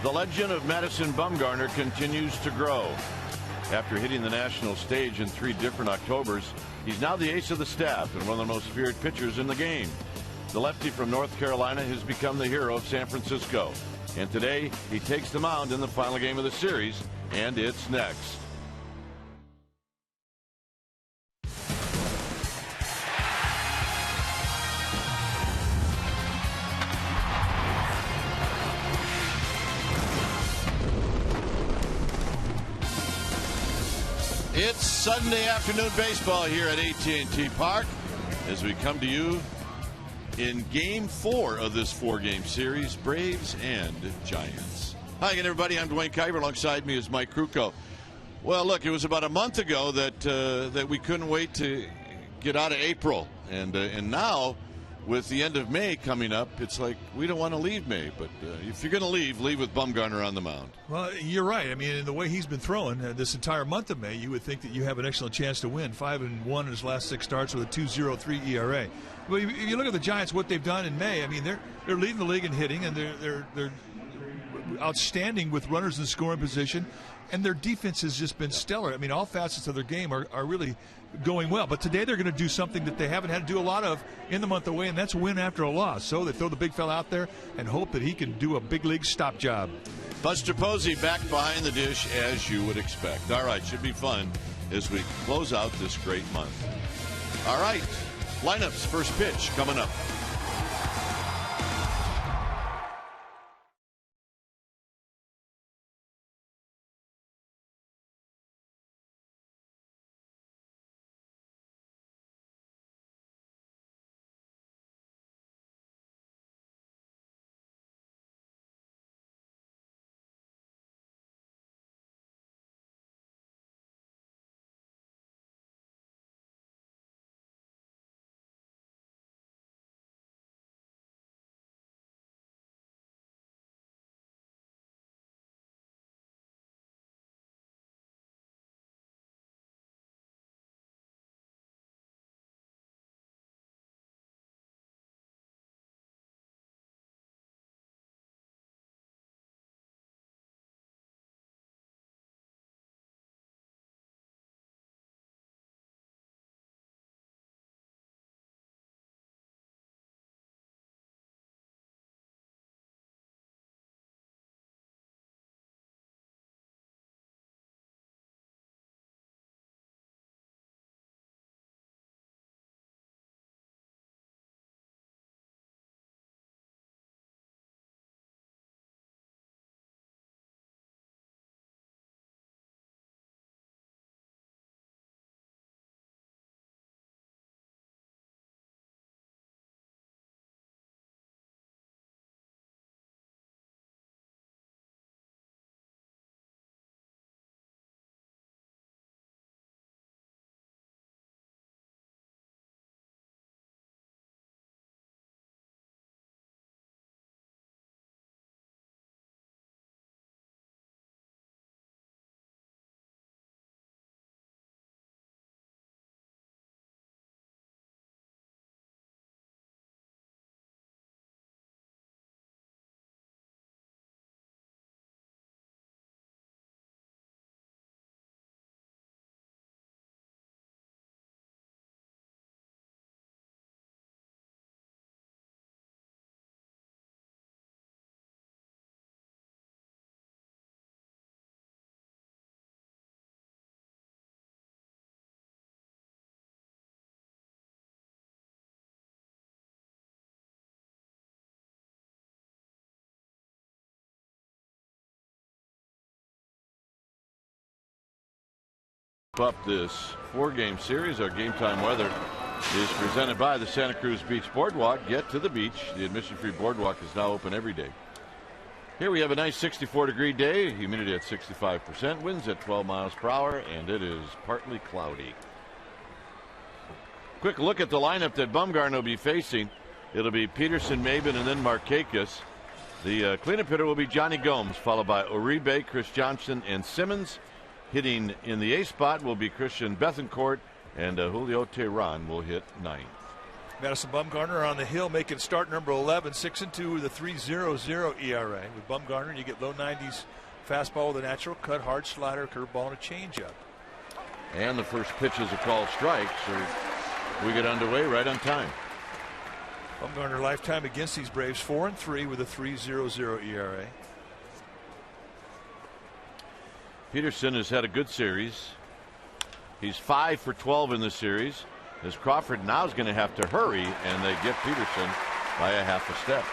The legend of Madison Bumgarner continues to grow. After hitting the national stage in 3 different Octobers, he's now the ace of the staff and one of the most feared pitchers in the game. The lefty from North Carolina has become the hero of San Francisco. And today, he takes the mound in the final game of the series, and it's next. It's Sunday afternoon baseball here at AT&T Park as we come to you in Game 4 of this 4-game series, Braves and Giants. Hi again, everybody. I'm Dwayne Kuiper. Alongside me is Mike Krukow. Well, look, it was about a month ago that we couldn't wait to get out of April, and now with the end of May coming up, it's like we don't want to leave May. But if you're going to leave with Bumgarner on the mound. Well, you're right. I mean, in the way he's been throwing this entire month of May, you would think that you have an excellent chance to win. 5-1 in his last 6 starts with a 2.03 ERA. But if you look at the Giants, what they've done in May, I mean, they're leading the league in hitting, and they're outstanding with runners in scoring position, and their defense has just been stellar. I mean, all facets of their game are really going well. But today they're going to do something that they haven't had to do a lot of in the month of May, and that's win after a loss. So they throw the big fella out there and hope that he can do a big league stop job. Buster Posey back behind the dish as you would expect. All right, should be fun as we close out this great month. All right, lineups, first pitch coming up. Up this 4-game series. Our game time weather is presented by the Santa Cruz Beach Boardwalk. Get to the beach. The admission-free boardwalk is now open every day. Here we have a nice 64-degree day, humidity at 65%, winds at 12 miles per hour, and it is partly cloudy. Quick look at the lineup that Bumgarner will be facing. It'll be Peterson, Maben, and then Markakis. The cleanup hitter will be Johnny Gomes, followed by Uribe, Chris Johnson, and Simmons. Hitting in the A spot will be Christian Bethancourt, and Julio Teheran will hit 9th. Madison Bumgarner on the hill making start number 11, 6-2 with a 3.00 ERA. With Bumgarner, you get low 90s fastball with a natural cut, hard slider, curveball, and a changeup. And the first pitch is a called strike, so we get underway right on time. Bumgarner lifetime against these Braves 4-3 with a 3.00 ERA. Peterson has had a good series. He's 5 for 12 in the series. As Crawford now is going to have to hurry, and they get Peterson by a half a step.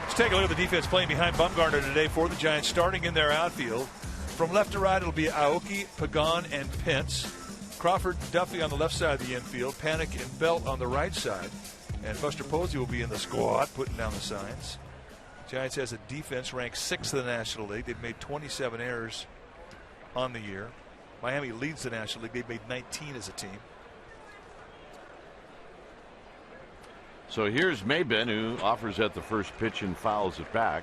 Let's take a look at the defense playing behind Bumgarner today for the Giants, starting in their outfield. From left to right, it'll be Aoki, Pagan, and Pence. Crawford and Duffy on the left side of the infield. Panic and Belt on the right side. And Buster Posey will be in the squad, putting down the signs. Giants has a defense ranked 6th in the National League. They've made 27 errors on the year. Miami leads the National League. They've made 19 as a team. So here's Maben, who offers at the first pitch and fouls it back.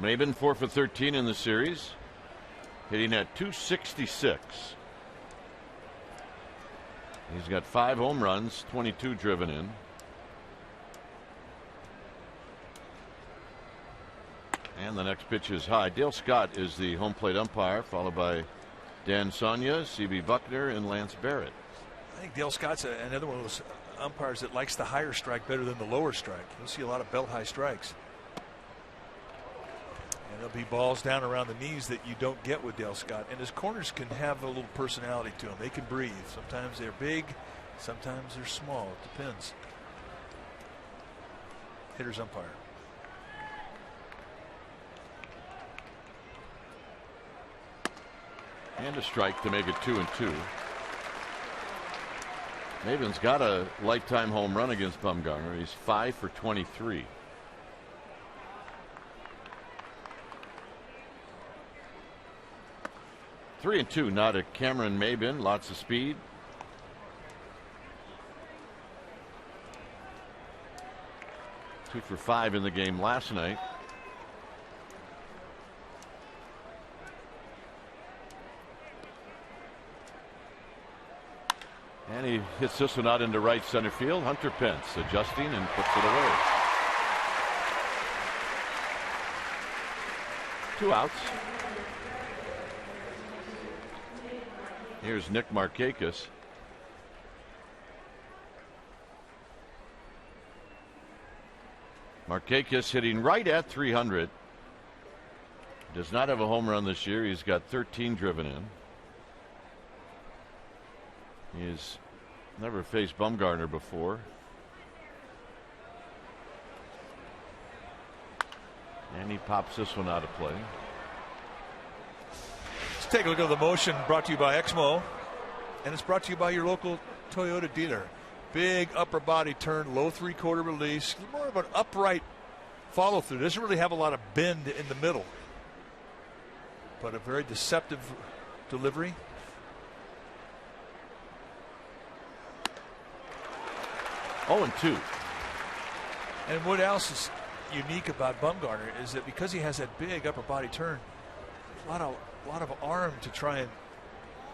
Maben 4 for 13 in the series, hitting at .266. He's got 5 home runs, 22 driven in. And the next pitch is high. Dale Scott is the home plate umpire, followed by Dan Sonia, C.B. Buckner, and Lance Barrett. I think Dale Scott's another one of those umpires that likes the higher strike better than the lower strike. You'll see a lot of belt high strikes. And there'll be balls down around the knees that you don't get with Dale Scott. And his corners can have a little personality to them. They can breathe. Sometimes they're big, sometimes they're small. It depends. Hitter's umpire. And a strike to make it 2-2. Maven's got a lifetime home run against Bumgarner. He's 5 for 23. Three and 2 now to Cameron Maben. Lots of speed. Two for 5 in the game last night. And he hits this one out into right center field. Hunter Pence adjusting and puts it away. 2 outs. Here's Nick Markakis. Markakis hitting right at 300. Does not have a home run this year. He's got 13 driven in. He's never faced Bumgarner before. And he pops this one out of play. Let's take a look at the motion brought to you by Exmo. And it's brought to you by your local Toyota dealer. Big upper body turn, low 3/4 release. More of an upright follow through. Doesn't really have a lot of bend in the middle. But a very deceptive delivery. Oh, and 2. And what else is unique about Bumgarner is that because he has that big upper body turn, a lot of arm to try and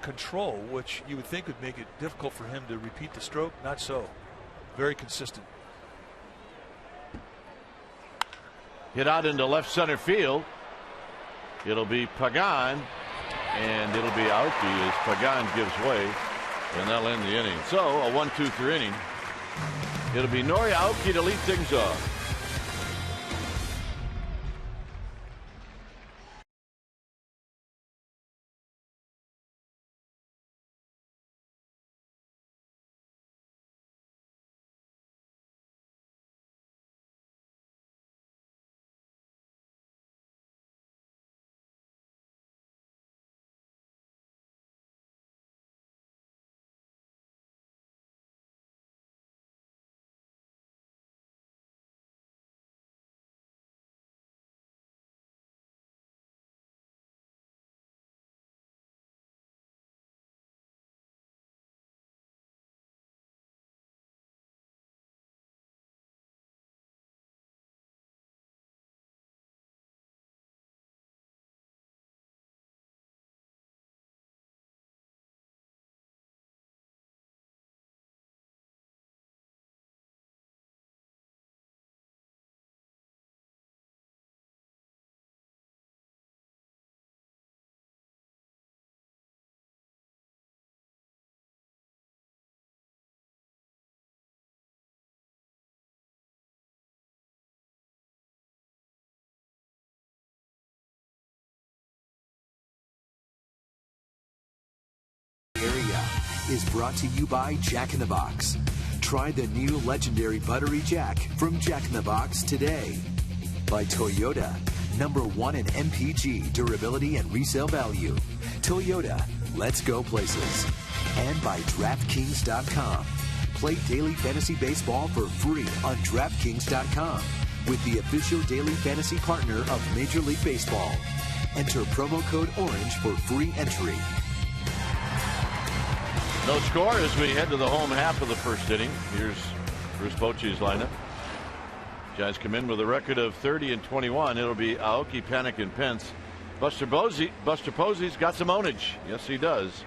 control, which you would think would make it difficult for him to repeat the stroke. Not so. Very consistent. Hit out into left center field. It'll be Pagan, and it'll be Aoki as Pagan gives way, and that'll end the inning. So a 1-2 inning. It'll be Nori Aoki to lead things off. is brought to you by Jack in the Box. Try the new legendary Buttery Jack from Jack in the Box today. By Toyota, #1 in MPG, durability, and resale value. Toyota, let's go places. And by DraftKings.com. Play daily fantasy baseball for free on DraftKings.com with the official daily fantasy partner of Major League Baseball. Enter promo code ORANGE for free entry. No score as we head to the home half of the first inning. Here's Bruce Bochy's lineup. Giants come in with a record of 30-21. It'll be Aoki, Panik, and Pence. Buster Posey's got some ownage. Yes, he does.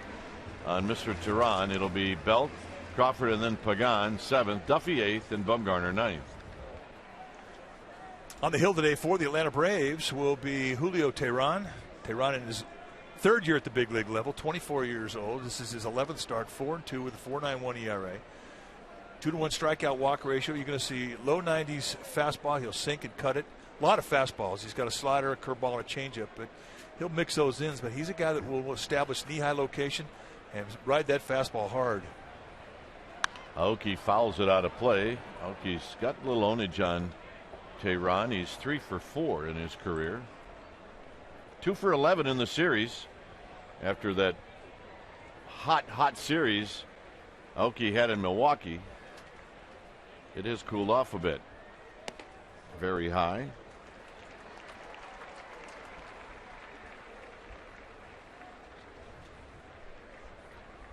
On Mr. Tehran, it'll be Belt, Crawford, and then Pagan 7th, Duffy 8th, and Bumgarner 9th. On the hill today for the Atlanta Braves will be Julio Tehran. Tehran in his third year at the big league level, 24 years old. This is his 11th start, 4-2 with a 4.91 ERA. 2-to-1 strikeout walk ratio. You're going to see low 90s fastball. He'll sink and cut it. A lot of fastballs. He's got a slider, a curveball, and a changeup, but he'll mix those in. But he's a guy that will establish knee-high location and ride that fastball hard. Aoki fouls it out of play. Aoki's got a little ownage on Tehran. He's 3 for 4 in his career. 2 for 11 in the series. After that hot series Aoki had in Milwaukee, it has cooled off a bit. Very high.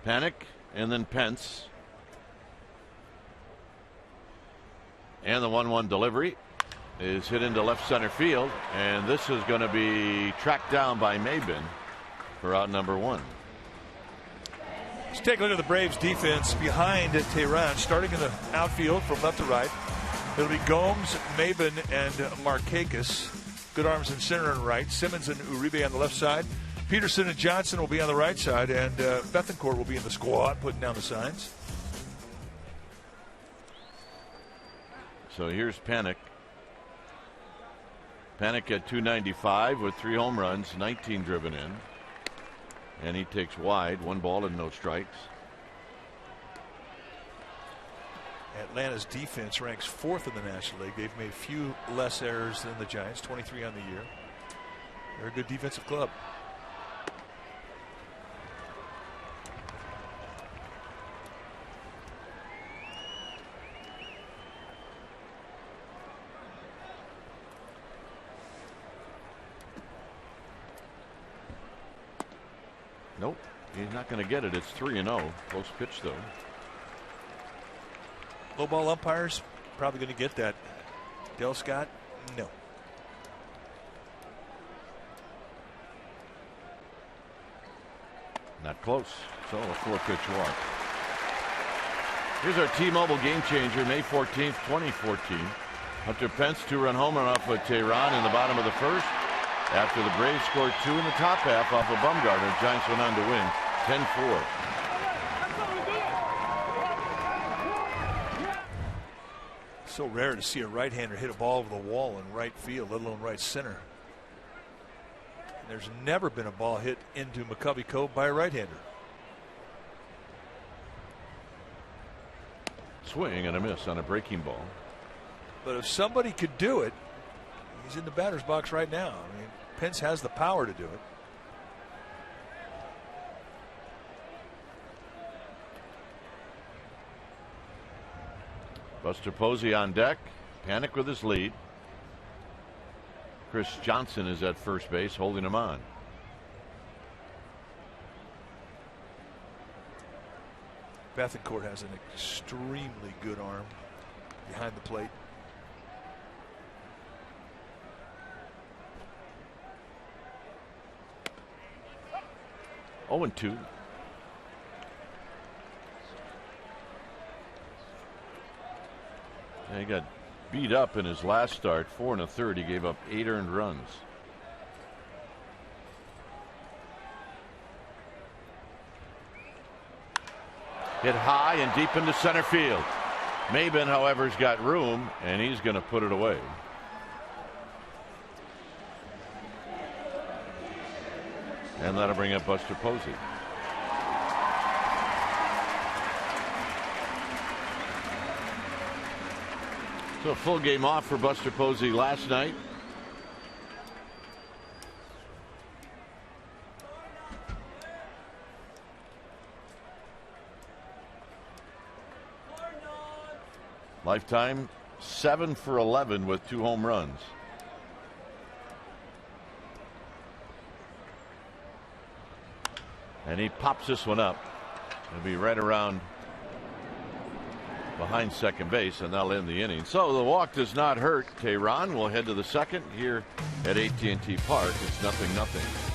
Panik and then Pence. And the 1-1 delivery is hit into left center field, and this is going to be tracked down by Maben for out number 1. Let's take a look at the Braves defense behind Tehran, starting in the outfield from left to right. It'll be Gomes, Maben, and Markakis. Good arms in center and right. Simmons and Uribe on the left side. Peterson and Johnson will be on the right side, and Bethancourt will be in the squad, putting down the signs. So here's Panik. Panik at 295 with 3 home runs, 19 driven in. And he takes wide, 1 ball and no strikes. Atlanta's defense ranks 4th in the National League. They've made few less errors than the Giants, 23 on the year. They're a good defensive club. Nope, he's not going to get it. It's 3-0. Close pitch, though. Low ball umpires probably going to get that. Del Scott, no. Not close. So a 4-pitch walk. Here's our T-Mobile game changer, May 14th, 2014. Hunter Pence 2-run home run off of Tehran in the bottom of the first. After the Braves scored 2 in the top half off of Bumgarner, Giants went on to win 10-4. So rare to see a right-hander hit a ball over the wall in right field, let alone right center. And there's never been a ball hit into McCovey Cove by a right-hander. Swing and a miss on a breaking ball. But if somebody could do it, he's in the batter's box right now. I mean, Pence has the power to do it. Buster Posey on deck. Panik with his lead. Chris Johnson is at first base holding him on. Bethancourt has an extremely good arm behind the plate. Oh, and 2. He got beat up in his last start, 4 1/3. He gave up 8 earned runs. Hit high and deep into center field. Maben, however, has got room, and he's going to put it away. And that'll bring up Buster Posey. So a full game off for Buster Posey last night. Lifetime 7 for 11 with 2 home runs. And he pops this one up. It'll be right around behind second base, and that'll end the inning. So the walk does not hurt Tehran. We'll head to the second here at AT&T Park. It's 0-0.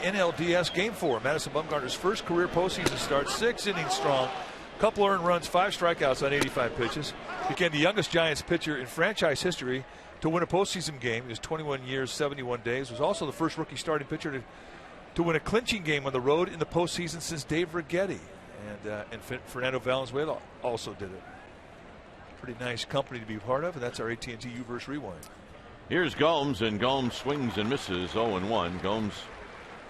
NLDS Game 4. Madison Bumgarner's first career postseason start. 6 innings strong. Couple earned runs, 5 strikeouts on 85 pitches. Became the youngest Giants pitcher in franchise history to win a postseason game. He was 21 years, 71 days. Was also the first rookie starting pitcher to win a clinching game on the road in the postseason since Dave Righetti. And Fernando Valenzuela also did it. Pretty nice company to be part of, and that's our AT&T U-verse Rewind. Here's Gomes, and Gomes swings and misses. 0-1. Gomes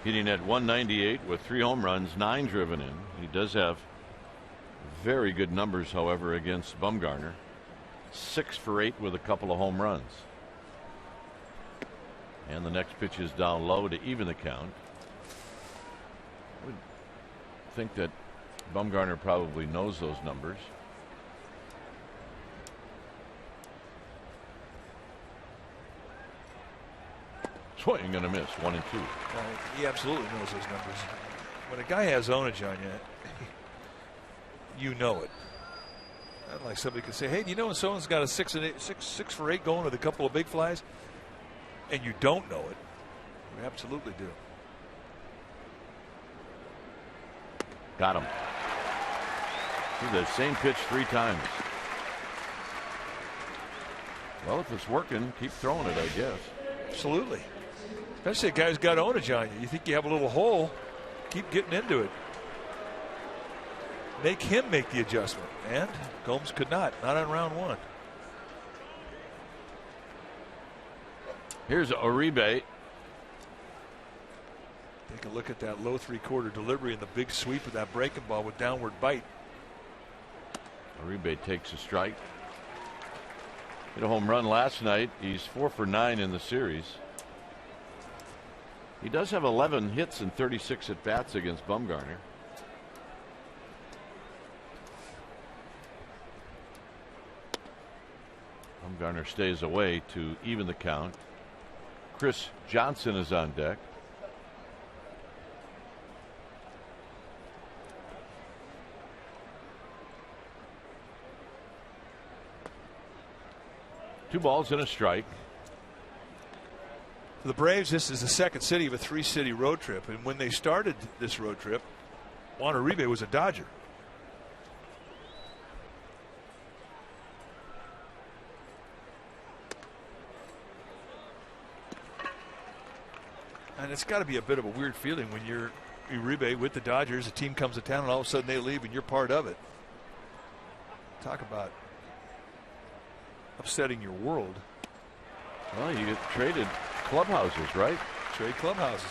hitting at 198 with 3 home runs, 9 driven in. He does have very good numbers, however, against Bumgarner. 6 for 8 with a couple of home runs. And the next pitch is down low to even the count. I would think that Bumgarner probably knows those numbers. Swing and a miss, 1 and 2. He absolutely knows those numbers. When a guy has ownage on you, you know it. Not like somebody could say, "Hey, do you know when someone's got a 6 for 8 going with a couple of big flies?" And you don't know it. You absolutely do. Got him. See the same pitch 3 times. Well, if it's working, keep throwing it, I guess. Absolutely. Especially a guy's got ownage on you. You think you have a little hole, keep getting into it. Make him make the adjustment. And Gomes could not on round 1. Here's Uribe. Take a look at that low 3/4 delivery and the big sweep of that breaking ball with downward bite. Uribe takes a strike. Hit a home run last night. He's 4 for 9 in the series. He does have 11 hits and 36 at bats against Bumgarner. Bumgarner stays away to even the count. Chris Johnson is on deck. Two balls and a strike. For the Braves, this is the second city of a 3-city road trip. And when they started this road trip, Juan Uribe was a Dodger. And it's got to be a bit of a weird feeling when you're Uribe with the Dodgers. A team comes to town and all of a sudden they leave and you're part of it. Talk about upsetting your world. Well, you get traded clubhouses, right? Trade clubhouses.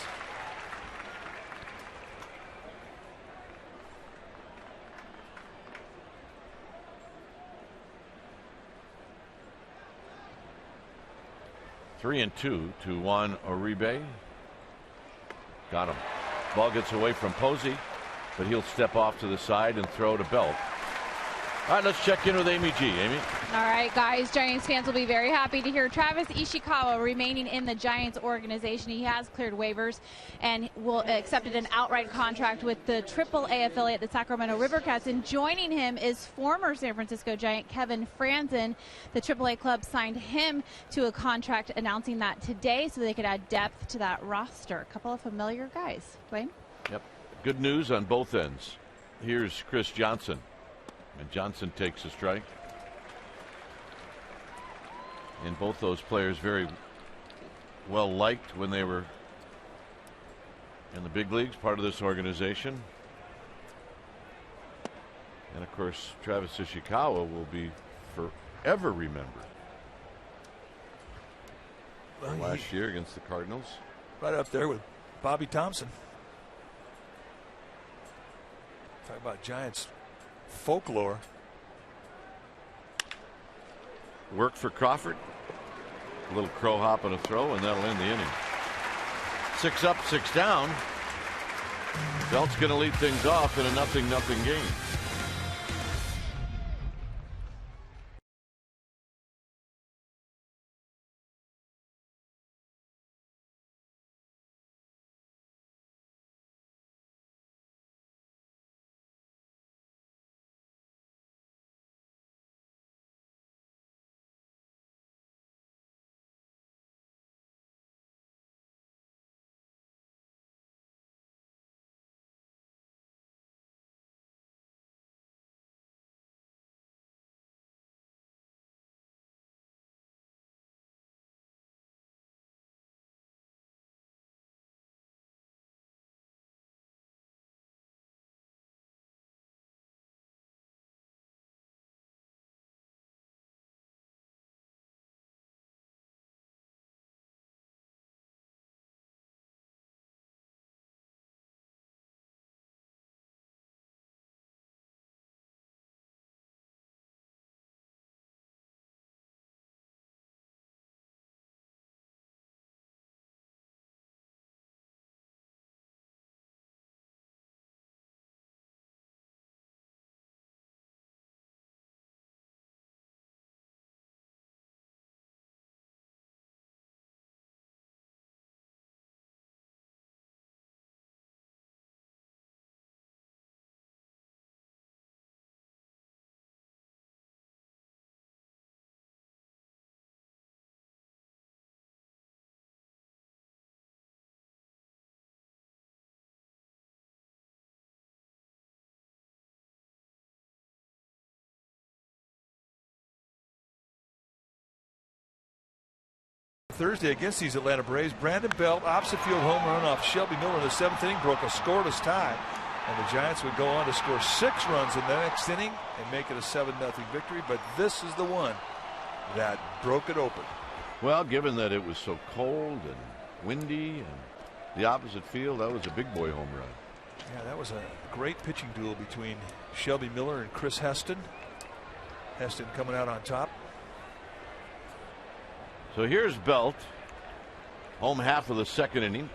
Three and two to Juan Uribe. Got him. Ball gets away from Posey, but he'll step off to the side and throw to Belt. All right, let's check in with Amy G. Amy? All right, guys, Giants fans will be very happy to hear Travis Ishikawa remaining in the Giants organization. He has cleared waivers and will accepted an outright contract with the AAA affiliate, the Sacramento Rivercats. And joining him is former San Francisco Giant Kevin Franzen. The AAA club signed him to a contract announcing that today so they could add depth to that roster. A couple of familiar guys. Dwayne? Yep. Good news on both ends. Here's Chris Johnson. And Johnson takes a strike. And both those players very well liked when they were in the big leagues, part of this organization. And of course, Travis Ishikawa will be forever remembered. Well, last year against the Cardinals. Right up there with Bobby Thompson. Talk about Giants folklore. Work for Crawford. A little crow hop and a throw, and that'll end the inning. 6 up, 6 down. Belt's going to lead things off in a 0-0 game. Thursday against these Atlanta Braves, Brandon Belt opposite field home run off Shelby Miller in the 7th inning broke a scoreless tie, and the Giants would go on to score 6 runs in the next inning and make it a 7-0 victory. But this is the one that broke it open. Well, given that it was so cold and windy and the opposite field, that was a big boy home run. Yeah, that was a great pitching duel between Shelby Miller and Chris Heston. Heston coming out on top. So here's Belt, home half of the 2nd inning.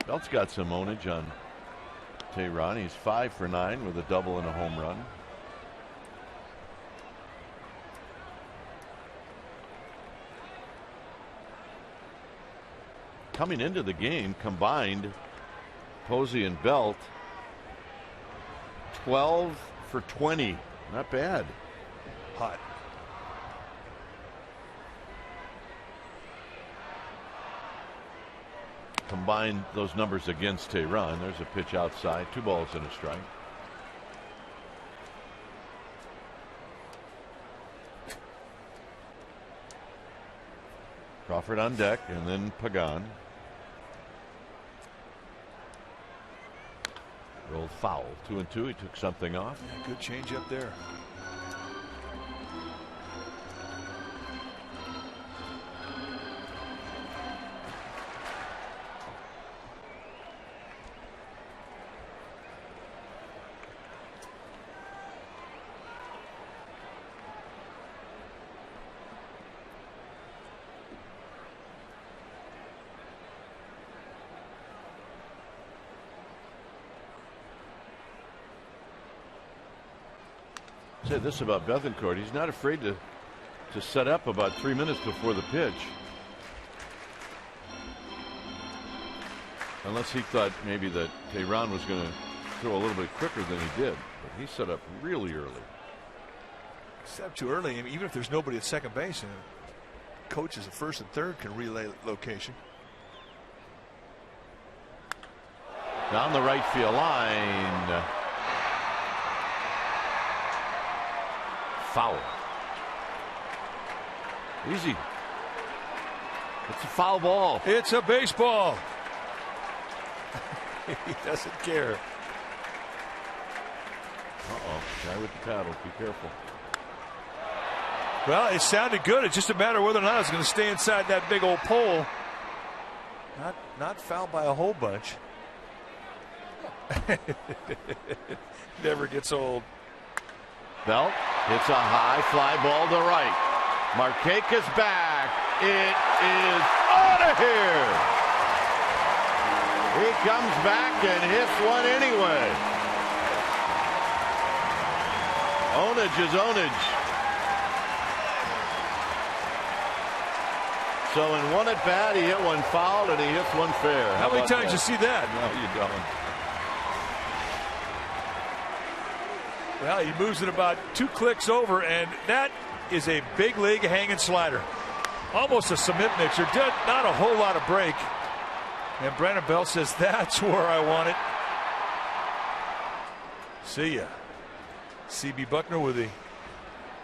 Belt's got some ownage on Tehran. He's 5 for 9 with a double and a home run. Coming into the game, combined, Posey and Belt, 12 for 20. Not bad. Hot. combine those numbers against Tehran. There's a pitch outside. 2 balls and a strike. Crawford on deck, and then Pagan. Rolled foul. 2-2. He took something off. Yeah, good change up there. Say this about Bethancourt. He's not afraid to set up about 3 minutes before the pitch. Unless he thought maybe that Tehran was going to throw a little bit quicker than he did. But he set up really early. Except too early. I mean, even if there's nobody at second base, coaches at first and third can relay location. Down the right field line. Foul. Easy. It's a foul ball. It's a baseball. He doesn't care. Guy with the paddle. Be careful. Well, it sounded good. It's just a matter of whether or not it's going to stay inside that big old pole. Not fouled by a whole bunch. Never gets old. Belt hits a high fly ball to right. Markakis back. It is out of here. He comes back and hits one anyway. Ownage is ownage. So in one at bat, he hit one foul and he hits one fair. How many times you see that? No, you don't. Well, he moves it about 2 clicks over, and that is a big league hanging slider. Almost a cement mixer. Not a whole lot of break. And Brandon Belt says, that's where I want it. See ya. C.B. Buckner with the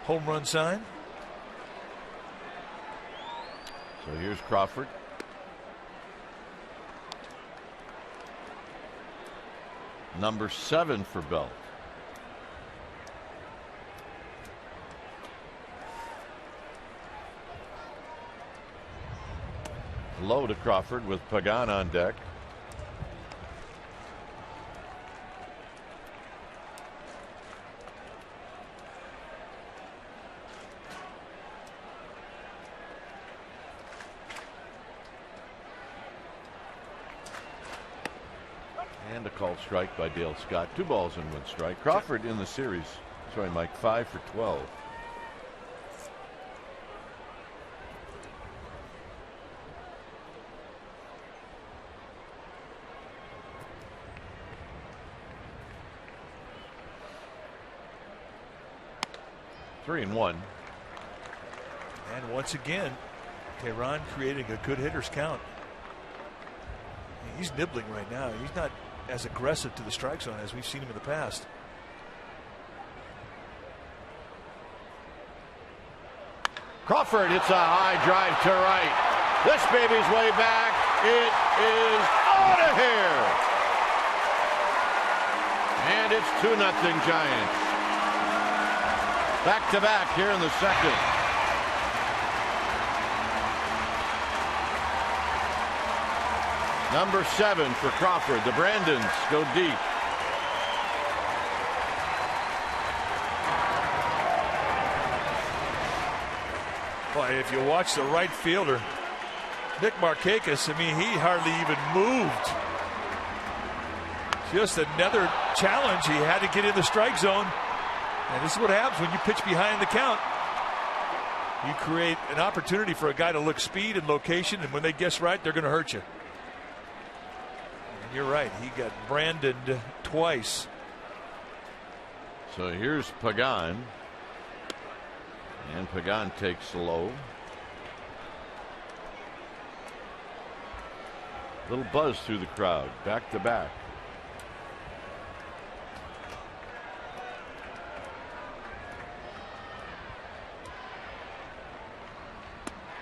home run sign. So here's Crawford. Number 7 for Belt. Low to Crawford with Pagan on deck. And a called strike by Dale Scott. 2 balls and 1 strike. Crawford in the series. Sorry, Mike, 5 for 12. Three and 1. And once again, Tehran creating a good hitter's count. He's nibbling right now. He's not as aggressive to the strike zone as we've seen him in the past. Crawford hits a high drive to right. This baby's way back. It is out of here. And it's 2-0 Giants. Back to back here in the second. Number 7 for Crawford. The Brandons go deep. Boy, if you watch the right fielder, Nick Markakis, I mean, he hardly even moved. Just another challenge. He had to get in the strike zone. And this is what happens when you pitch behind the count. You create an opportunity for a guy to look speed and location, and when they guess right, they're going to hurt you. And you're right. He got branded twice. So here's Pagan. And Pagan takes low. Little buzz through the crowd. Back to back.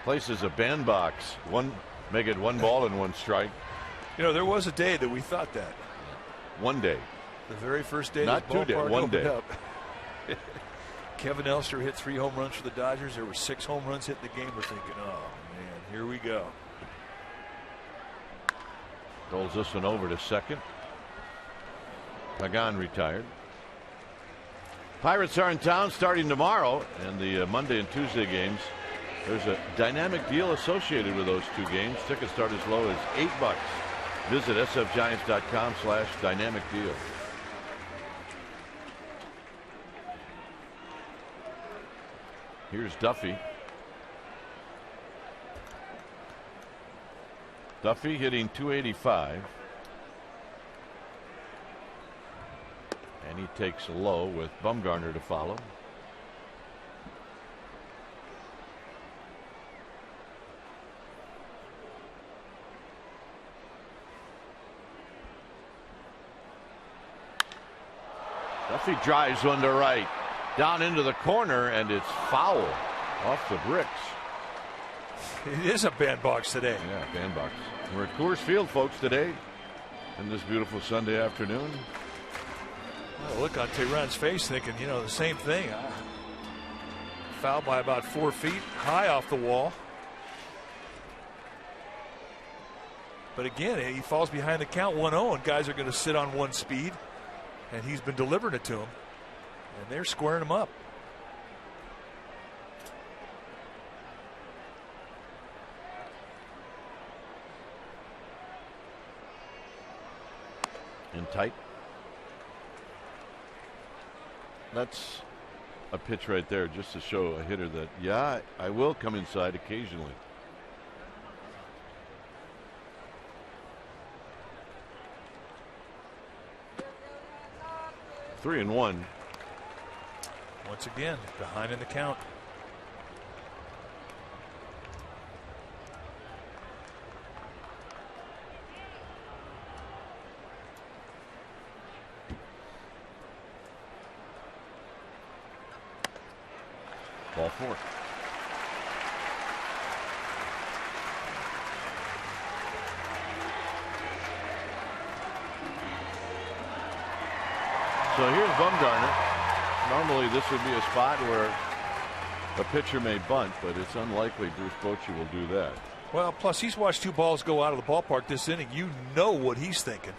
Places a bandbox. Make it 1 ball and 1 strike. You know, there was a day that we thought that. One day. The very first day. Not 2 days. One day. Up. Kevin Elster hit 3 home runs for the Dodgers. There were 6 home runs hit in the game. We're thinking, oh man, here we go. Rolls this one over to second. Pagan retired. Pirates are in town starting tomorrow, and the Monday and Tuesday games. There's a dynamic deal associated with those 2 games. Tickets start as low as $8. Visit sfgiants.com/dynamic deal. Here's Duffy. Duffy hitting .285. And he takes a low with Bumgarner to follow. Duffy drives one to right. Down into the corner, and it's foul off the bricks. It is a bandbox today. Yeah, bandbox. We're at Coors Field, folks, today. And this beautiful Sunday afternoon. Well, look on Tehran's face thinking, you know, the same thing. Foul by about 4 feet, high off the wall. But again, he falls behind the count 1-0, and guys are going to sit on 1 speed. And he's been delivering it to him. And they're squaring him up. In tight. That's a pitch right there just to show a hitter that, yeah, I will come inside occasionally. Three and one. Once again, behind in the count. Ball 4. So here's Bumgarner. Normally this would be a spot where a pitcher may bunt, but it's unlikely Bruce Bochy will do that. Well, plus he's watched 2 balls go out of the ballpark this inning. You know what he's thinking.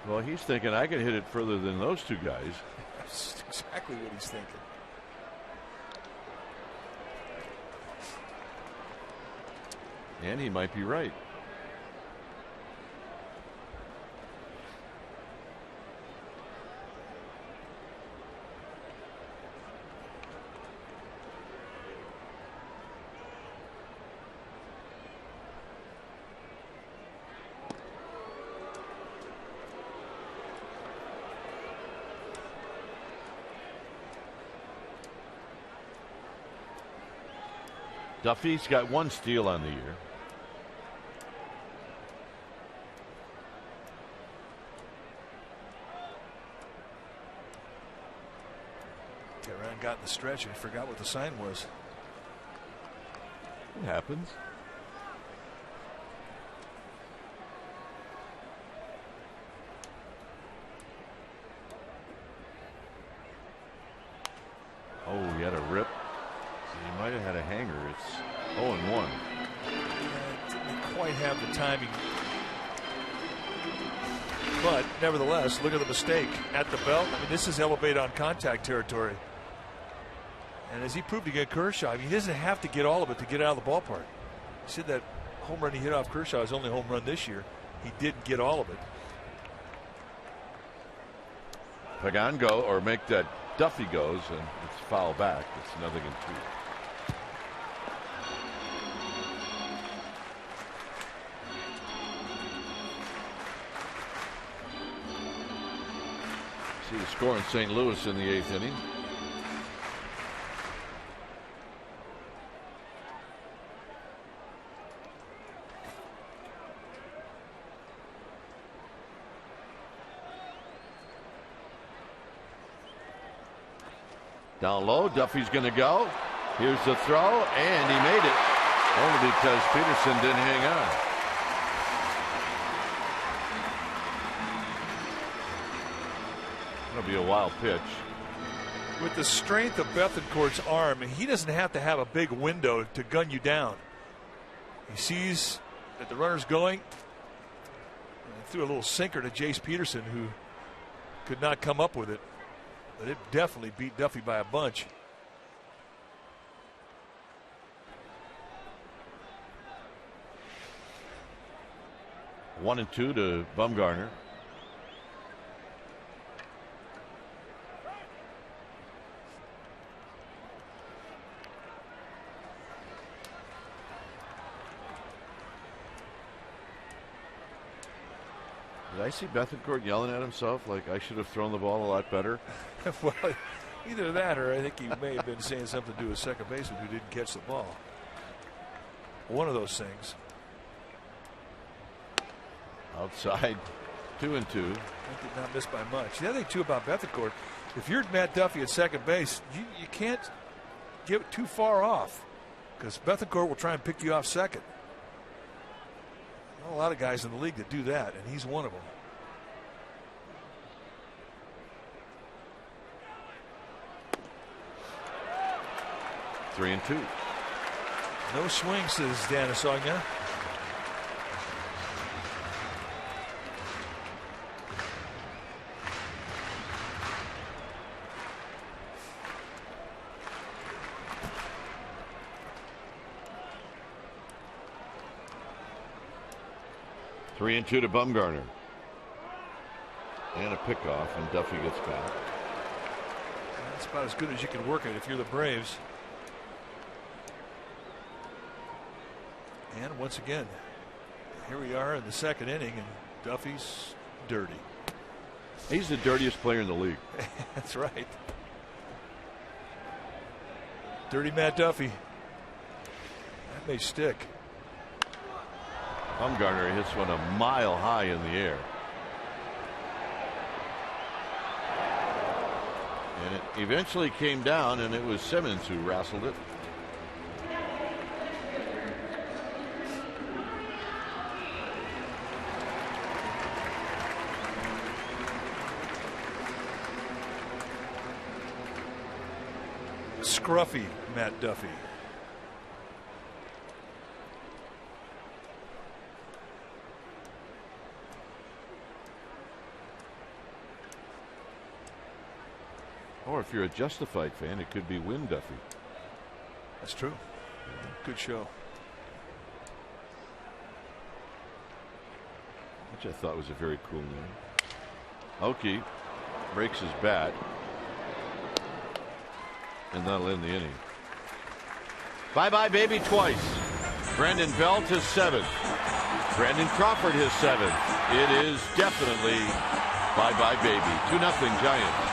Well, he's thinking I can hit it further than those 2 guys. That's exactly what he's thinking. And he might be right. Duffy's got 1 steal on the year. Tehran got in the stretch and forgot what the sign was. It happens. Oh, he had a rip. He might have had a hanger. It's 0-1. Didn't quite have the timing. But nevertheless, look at the mistake at the belt. I mean, this is elevated on contact territory. And as he proved against Kershaw, I mean, he doesn't have to get all of it to get out of the ballpark. He said that home run he hit off Kershaw is only home run this year. He didn't get all of it. Pagan go or make that Duffy goes, and it's foul back. It's 0-2. See the score in St. Louis in the 8th inning. Down low, Duffy's going to go. Here's the throw, and he made it. Only because Peterson didn't hang on. That'll be a wild pitch. With the strength of Bethancourt's arm, he doesn't have to have a big window to gun you down. He sees that the runner's going, and threw a little sinker to Jace Peterson, who could not come up with it. But it definitely beat Duffy by a bunch. One and two to Bumgarner. Did I see Bethancourt yelling at himself like I should have thrown the ball a lot better? Well, either that or I think he may have been saying something to his second baseman who didn't catch the ball. One of those things. Outside, 2 and 2. That did not miss by much. The other thing, too, about Bethancourt, if you're Matt Duffy at second base, you can't get too far off because Bethancourt will try and pick you off second. A lot of guys in the league that do that, and he's one of them. Three and two. No swing, says Dan Asogna. Three and two to Bumgarner. And a pickoff, and Duffy gets back. That's about as good as you can work it if you're the Braves. And once again, here we are in the second inning, and Duffy's dirty. He's the dirtiest player in the league. That's right. Dirty Matt Duffy. That may stick. Bumgarner hits one a mile high in the air. And it eventually came down, and it was Simmons who wrestled it. Scruffy Matt Duffy. Or if you're a Justified fan, it could be Win Duffy. That's true. Good show. Which I thought was a very cool name. Oakey breaks his bat. And that'll end the inning. Bye-bye, baby, twice. Brandon Belt his seventh. Brandon Crawford his seventh. It is definitely bye-bye, baby. 2-0 Giants.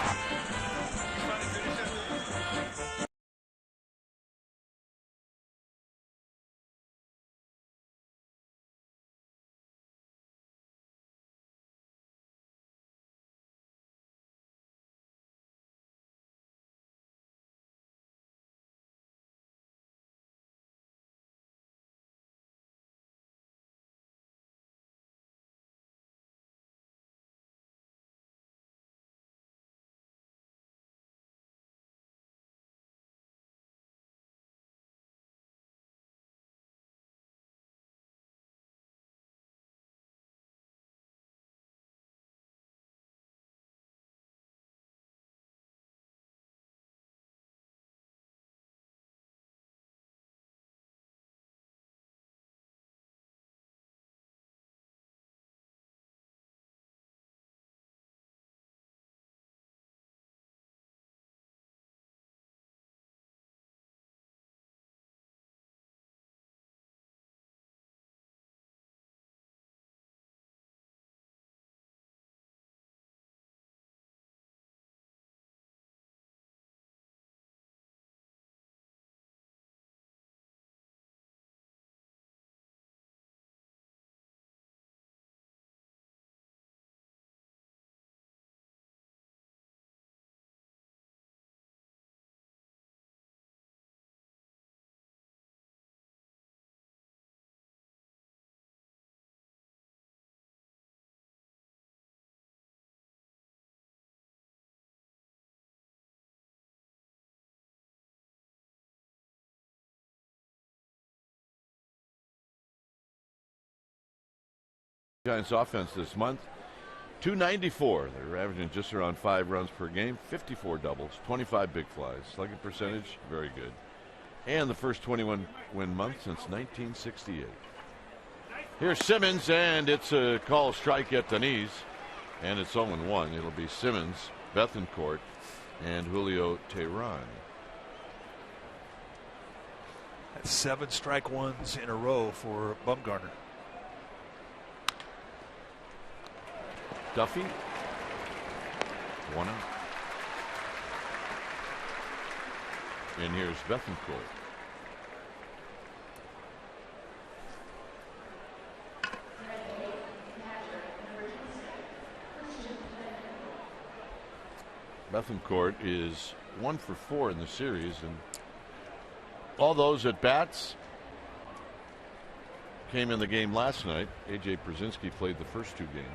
Giants offense this month. 294. They're averaging just around 5 runs per game, 54 doubles, 25 big flies. Slugging percentage, very good. And the first 21 win month since 1968. Here's Simmons, and it's a call strike at the knees. And it's 0-1. It'll be Simmons, Bethancourt, and Julio Teheran. That's 7 strike ones in a row for Bumgarner. Duffy, 1 out. And here's Bethancourt. Bethancourt is 1 for 4 in the series, and all those at bats came in the game last night. A.J. Brzezinski played the first 2 games.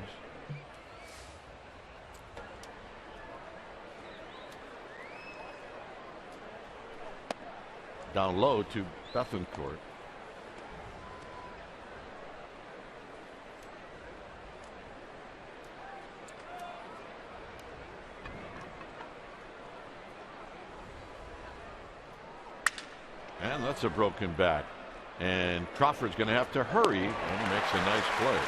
Down low to Bethancourt. And that's a broken bat. And Crawford's going to have to hurry, and he makes a nice play.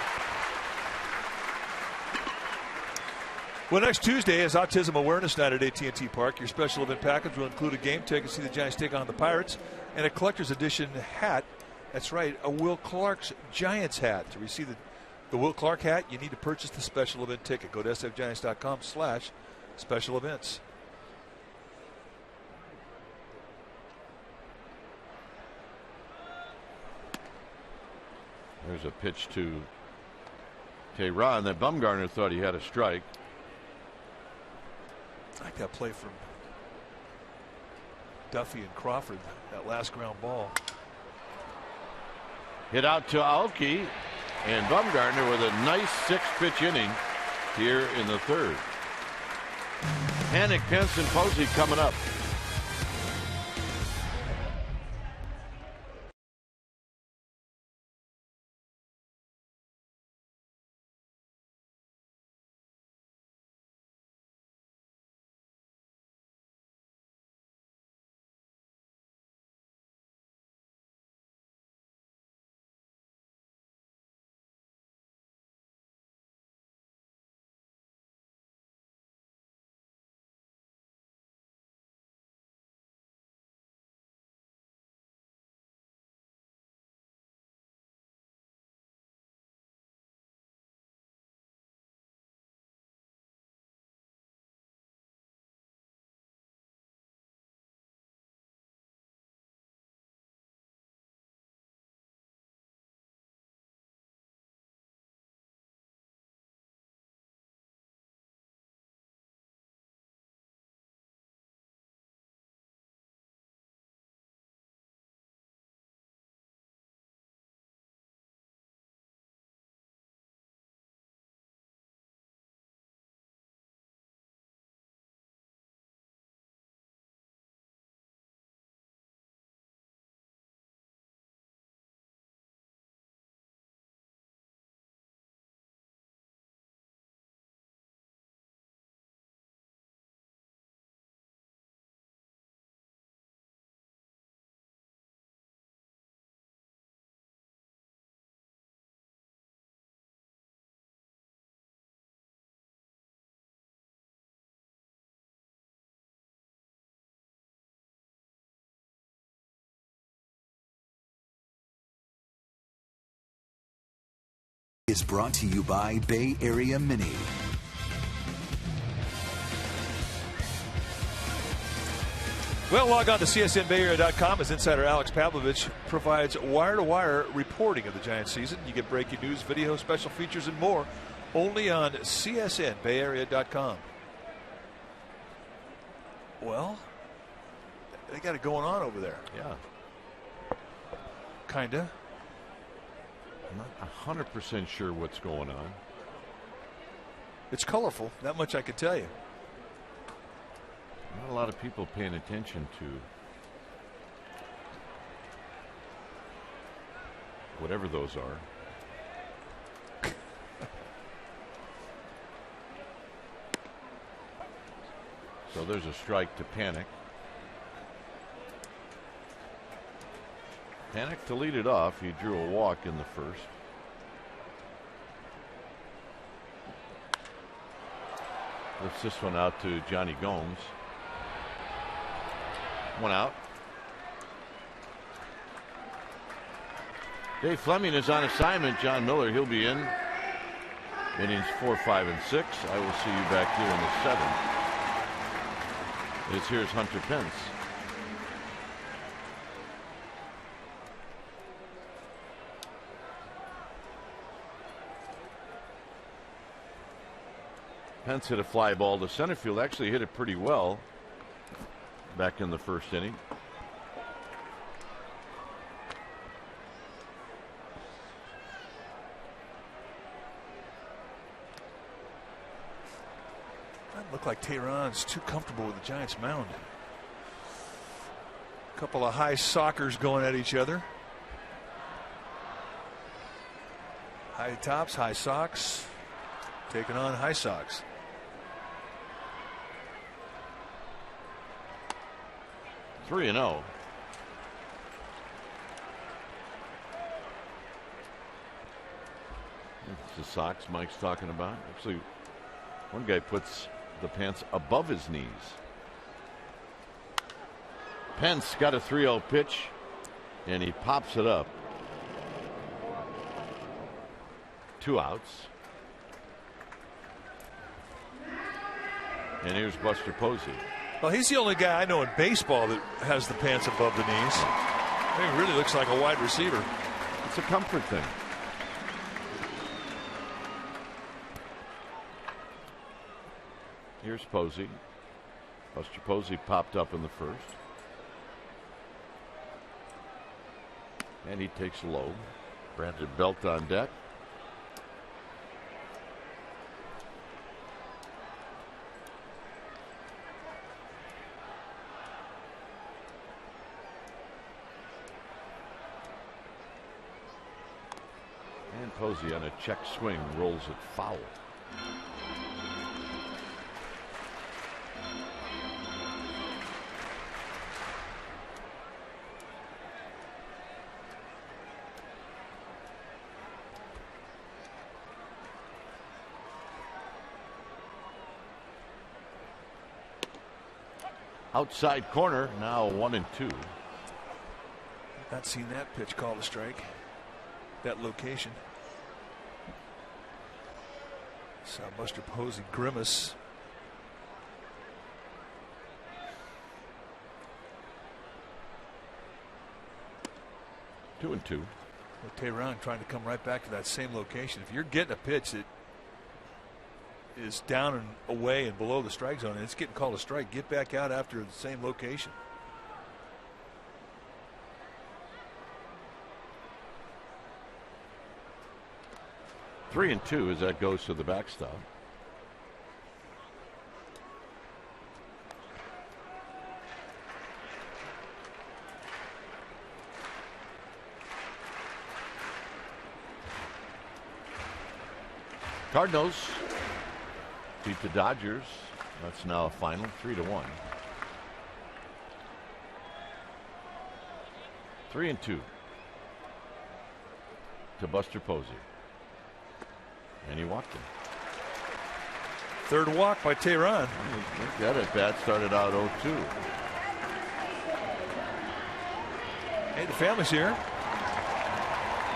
Well, next Tuesday is Autism Awareness Night at AT&T Park. Your special event package will include a game ticket to see the Giants take on the Pirates and a collector's edition hat. That's right, a Will Clark's Giants hat. To receive the Will Clark hat, you need to purchase the special event ticket. Go to sfgiants.com/special events. There's a pitch to Teheran that Bumgarner thought he had a strike. I like that play from Duffy and Crawford, that last ground ball. Hit out to Aoki, and Bumgarner with a nice 6-pitch inning here in the 3rd. Hannick, Pence, and Posey coming up. Is brought to you by Bay Area Mini. Well, log on to csnbayarea.com as insider Alex Pavlovich provides wire-to-wire reporting of the Giants season. You get breaking news, video, special features, and more only on csnbayarea.com. Well, they got it going on over there. Yeah. Kinda. I'm not 100% sure what's going on. It's colorful. That much I could tell you. Not a lot of people paying attention to whatever those are. So there's a strike to Panic. Panic to lead it off. He drew a walk in the first. Lifts this one out to Johnny Gomes. One out. Dave Fleming is on assignment. John Miller, he'll be in. Innings 4, 5, and 6. I will see you back here in the 7th. Here's Hunter Pence. Pence hit a fly ball to center field. Actually hit it pretty well back in the first inning. Doesn't look like Tehran's too comfortable with the Giants mound. A couple of high sockers going at each other. High tops, high socks, taking on high socks. 3-0. It's the socks Mike's talking about. Actually, one guy puts the pants above his knees. Pence got a 3-0 pitch, and he pops it up. 2 outs. And here's Buster Posey. Well, he's the only guy I know in baseball that has the pants above the knees. I mean, he really looks like a wide receiver. It's a comfort thing. Here's Posey. Buster Posey popped up in the first. And he takes low. Brandon Belt on deck. And Posey on a check swing rolls it foul. Outside corner, now 1-2. Not seen that pitch called a strike. That location. Saw Buster Posey grimace. Two and two. Well, Tehran trying to come right back to that same location. If you're getting a pitch that is down and away and below the strike zone and it's getting called a strike, get back out after the same location. Three and two as that goes to the backstop. Cardinals beat the Dodgers. That's now a final 3-1. 3-2 to Buster Posey. And he walked him. Third walk by Tehran. That at bat started out 0-2. Hey, the family's here.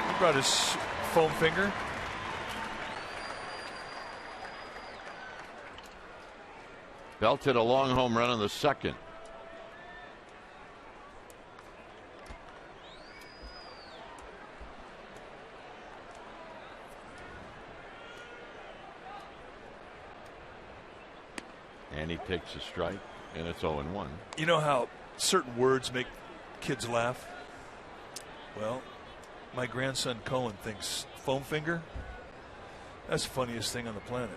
He brought his foam finger. Belted a long home run on the second. And he takes a strike, and it's 0-1. You know how certain words make kids laugh? Well, my grandson Cohen thinks foam finger, that's the funniest thing on the planet.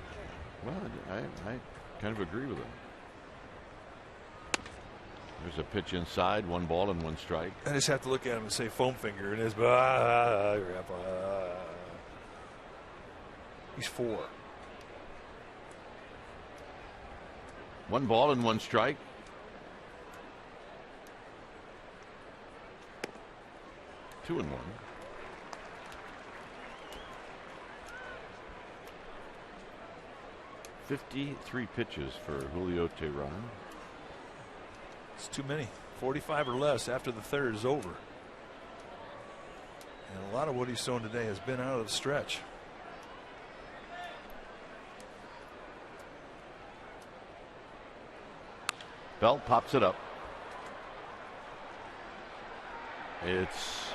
Well, I kind of agree with him. There's a pitch inside, 1 ball and 1 strike. I just have to look at him and say foam finger, and his he's 4. 1 ball and 1 strike. Two and 1. .53 pitches for Julio Teheran. It's too many. 45 or less after the third is over. And a lot of what he's thrown today has been out of the stretch. Belt pops it up. It's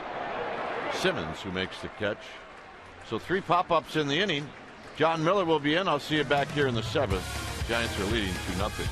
Simmons who makes the catch. So 3 pop-ups in the inning. John Miller will be in. I'll see you back here in the 7th. Giants are leading 2-0.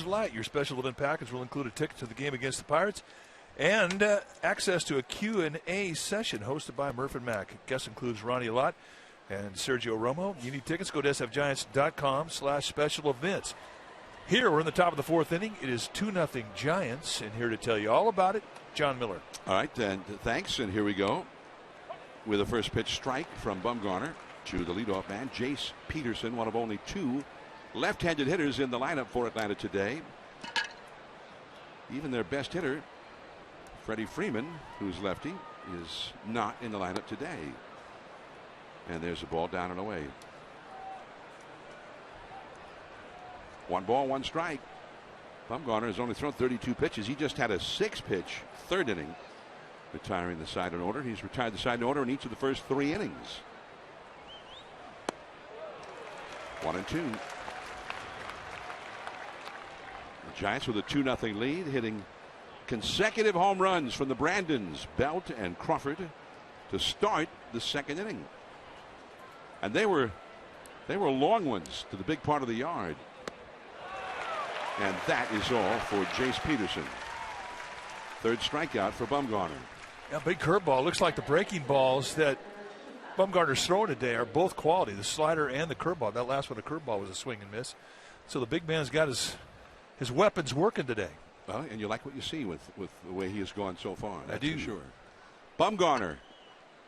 Light, your special event package will include a ticket to the game against the Pirates and access to a Q&A session hosted by Murph and Mack. Guest includes Ronnie Lott and Sergio Romo. You need tickets, go to sfgiants.com/special events. Here we're in the top of the 4th inning. It is 2-0 Giants, and here to tell you all about it, John Miller. All right, then, thanks, and here we go with a first pitch strike from Bumgarner to the leadoff man, Jace Peterson, one of only 2 left-handed hitters in the lineup for Atlanta today. Even their best hitter, Freddie Freeman, who's lefty, is not in the lineup today. And there's a ball down and away. 1 ball, 1 strike. Bumgarner has only thrown 32 pitches. He just had a 6-pitch 3rd inning, retiring the side in order. He's retired the side in order in each of the first 3 innings. 1-2. The Giants with a 2-0 lead, hitting consecutive home runs from the Brandons, Belt and Crawford, to start the 2nd inning. And they were long ones to the big part of the yard. And that is all for Jace Peterson. 3rd strikeout for Bumgarner. Yeah, big curveball. Looks like the breaking balls that Bumgarner's throwing today are both quality, the slider and the curveball. That last one, the curveball, was a swing and miss. So the big man's got his weapons working today. Well, and you like what you see with the way he has gone so far. I do. For sure. Bumgarner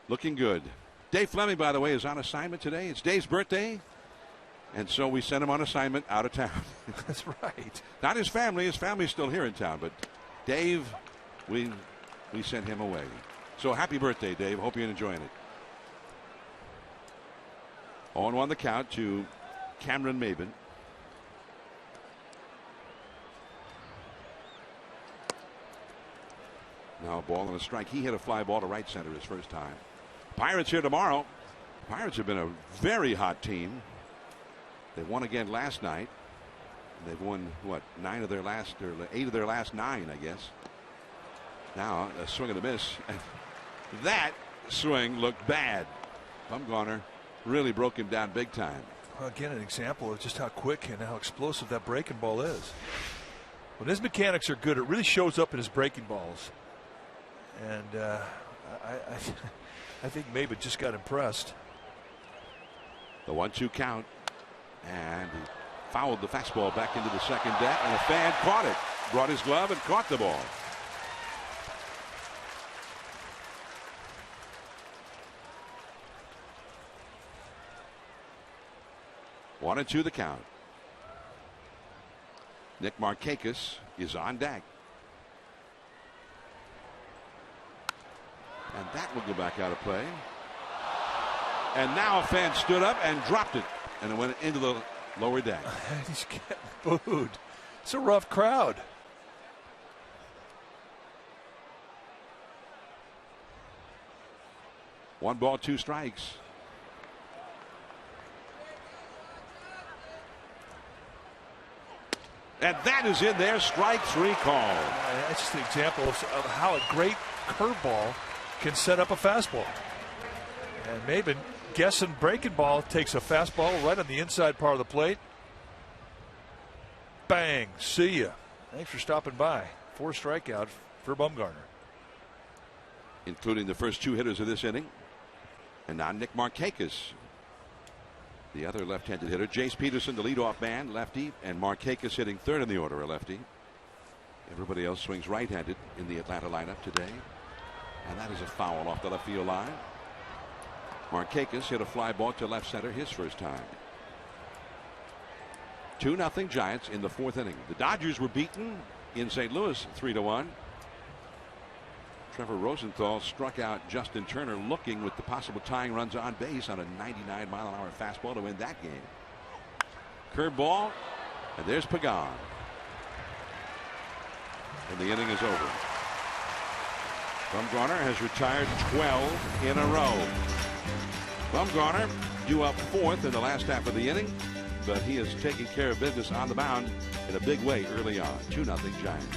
looking good. Dave Fleming, by the way, is on assignment today. It's Dave's birthday, and so we sent him on assignment out of town. That's right. Not his family. His family's still here in town, but Dave, we sent him away. So happy birthday, Dave. Hope you're enjoying it. 0-1 the count to Cameron Maybin. Now a ball and a strike. He hit a fly ball to right center his first time. Pirates here tomorrow. Pirates have been a very hot team. They won again last night. They've won, what, 8 of their last 9, I guess. Now a swing and a miss. That swing looked bad. Bumgarner really broke him down big time. Well, again, an example of just how quick and how explosive that breaking ball is. When his mechanics are good, it really shows up in his breaking balls. And I think Mabe just got impressed. The 1-2 count, and he fouled the fastball back into the second deck, and a fan caught it, brought his glove and caught the ball. One and two the count. Nick Markakis is on deck. And that will go back out of play. And now a fan stood up and dropped it, and it went into the lower deck. He's getting booed. It's a rough crowd. One ball, two strikes. And that is in there, strike three call. That's just an example of how a great curveball can set up a fastball. And maybe guessing breaking ball takes a fastball right on the inside part of the plate. Bang, see ya. Thanks for stopping by. 4 strikeouts for Bumgarner. Including the first 2 hitters of this inning. And now Nick Markakis, the other left-handed hitter. Jace Peterson, the leadoff man, lefty, and Markakis hitting third in the order, a lefty. Everybody else swings right-handed in the Atlanta lineup today. And that is a foul off the left field line. Markakis hit a fly ball to left center his first time. 2-0 Giants in the 4th inning. The Dodgers were beaten in St. Louis 3-1. Trevor Rosenthal struck out Justin Turner, looking with the possible tying runs on base on a 99-mile-an-hour fastball to win that game. Curveball, and there's Pagan. And the inning is over. Bumgarner has retired 12 in a row. Bumgarner due up 4th in the last half of the inning, but he is taking care of business on the mound in a big way early on. 2-0 Giants.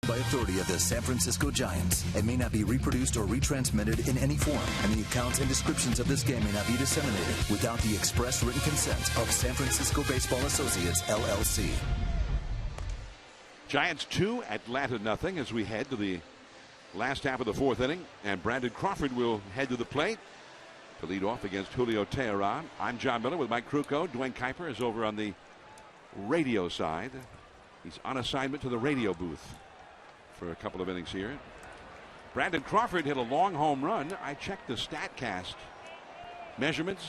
By authority of the San Francisco Giants and may not be reproduced or retransmitted in any form, and the accounts and descriptions of this game may not be disseminated without the express written consent of San Francisco Baseball Associates, LLC. Giants 2, Atlanta 0 as we head to the last half of the 4th inning, and Brandon Crawford will head to the plate to lead off against Julio Teheran. I'm John Miller with Mike Krukow. Dwayne Kuiper is over on the radio side. He's on assignment to the radio booth for a couple of innings here. Brandon Crawford hit a long home run. I checked the StatCast measurements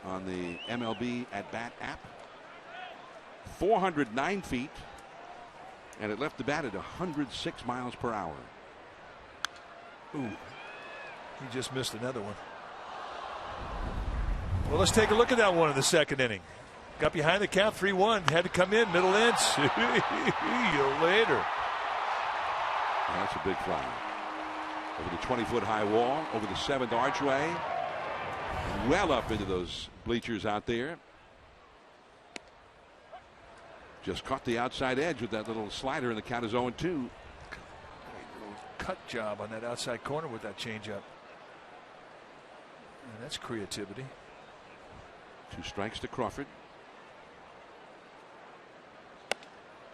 on the MLB At Bat app. 409 feet, and it left the bat at 106 miles per hour. Ooh, he just missed another one. Well, let's take a look at that one in the 2nd inning. Got behind the count, 3-1. Had to come in, middle in. See you later. That's a big fly. Over the 20-foot high wall, over the 7th archway, well up into those bleachers out there. Just caught the outside edge with that little slider, and the count is 0-2. Cut job on that outside corner with that changeup. And that's creativity. 2 strikes to Crawford.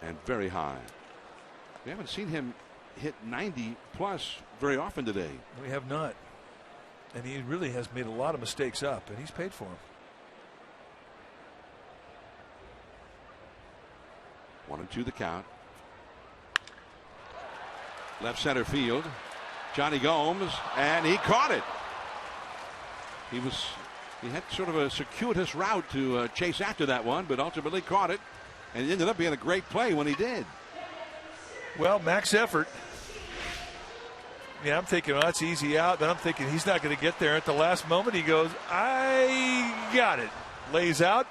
And very high. We haven't seen him hit 90 plus very often today. We have not. And he really has made a lot of mistakes up, and he's paid for them. 1-2 the count. Left center field. Johnny Gomes, and he caught it. He had sort of a circuitous route to chase after that one, but ultimately caught it. And it ended up being a great play when he did. Well, max effort. Yeah, I'm thinking, oh, that's easy out. Then I'm thinking he's not going to get there. At the last moment, he goes, I got it. Lays out.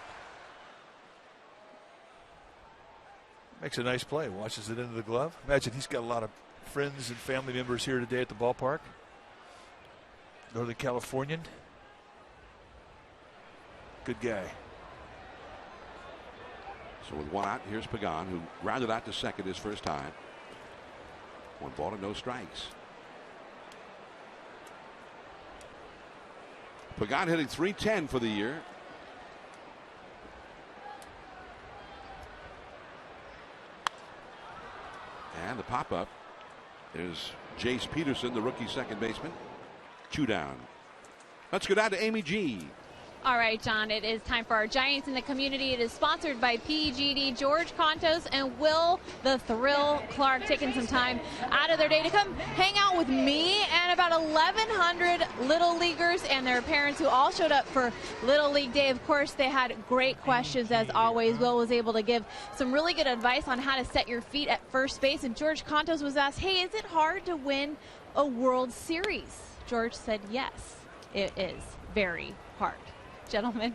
Makes a nice play. Watches it into the glove. Imagine he's got a lot of friends and family members here today at the ballpark. Northern Californian. Good guy. So with 1 out, here's Pagan, who rounded out to second his first time. 1 ball and no strikes. Pagan hitting .310 for the year. And the pop-up is Jace Peterson, the rookie second baseman. 2 down. Let's go down to Amy G. All right, John, it is time for our Giants in the Community. It is sponsored by PGD, George Contos, and Will the Thrill Clark, taking some time out of their day to come hang out with me and about 1,100 Little Leaguers and their parents who all showed up for Little League Day. Of course, they had great questions, as always. Will was able to give some really good advice on how to set your feet at first base, and George Contos was asked, hey, is it hard to win a World Series? George said, yes, it is very hard. Gentlemen,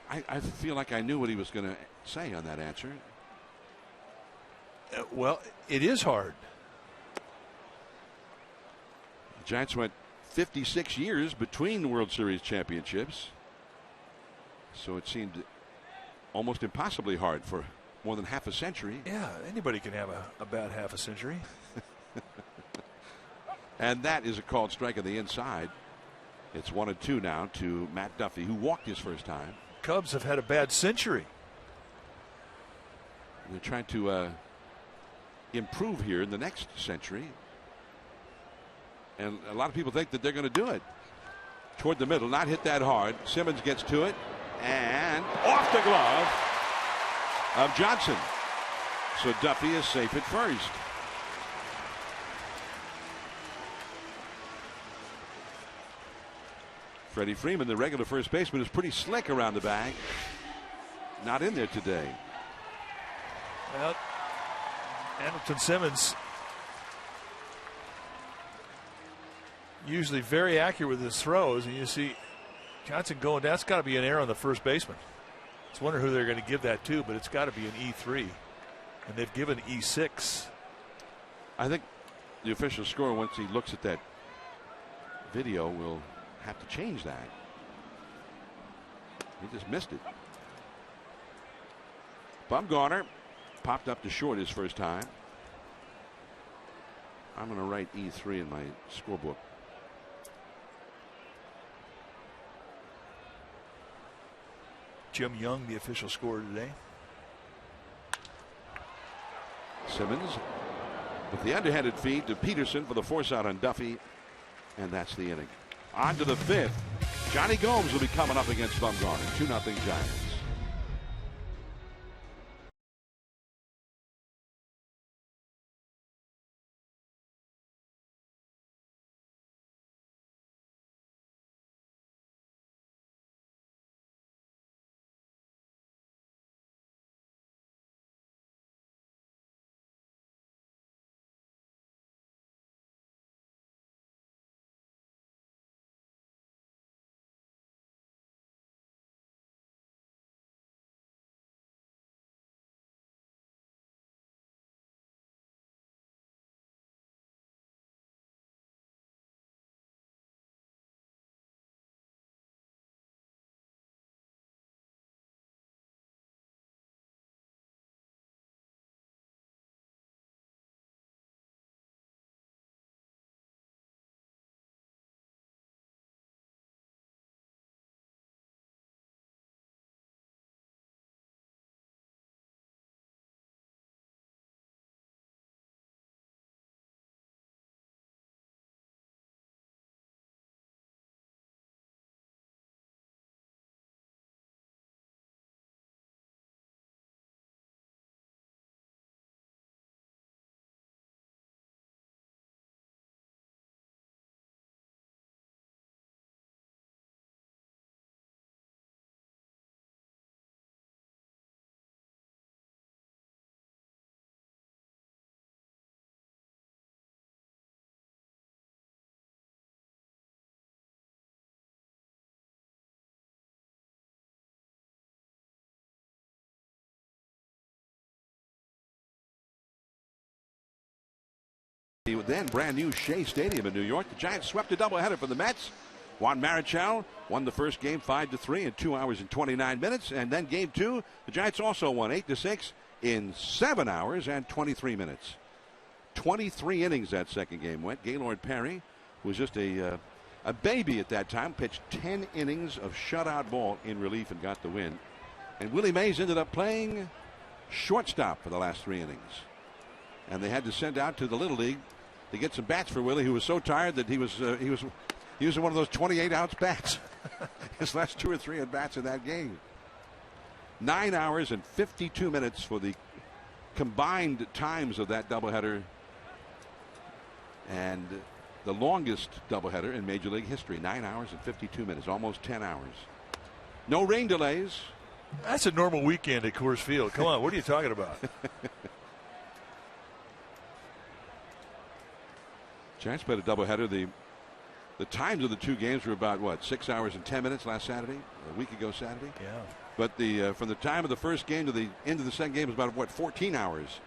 I feel like I knew what he was going to say on that answer. Well, it is hard. The Giants went 56 years between World Series championships, so it seemed almost impossibly hard for more than half a century. Yeah, anybody can have a bad half a century. And that is a called strike on the inside. It's 1-2 now to Matt Duffy, who walked his first time. Cubs have had a bad century. They're trying to improve here in the next century. And a lot of people think that they're going to do it. Toward the middle, not hit that hard. Simmons gets to it, and off the glove of Johnson. So Duffy is safe at first. Freddie Freeman, the regular first baseman, is pretty slick around the bag. Not in there today. Well, Andrelton Simmons usually very accurate with his throws, and you see Johnson going. That's got to be an error on the first baseman. I was wondering who they're going to give that to, but it's got to be an E3, and they've given E6. I think the official score, once he looks at that video, will have to change that. He just missed it. Bumgarner popped up to short his first time. I'm going to write E3 in my scorebook. Jim Young, the official scorer today. Simmons with the underhanded feed to Peterson for the force out on Duffy, and that's the inning. On to the 5th. Johnny Gomes will be coming up against Bumgarner. 2-0 Giants. the then brand new Shea Stadium in New York. The Giants swept a doubleheader for the Mets. Juan Marichal won the first game 5-3 in 2 hours and 29 minutes. And then game 2, the Giants also won 8-6 in 7 hours and 23 minutes. 23 innings that second game went. Gaylord Perry, who was just a baby at that time, pitched 10 innings of shutout ball in relief and got the win. And Willie Mays ended up playing shortstop for the last 3 innings. And they had to send out to the Little League to get some bats for Willie, who was so tired that he was using one of those 28-ounce bats. His last 2 or 3 at bats in that game. 9 hours and 52 minutes for the combined times of that doubleheader, and the longest doubleheader in Major League history. 9 hours and 52 minutes, almost 10 hours. No rain delays. That's a normal weekend at Coors Field. Come on, what are you talking about? Giants played a doubleheader. The times of the 2 games were about, what, 6 hours and 10 minutes last Saturday, a week ago Saturday? Yeah. But from the time of the first game to the end of the second game was about, what, 14 hours.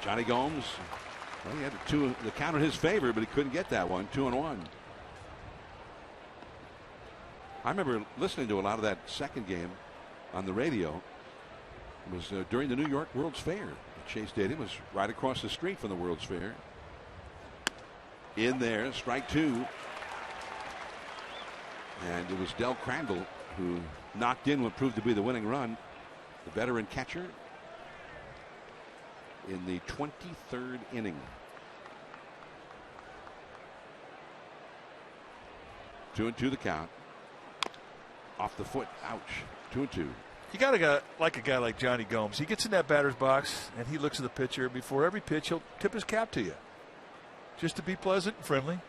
Johnny Gomes, well, he had the count in his favor, but he couldn't get that one. 2-1. I remember listening to a lot of that second game on the radio. It was during the New York World's Fair. Shea Stadium was right across the street from the World's Fair. In there, strike 2. And it was Del Crandall who knocked in what proved to be the winning run. The veteran catcher in the 23rd inning. 2-2 the count. Off the foot. Ouch. 2-2. You got a guy like Johnny Gomes. He gets in that batter's box and he looks at the pitcher. Before every pitch, he'll tip his cap to you, just to be pleasant and friendly.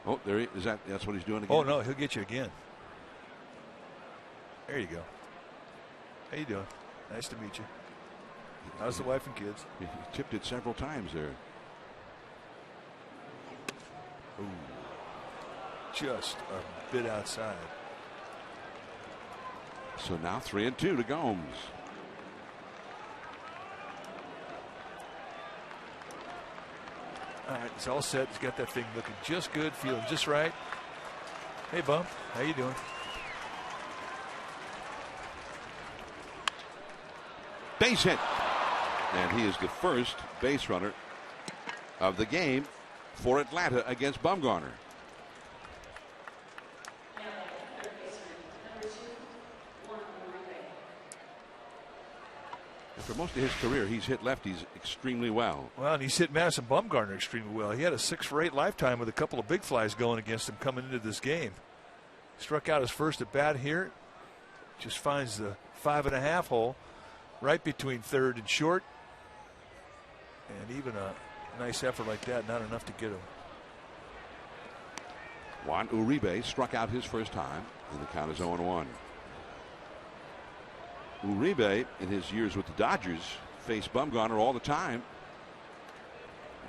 Oh, there he is. That's what he's doing again. Oh no, he'll get you again. There you go. How you doing? Nice to meet you. How's the wife and kids? He tipped it several times there. Ooh, just a bit outside. So now 3-2 to Gomes. All right, he's all set. He's got that thing looking just good, feeling just right. Hey, Bump, how you doing? Base hit. And he is the first base runner of the game for Atlanta against Bumgarner. For most of his career, he's hit lefties extremely well. Well, and he's hit Madison Bumgarner extremely well. He had a 6-for-8 lifetime with a couple of big flies going against him coming into this game. Struck out his first at bat here. Just finds the 5.5 hole right between third and short. And even a nice effort like that, not enough to get him. Juan Uribe struck out his first time, and the count is 0-1. Uribe, in his years with the Dodgers, faced Bumgarner all the time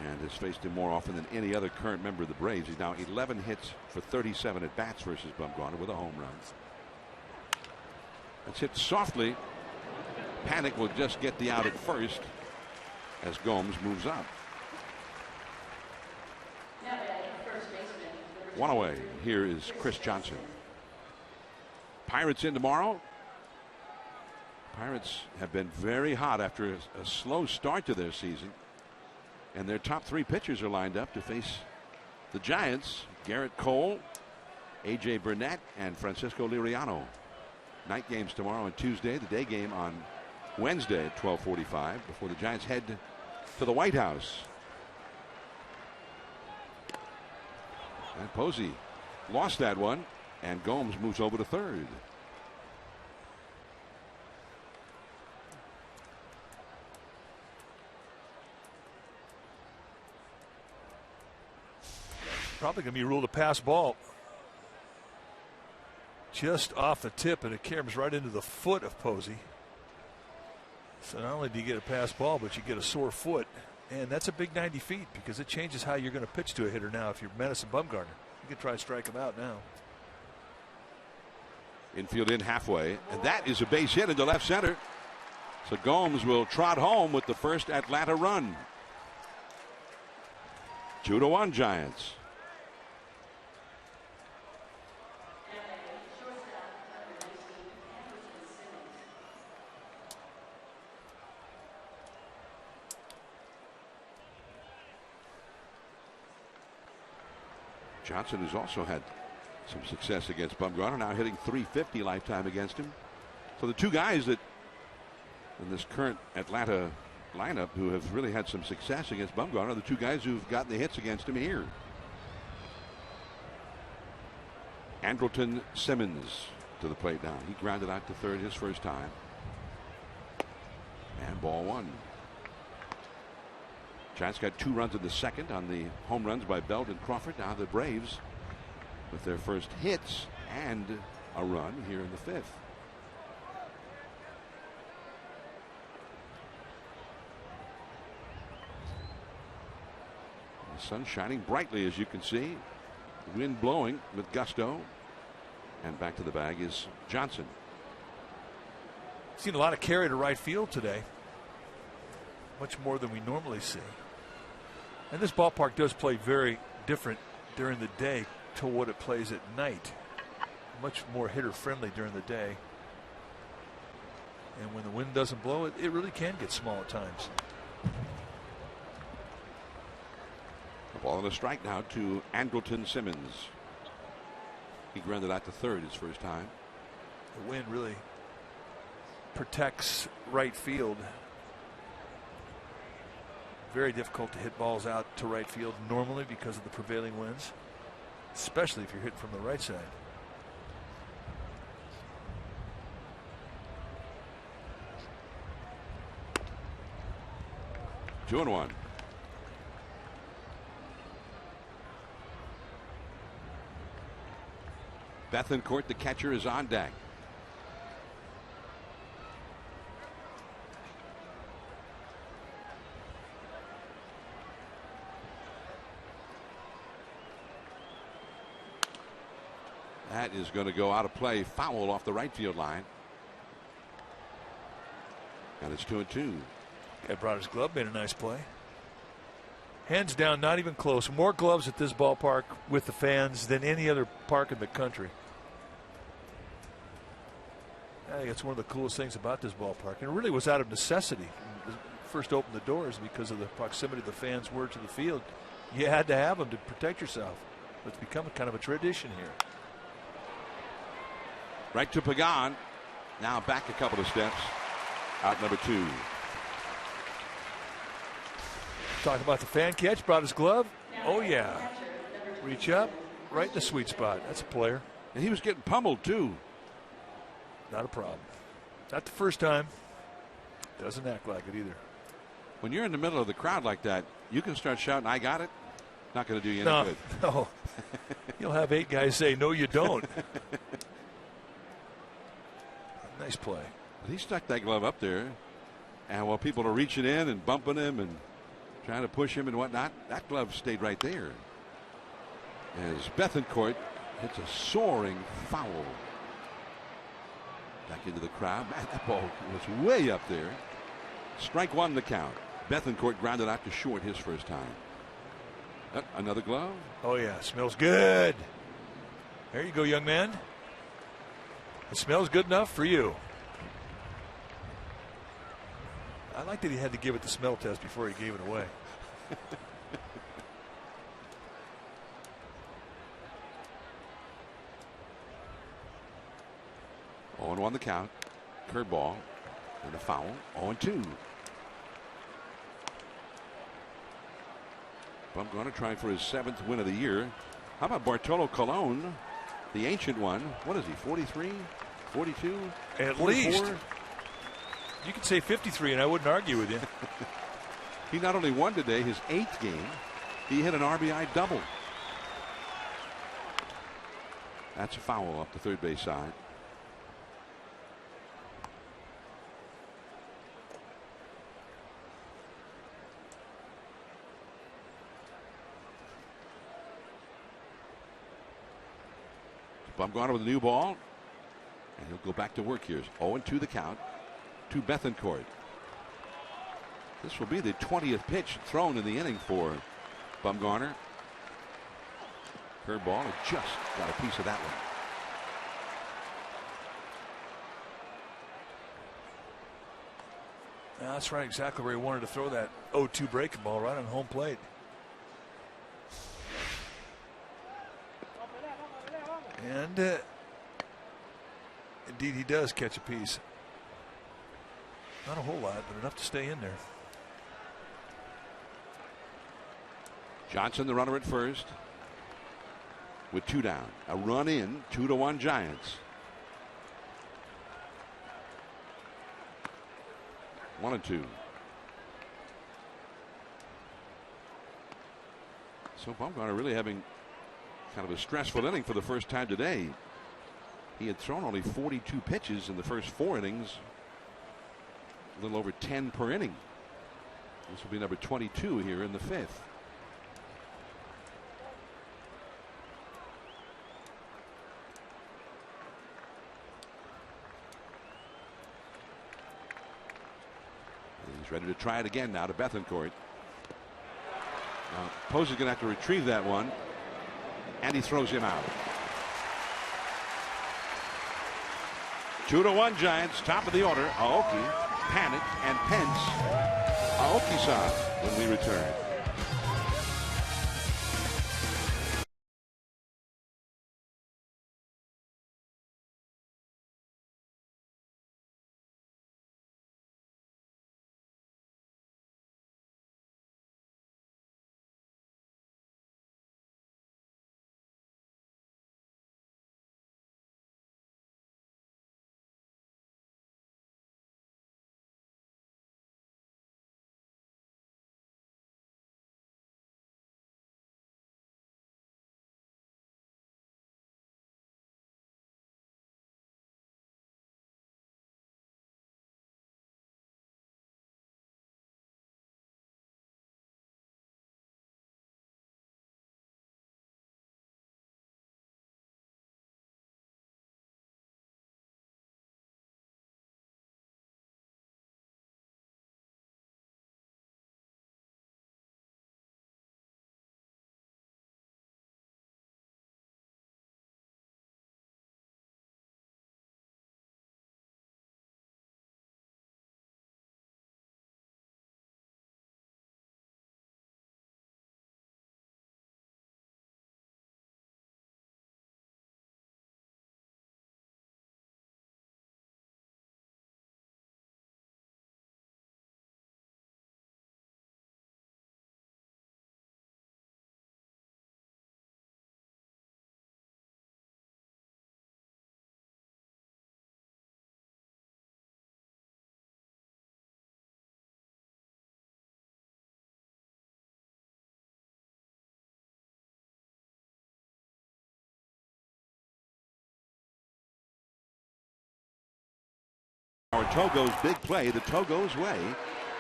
and has faced him more often than any other current member of the Braves. He's now 11 hits for 37 at bats versus Bumgarner with a home run. It's hit softly. Panic will just get the out at first as Gomes moves up. One away. Here is Chris Johnson. Pirates in tomorrow. Pirates have been very hot after a slow start to their season, and their top 3 pitchers are lined up to face the Giants. Garrett Cole, A.J. Burnett, and Francisco Liriano. Night games tomorrow and Tuesday, the day game on Wednesday at 12:45 before the Giants head to the White House. And Posey lost that one, and Gomes moves over to third. Probably going to be ruled a pass ball. Just off the tip, and it carries right into the foot of Posey. So not only do you get a pass ball, but you get a sore foot. And that's a big 90 feet because it changes how you're going to pitch to a hitter now if you're Madison Bumgarner. You can try to strike him out now. Infield in halfway, and that is a base hit into left center. So Gomes will trot home with the first Atlanta run. 2-1 Giants. Johnson has also had some success against Bumgarner, now hitting .350 lifetime against him. So the two guys that in this current Atlanta lineup who have really had some success against Bumgarner are the two guys who've gotten the hits against him here. Andrelton Simmons to the plate now. He grounded out to third his first time. And ball one. Giants got 2 runs in the second on the home runs by Belt and Crawford. Now the Braves with their first hits and a run here in the fifth. The sun shining brightly, as you can see. The wind blowing with gusto. And back to the bag is Johnson. Seen a lot of carry to right field today. Much more than we normally see. And this ballpark does play very different during the day to what it plays at night. Much more hitter friendly during the day. And when the wind doesn't blow, it really can get small at times. A ball and a strike now to Andrelton Simmons. He grounded out to third his first time. The wind really protects right field. Very difficult to hit balls out to right field normally because of the prevailing winds, especially if you're hitting from the right side. Two and one. Bethancourt, the catcher, is on deck. That is going to go out of play. Foul off the right field line. And it's 2-2. Guy brought his glove, made a nice play. Hands down, not even close. More gloves at this ballpark with the fans than any other park in the country. I think that's one of the coolest things about this ballpark. And it really was out of necessity. When it first opened the doors because of the proximity the fans were to the field. You had to have them to protect yourself. It's become kind of a tradition here. Right to Pagan. Now back a couple of steps. Out number 2. Talking about the fan catch, brought his glove. Oh, yeah. Reach up, right in the sweet spot. That's a player. And he was getting pummeled, too. Not a problem. Not the first time. Doesn't act like it either. When you're in the middle of the crowd like that, you can start shouting, "I got it." Not going to do you any good. No. You'll have 8 guys say, "No, you don't." Nice play. But he stuck that glove up there. And while people are reaching in and bumping him and trying to push him and whatnot, that glove stayed right there. As Bethancourt hits a soaring foul. Back into the crowd. Man, that ball was way up there. Strike 1 the count. Bethancourt grounded out to short his first time. Another glove. Oh, yeah. Smells good. There you go, young man. It smells good enough for you. I like that he had to give it the smell test before he gave it away. 0-1 the count. Curveball and a foul. 0-2. Bumgarner trying for his 7th win of the year. How about Bartolo Colon, the ancient one? What is he, 43, 42, at 44? least? You could say 53 and I wouldn't argue with you. He not only won today his 8th game, he hit an RBI double. That's a foul up the third base side. Bumgarner with a new ball, and he'll go back to work here. 0-2 the count to Bethancourt. This will be the 20th pitch thrown in the inning for Bumgarner. Curveball, it just got a piece of that one. Yeah, that's right, exactly where he wanted to throw that 0-2 breaking ball, right on home plate. And indeed, he does catch a piece. Not a whole lot, but enough to stay in there. Johnson, the runner at first, with 2 down. A run in, 2-1 Giants. 1-2. So Bumgarner really having kind of a stressful inning for the first time today. He had thrown only 42 pitches in the first 4 innings. A little over 10 per inning. This will be number 22 here in the 5th. He's ready to try it again now to Bethancourt. Posey's going to have to retrieve that one, and he throws him out. 2-1 Giants, top of the order. Aoki, Panic, and Pence. Aoki-san when we return. Our Togo's big play, the Togo's way.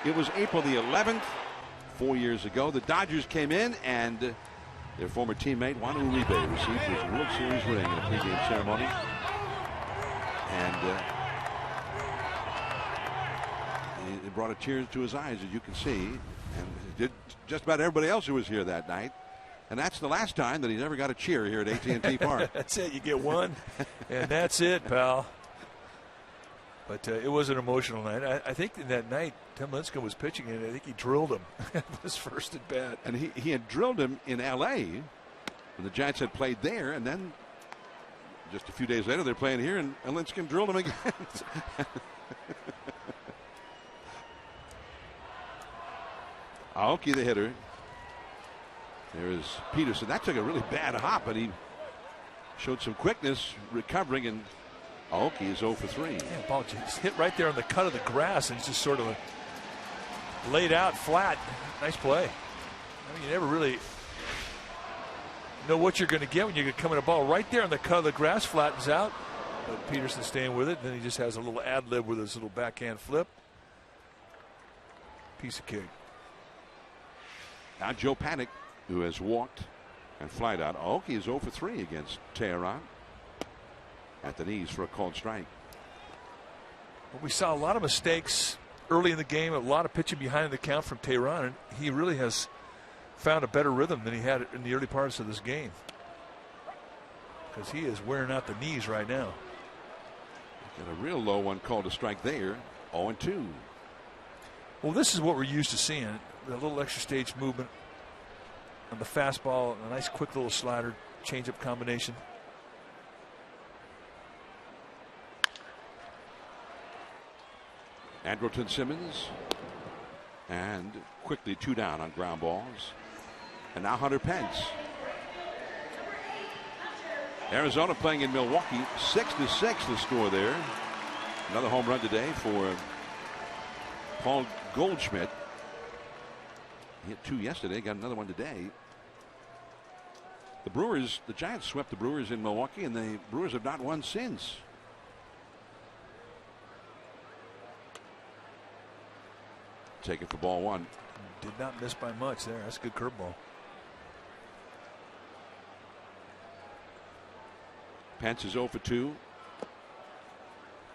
It was April the 11th, 4 years ago. The Dodgers came in, and their former teammate Juan Uribe received his World Series ring in a pregame ceremony. And it brought a tear to his eyes, as you can see, and did just about everybody else who was here that night. And that's the last time that he's ever got a cheer here at AT&T Park. That's it. You get one, and that's it, pal. But it was an emotional night. I think that night Tim Lincecum was pitching, and I think he drilled him his first at bat. And he had drilled him in L.A. when the Giants had played there, and then just a few days later they're playing here, and Lincecum drilled him again. Aoki the hitter. There is Peterson. That took a really bad hop, but he showed some quickness recovering, and Aoki is 0 for 3. Yeah, ball just hit right there on the cut of the grass, and it's just sort of laid out flat. Nice play. I mean, you never really know what you're going to get when you come in a ball right there on the cut of the grass, flattens out. But Peterson staying with it. Then he just has a little ad lib with his little backhand flip. Piece of cake. Now Joe Panic, who has walked and flied out. Aoki is 0 for 3 against Tehran. At the knees for a called strike. Well, we saw a lot of mistakes early in the game, a lot of pitching behind the count from Tehran, and he really has found a better rhythm than he had in the early parts of this game. Because he is wearing out the knees right now. Got a real low one called a strike there. 0-2. Well, this is what we're used to seeing. The little extra stage movement on the fastball, a nice quick little slider, change-up combination. Andrelton Simmons. And quickly 2 down on ground balls. And now Hunter Pence. Arizona playing in Milwaukee. 6-6 the score there. Another home run today for Paul Goldschmidt. He hit 2 yesterday, got another one today. The Giants swept the Brewers in Milwaukee, and the Brewers have not won since. Take it for ball 1. Did not miss by much there. That's a good curveball. Pence is 0 for 2.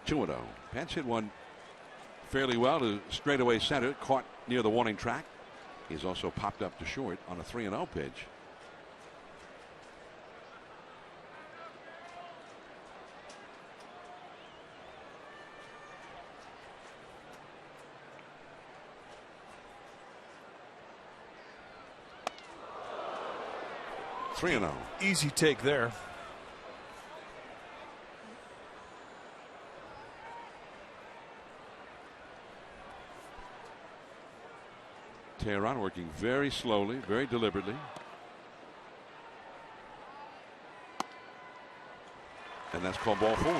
2-0. Pence hit one fairly well to straightaway center, caught near the warning track. He's also popped up to short on a 3-0 pitch. Easy take there. Tehran working very slowly, very deliberately. And that's called ball 4.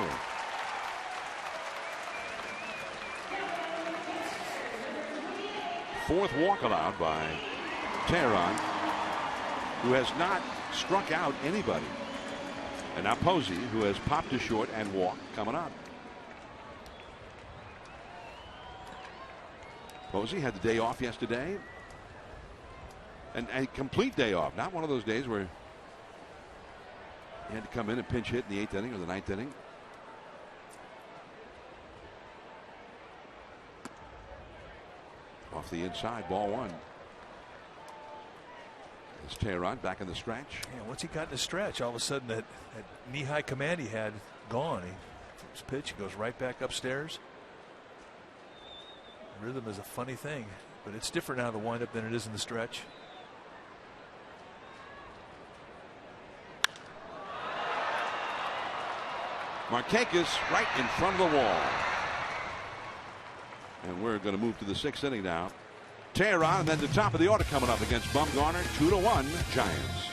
Fourth walk allowed by Tehran, who has not struck out anybody. And now Posey, who has popped to short and walked, coming up. Posey had the day off yesterday. And a complete day off. Not one of those days where he had to come in and pinch hit in the 8th inning or the 9th inning. Off the inside, ball 1. It's Tehran back in the stretch. Yeah, once he got in the stretch, all of a sudden that knee-high command he had gone. His pitch, he goes right back upstairs. Rhythm is a funny thing, but it's different now, the windup, than it is in the stretch. Markakis right in front of the wall. And we're going to move to the 6th inning now. Tehran, and then the top of the order coming up against Bumgarner. 2-1 Giants.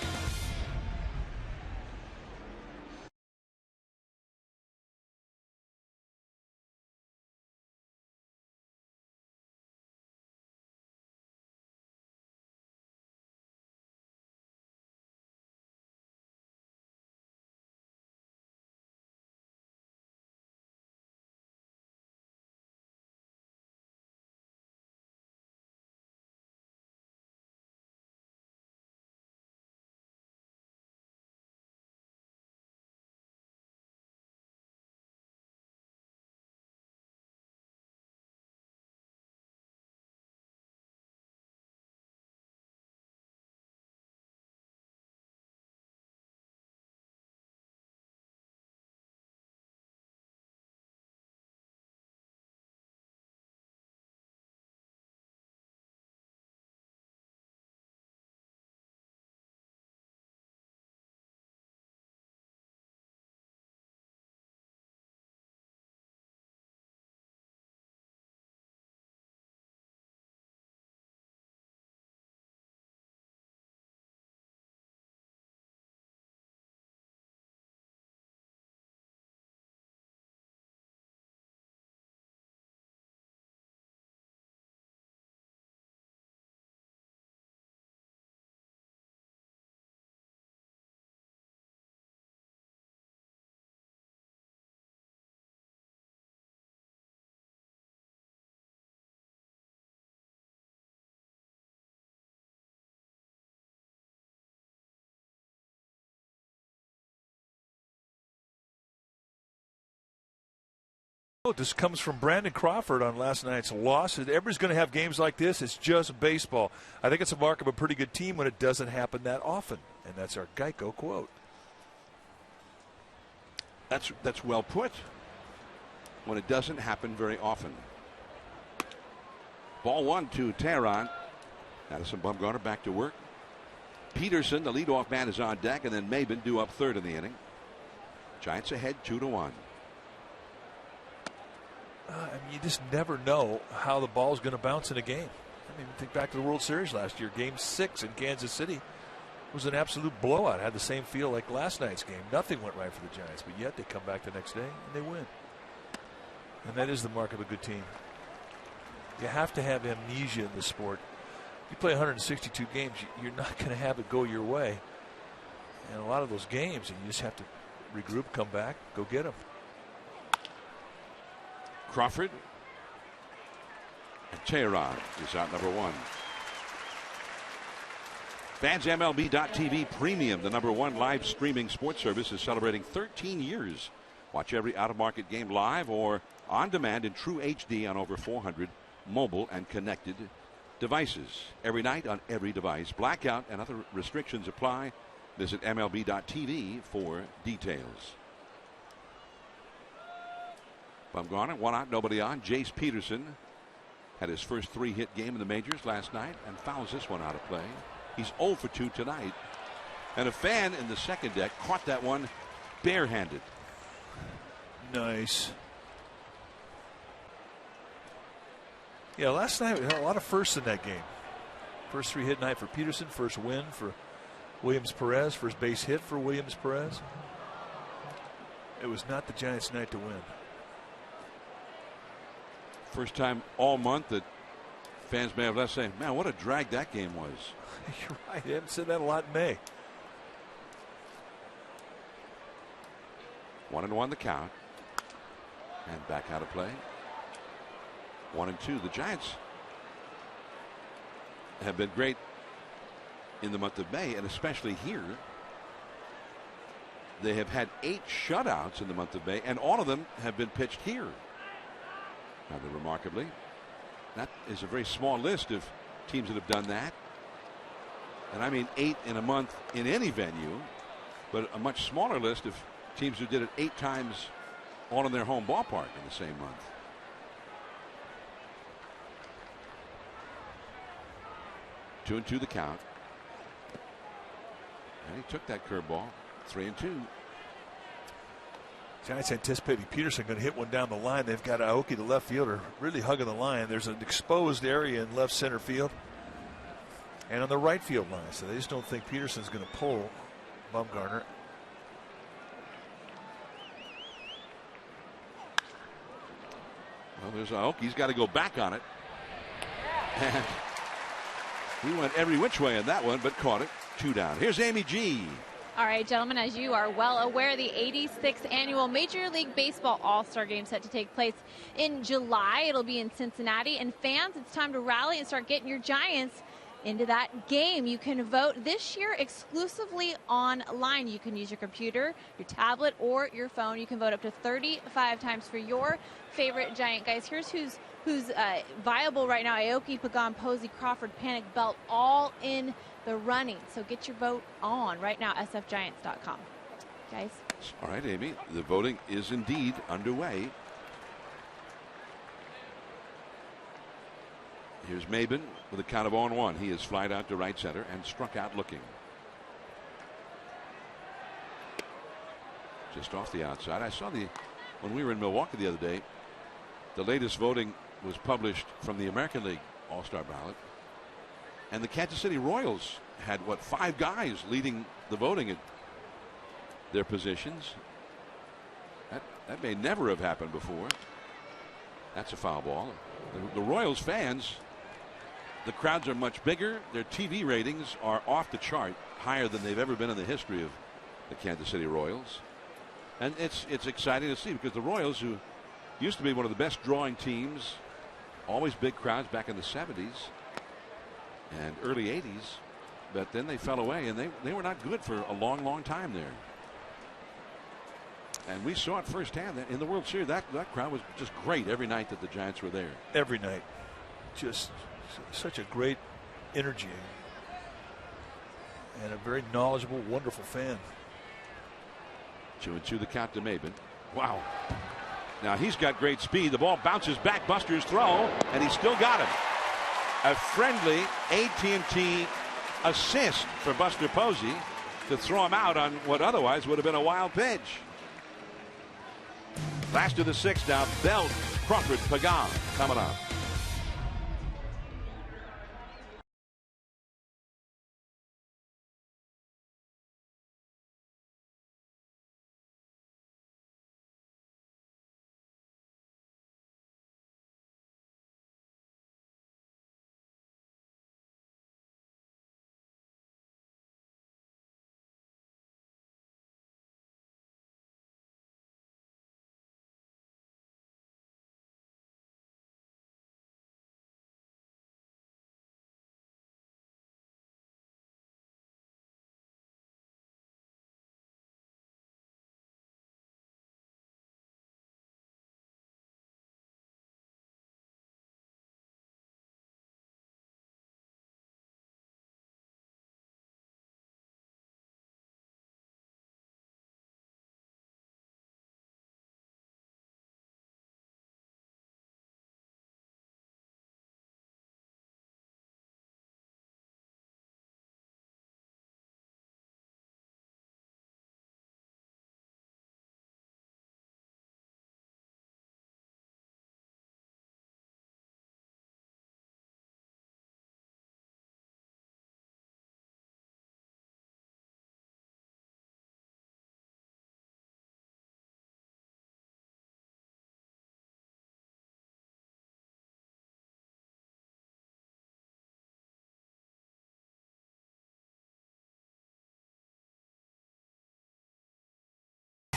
This comes from Brandon Crawford on last night's loss. Everybody's going to have games like this. It's just baseball. I think it's a mark of a pretty good team when it doesn't happen that often. And that's our Geico quote. That's well put. When it doesn't happen very often. Ball 1 to Tehran. Addison Bumgarner back to work. Peterson, the leadoff man, is on deck, and then Maben due up third in the inning. Giants ahead 2-1. You just never know how the ball's going to bounce in a game. I mean, think back to the World Series last year. Game 6 in Kansas City was an absolute blowout. Had the same feel like last night's game. Nothing went right for the Giants, but yet they come back the next day and they win. And that is the mark of a good team. You have to have amnesia in this sport. You play 162 games, you're not going to have it go your way. And a lot of those games, you just have to regroup, come back, go get them. Crawford. And Tehran is out number 1. Fans MLB.TV Premium, the #1 live streaming sports service, is celebrating 13 years. Watch every out-of-market game live or on demand in true HD on over 400 mobile and connected devices. Every night on every device. Blackout and other restrictions apply. Visit MLB.TV for details. Bumgarner, 1 out, nobody on. Jace Peterson had his first 3-hit game in the majors last night and fouls this one out of play. He's 0 for 2 tonight. And a fan in the second deck caught that one barehanded. Nice. Yeah, last night we had a lot of firsts in that game. First 3-hit night for Peterson, first win for Williams Perez, first base hit for Williams Perez. It was not the Giants' night to win. First time all month that fans may have left saying, man, what a drag that game was. You're right. I haven't said that a lot in May. 1-1 the count. And back out of play. 1-2. The Giants have been great in the month of May, and especially here. They have had 8 shutouts in the month of May, and all of them have been pitched here. Rather remarkably. That is a very small list of teams that have done that. And I mean 8 in a month in any venue, but a much smaller list of teams who did it 8 times all in their home ballpark in the same month. Two and 2 the count. And he took that curveball. 3-2. Giants anticipating Peterson going to hit one down the line. They've got Aoki, the left fielder, really hugging the line. There's an exposed area in left center field and on the right field line. So they just don't think Peterson's going to pull Bumgarner. Well, there's Aoki. He's got to go back on it. And he went every which way in that one, but caught it. 2 down. Here's Amy G. All right, gentlemen, as you are well aware, the 86th annual Major League Baseball All-Star Game set to take place in July. It'll be in Cincinnati. And fans, it's time to rally and start getting your Giants into that game. You can vote this year exclusively online. You can use your computer, your tablet, or your phone. You can vote up to 35 times for your favorite Giant guys. Here's who's viable right now. Aoki, Pagan, Posey, Crawford, Panic, Belt, all in the running. So get your vote on right now, sfgiants.com. Guys. All right, Amy. The voting is indeed underway. Here's Maben with a count of 0-1. He is flied out to right center and struck out looking. Just off the outside. I saw when we were in Milwaukee the other day, the latest voting was published from the American League All-Star ballot. And the Kansas City Royals had, 5 guys leading the voting at their positions. That may never have happened before. That's a foul ball. The Royals fans, the crowds are much bigger. Their TV ratings are off the chart, higher than they've ever been in the history of the Kansas City Royals. And it's exciting to see, because the Royals, who used to be one of the best drawing teams, always big crowds back in the 70s and early 80s, but then they fell away, and they were not good for a long time there. And we saw it firsthand in the World Series. That crowd was just great every night that the Giants were there. Every night. Just such a great energy. And a very knowledgeable, wonderful fan. 2-2 the count to Maben. Wow. Now he's got great speed. The ball bounces back. Buster's throw, and he still got him. A friendly AT&T assist for Buster Posey to throw him out on what otherwise would have been a wild pitch. Last of the sixth now. Belt, Crawford, Pagan coming up.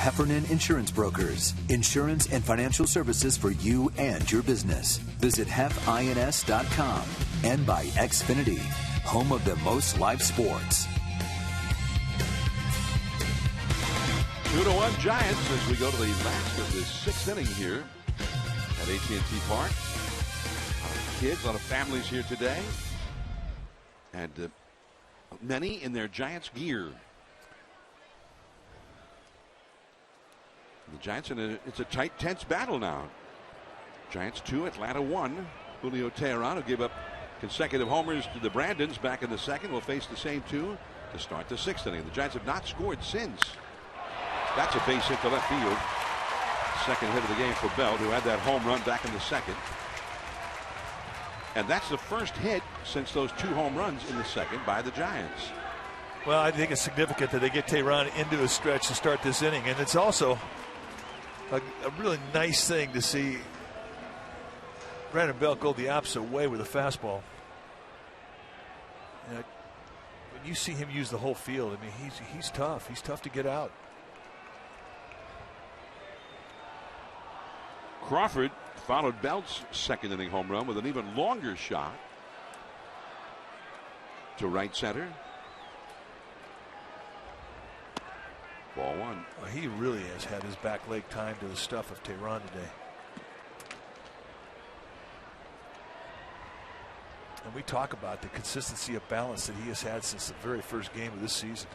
Heffernan Insurance Brokers. Insurance and financial services for you and your business. Visit hefins.com and by Xfinity, home of the most live sports. 2-1 Giants as we go to the last of the sixth inning here at AT&T Park. A lot of kids, a lot of families here today. And many in their Giants gear. The Giants it's a tight, tense battle now. Giants 2, Atlanta 1. Julio Teheran, who gave up consecutive homers to the Brandons back in the second, will face the same two to start the sixth inning. The Giants have not scored since. That's a base hit to left field. Second hit of the game for Belt, who had that home run back in the second. And that's the first hit since those 2 home runs in the second by the Giants. Well, I think it's significant that they get Teheran into a stretch to start this inning. And it's also a really nice thing to see Brandon Belt go the opposite way with a fastball. When you see him use the whole field, I mean, he's tough. He's tough to get out. Crawford followed Belt's second inning home run with an even longer shot to right center. Ball 1. Well, he really has had his back leg timed to the stuff of Teheran today. And we talk about the consistency of balance that he has had since the very first game of this season.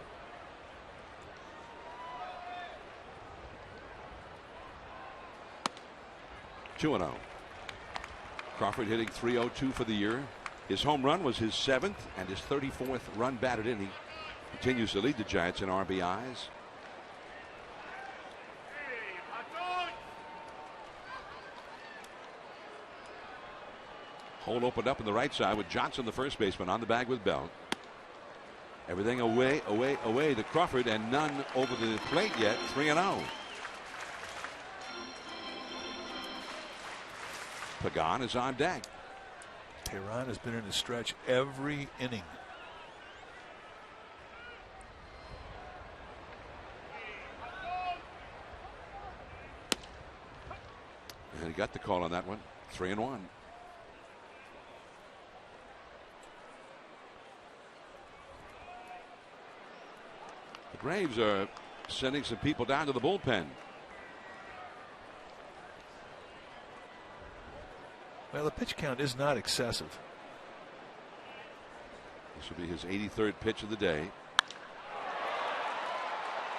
Two 2-0. Crawford hitting .302 for the year. His home run was his 7th and his 34th run batted in. He continues to lead the Giants in RBIs. Hole opened up on the right side with Johnson, the first baseman, on the bag with Belt. Everything away to Crawford, and none over the plate yet. 3-0. Pagan is on deck. Teheran has been in the stretch every inning. And he got the call on that one. 3-1. The Braves are sending some people down to the bullpen. Well, the pitch count is not excessive. This will be his 83rd pitch of the day.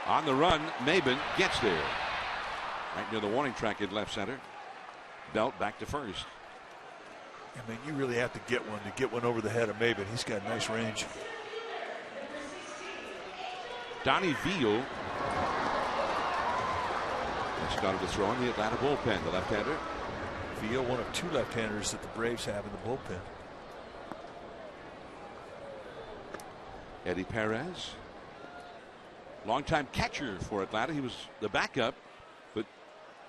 On the run, Maben gets there. Right near the warning track in left center. Belt back to first. I mean, you really have to get one over the head of Maben. He's got nice range. Donnie Veal started to throw in the Atlanta bullpen, the left-hander. Veal, one of two left-handers that the Braves have in the bullpen. Eddie Perez, longtime catcher for Atlanta. He was the backup, but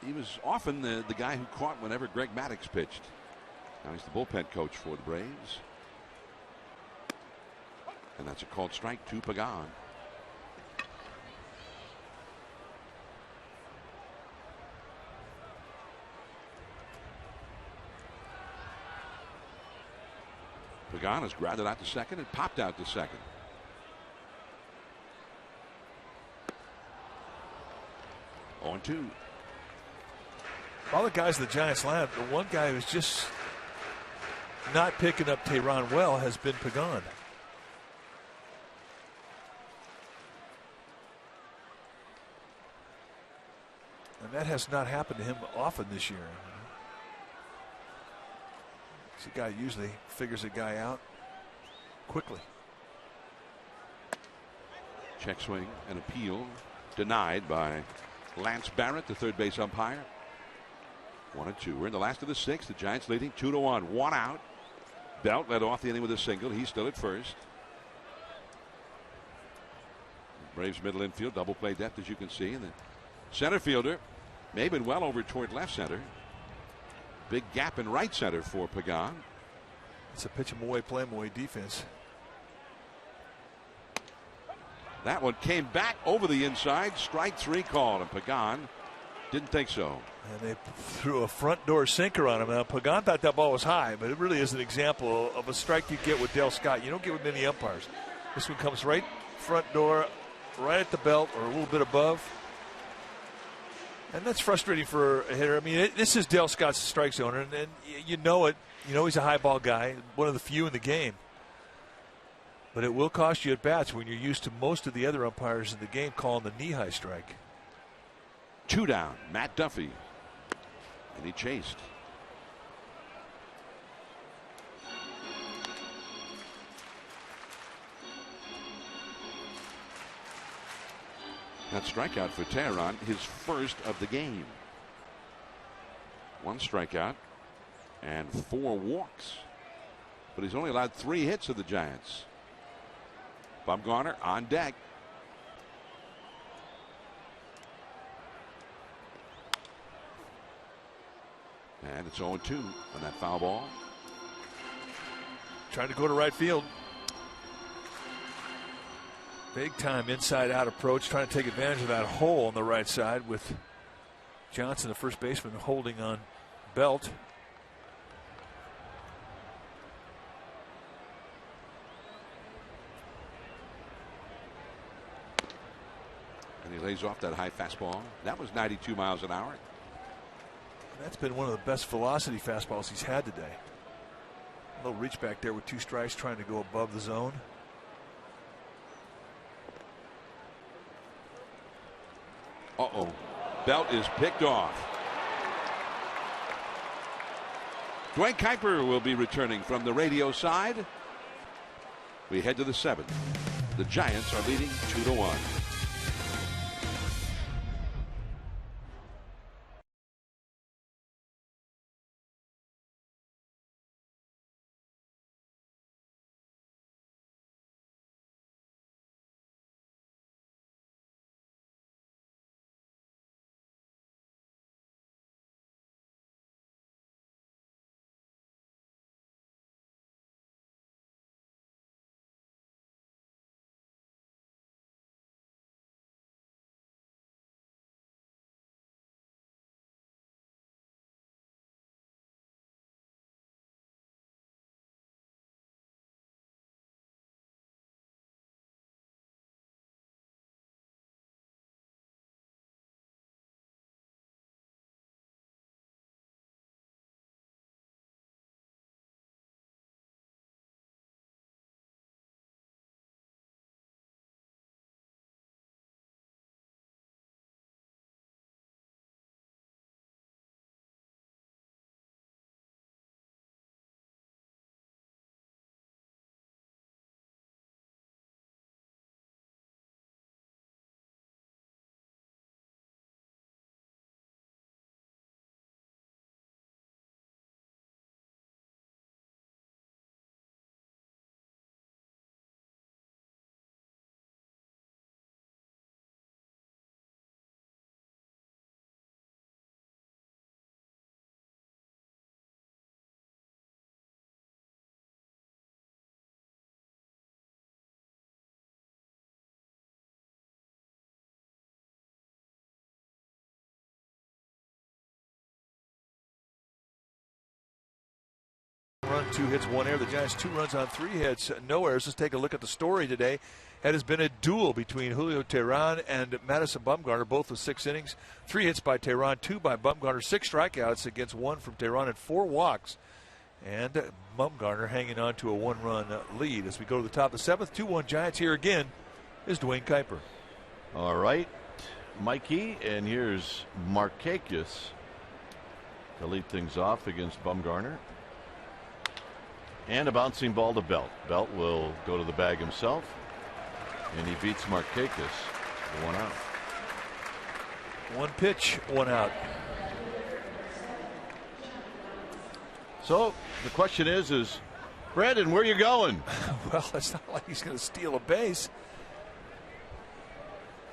he was often the guy who caught whenever Greg Maddux pitched. Now he's the bullpen coach for the Braves. And that's a called strike to Pagan. Pagan has grounded out to second and popped out to second. On 2. All the guys in the Giants lineup, the one guy who's just not picking up Tehran well has been Pagan. And that has not happened to him often this year. He's a guy who usually figures a guy out quickly. Check swing and appeal denied by Lance Barrett, the third base umpire. 1-2. We're in the last of the 6th. The Giants leading 2-1. 1 out. Belt led off the inning with a single. He's still at first. Braves middle infield, double play depth as you can see. And the center fielder, Maben well over toward left center. Big gap in right center for Pagan. It's a pitch him away, play him away defense. That one came back over the inside. Strike 3 called, and Pagan didn't think so. And they threw a front door sinker on him. Now, Pagan thought that ball was high, but it really is an example of a strike you get with Dale Scott. You don't get with many umpires. This one comes right front door, right at the belt, or a little bit above. And that's frustrating for a hitter. I mean, this is Dale Scott's strike zone, and you know it. You know he's a high ball guy, one of the few in the game. But it will cost you at bats when you're used to most of the other umpires in the game calling the knee-high strike. 2 down, Matt Duffy. And he chased. That strikeout for Tehran, his first of the game. 1 strikeout and 4 walks. But he's only allowed 3 hits of the Giants. Bumgarner on deck. And it's 0-2 on that foul ball. Trying to go to right field. Big time inside out approach, trying to take advantage of that hole on the right side with Johnson, the first baseman, holding on Belt. And he lays off that high fastball. That was 92 miles an hour. That's been one of the best velocity fastballs he's had today. A little reach back there with 2 strikes, trying to go above the zone. Uh-oh. Belt is picked off. Dwayne Kuiper will be returning from the radio side. We head to the 7th. The Giants are leading 2-1. 2 hits, 1 error. The Giants 2 runs on 3 hits, no errors. Let's take a look at the story today. It has been a duel between Julio Teheran and Madison Bumgarner, both with 6 innings. 3 hits by Teheran, 2 by Bumgarner, 6 strikeouts against 1 from Teheran, and 4 walks. And Bumgarner hanging on to a 1-run lead. As we go to the top of the 7th, 2-1 Giants. Here again is Dwayne Kuiper. All right, Mikey, and here's Markakis to lead things off against Bumgarner. And a bouncing ball to Belt. Belt will go to the bag himself, and he beats Markakis for 1 out. 1 pitch, 1 out. So the question is Brandon, where are you going? Well, it's not like he's going to steal a base.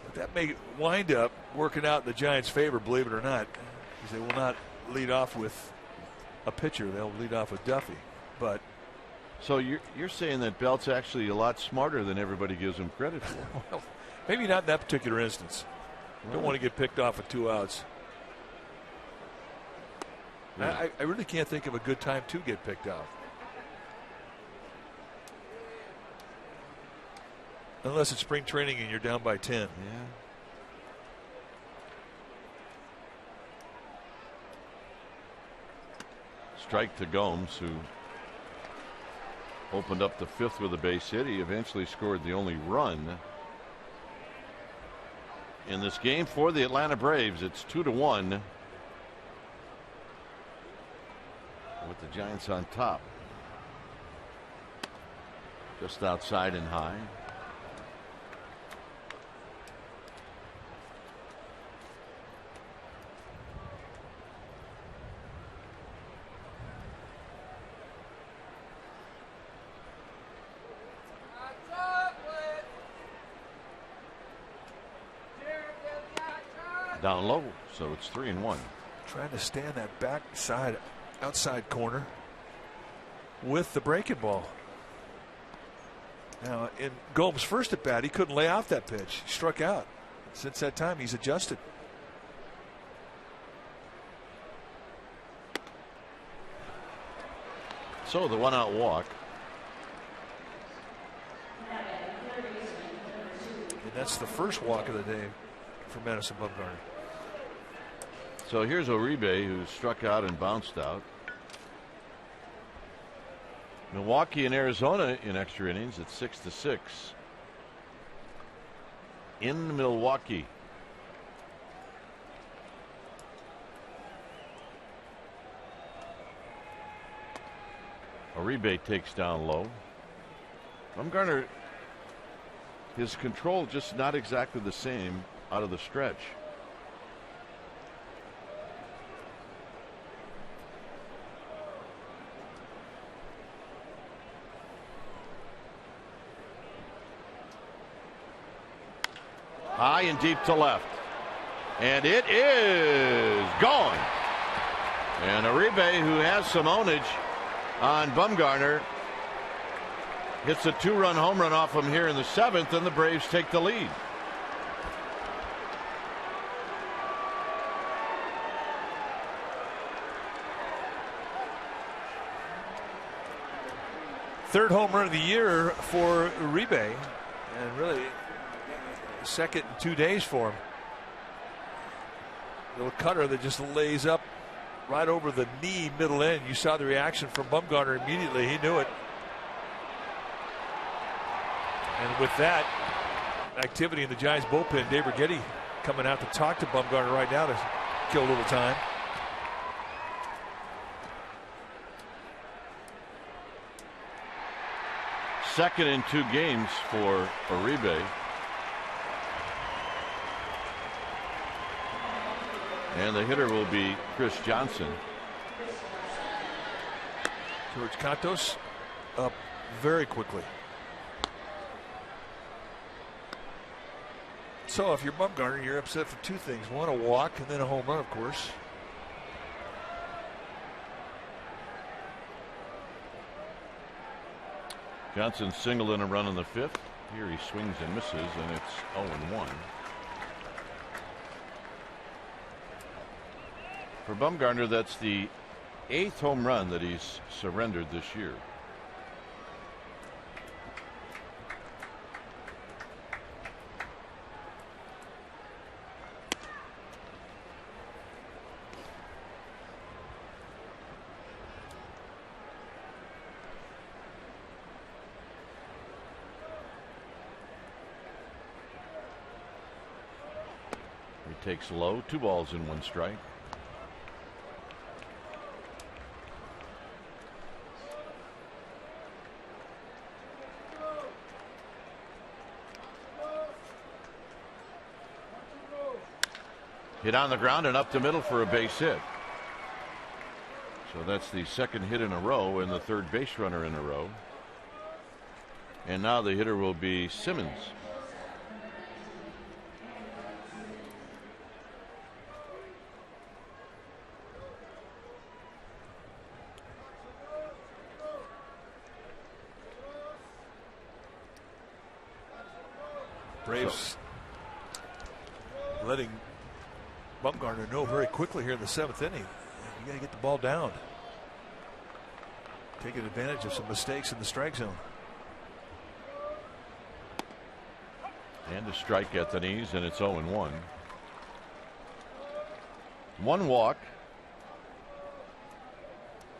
But that may wind up working out in the Giants' favor, believe it or not, because they will not lead off with a pitcher. They'll lead off with Duffy. But so you're saying that Belt's actually a lot smarter than everybody gives him credit for? Well, maybe not in that particular instance. Don't want to get picked off with 2 outs. Yeah. I really can't think of a good time to get picked off. Unless it's spring training and you're down by 10. Yeah. Strike to Gomes, who opened up the 5th with a base hit. He eventually scored the only run in this game for the Atlanta Braves. It's 2-1 with the Giants on top. Just outside and high. Down low, so it's 3-1. Trying to stand that backside, outside corner with the breaking ball. Now, in Gomes' first at bat, he couldn't lay off that pitch. He struck out. Since that time, he's adjusted. So the 1-out walk. And that's the first walk of the day for Madison Bumgarner. So here's Uribe, who struck out and bounced out. Milwaukee and Arizona in extra innings at 6-6 in Milwaukee. Uribe takes down low. Bumgarner, his control just not exactly the same out of the stretch. High and deep to left. And it is gone. And Uribe, who has some ownage on Bumgarner, hits a 2-run home run off him here in the 7th, and the Braves take the lead. Third home run of the year for Uribe, and really second in 2 days for him. Little cutter that just lays up right over the knee, middle end. You saw the reaction from Bumgarner immediately. He knew it. And with that activity in the Giants bullpen, Dave Righetti coming out to talk to Bumgarner right now to kill a little time. Second in 2 games for Uribe. And the hitter will be Chris Johnson. George Cantos up very quickly. So if you're Bumgarner, you're upset for 2 things. One, a walk, and then a home run, of course. Johnson singled in a run in the 5th. Here he swings and misses, and it's 0-1. For Bumgarner, that's the 8th home run that he's surrendered this year. He takes low, 2 balls and 1 strike. Hit on the ground and up the middle for a base hit. So that's the 2nd hit in a row and the 3rd base runner in a row. And now the hitter will be Simmons. Braves letting Bumgarner know very quickly here in the 7th inning. You got to get the ball down. Taking advantage of some mistakes in the strike zone. And a strike at the knees, and it's 0-1. 1 walk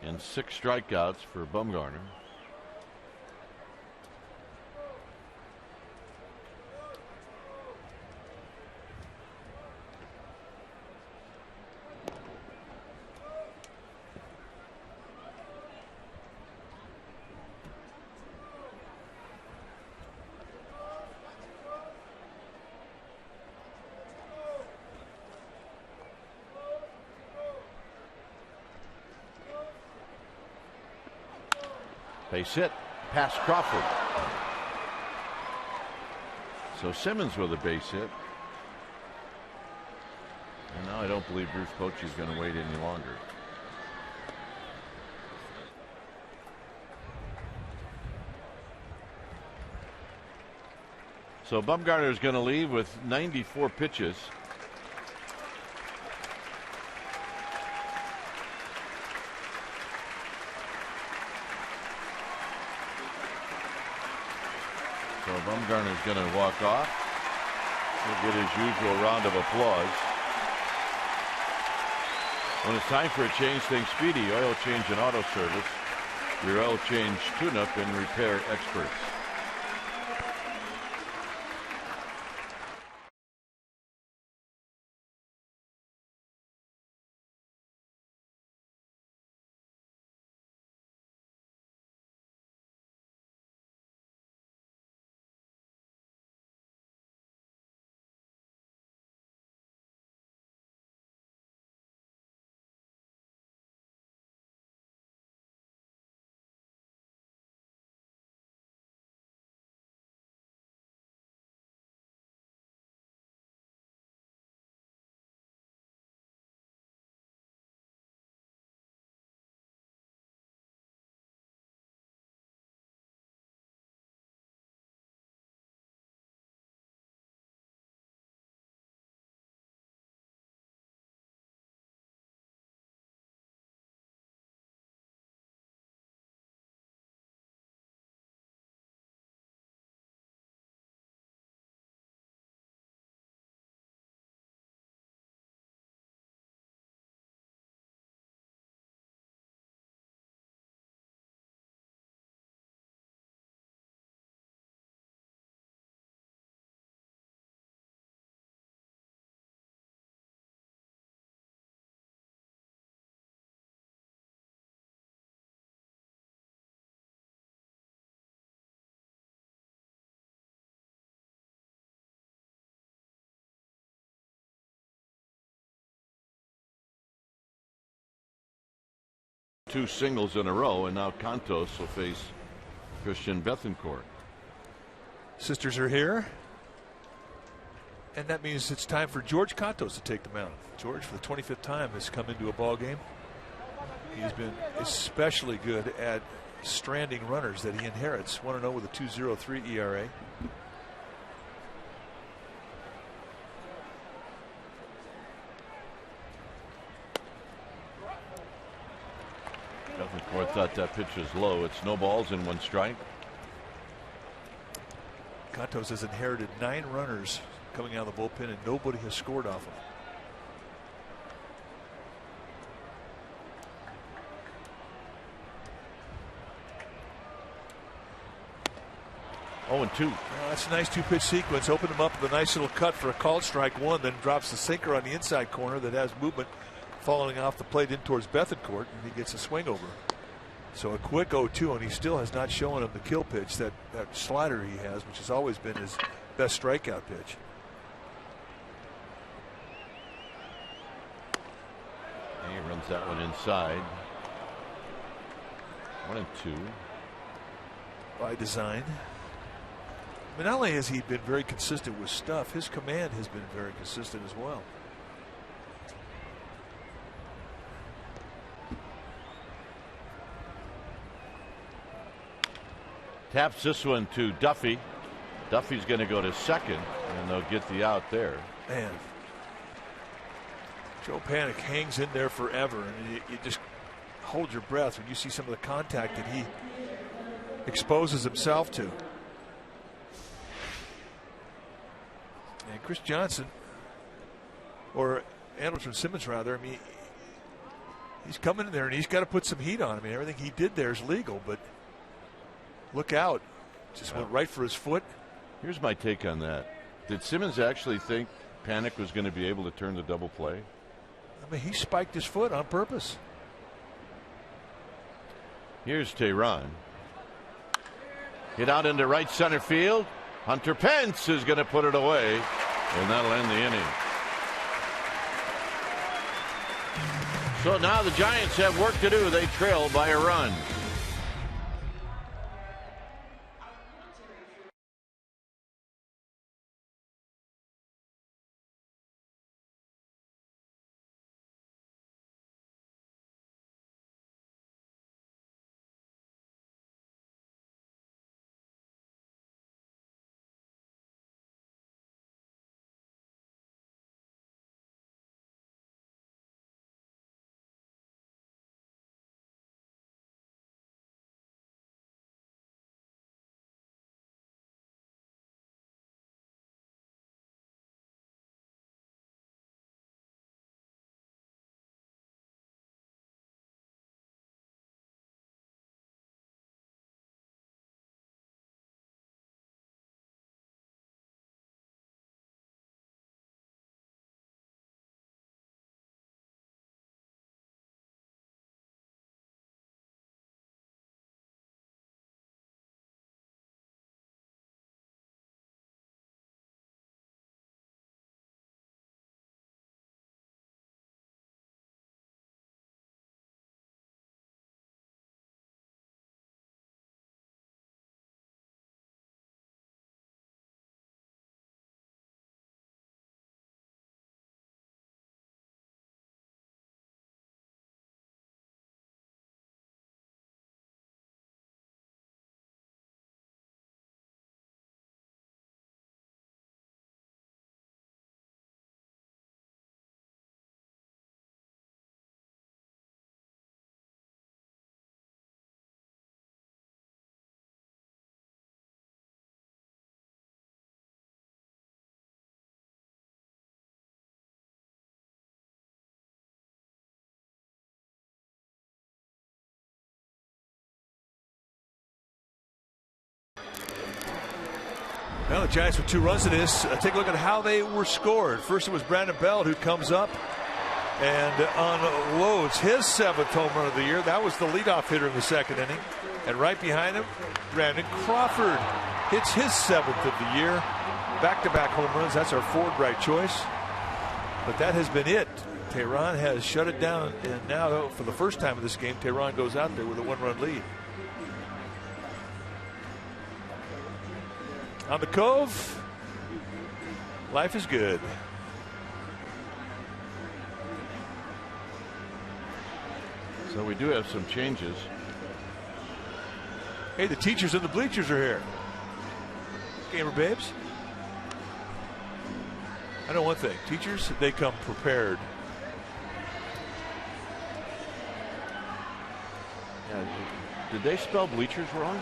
and 6 strikeouts for Bumgarner. Base hit past Crawford. So Simmons with a base hit. And now I don't believe Bruce Bochy is going to wait any longer. So Bumgarner is going to leave with 94 pitches. So Bumgarner is going to walk off. He'll get his usual round of applause. When it's time for a change, think Speedy Oil Change and Auto Service. Your oil change tune-up and repair experts. Two singles in a row, and now Cantos will face Christian Bethancourt. Sisters are here, and that means it's time for George Cantos to take the mound. George, for the 25th time, has come into a ball game. He's been especially good at stranding runners that he inherits. 1-0 with a 2.03 ERA. Or thought that pitch was low. It's no balls and 1 strike. Contos has inherited 9 runners coming out of the bullpen, and nobody has scored off him. Oh, and 2. Well, that's a nice 2-pitch sequence. Opened him up with a nice little cut for a called strike 1, then drops the sinker on the inside corner that has movement falling off the plate in towards Bethencourt, and he gets a swing over. So a quick 0-2, and he still has not shown him the kill pitch, that slider he has, which has always been his best strikeout pitch. And he runs that one inside. 1 and 2. By design. I mean, not only has he been very consistent with stuff, his command has been very consistent as well. Taps this one to Duffy. Duffy's going to go to second, and they'll get the out there. Man, Joe Panik hangs in there forever, and you just hold your breath when you see some of the contact that he exposes himself to. And Chris Johnson, or Andrelton Simmons rather, I mean, he's coming in there and he's got to put some heat on him. I mean, everything he did there is legal, but look out. Just went right for his foot. Here's my take on that. Did Simmons actually think Panik was going to be able to turn the double play? I mean, he spiked his foot on purpose. Here's Tehran. Hit out into right center field. Hunter Pence is going to put it away, and that'll end the inning. So now the Giants have work to do. They trail by a run. Well, the Giants with 2 runs to this. Take a look at how they were scored. First it was Brandon Belt who comes up and unloads his 7th home run of the year. That was the leadoff hitter in the 2nd inning. And right behind him, Brandon Crawford hits his 7th of the year. Back-to-back home runs. That's our Ford Bright choice. But that has been it. Tehran has shut it down. And now, for the first time in this game, Tehran goes out there with a 1-run lead. On the Cove, life is good. So we do have some changes. Hey, the teachers in the bleachers are here. Gamer babes. I know one thing. Teachers, they come prepared. Yeah, did they spell bleachers wrong?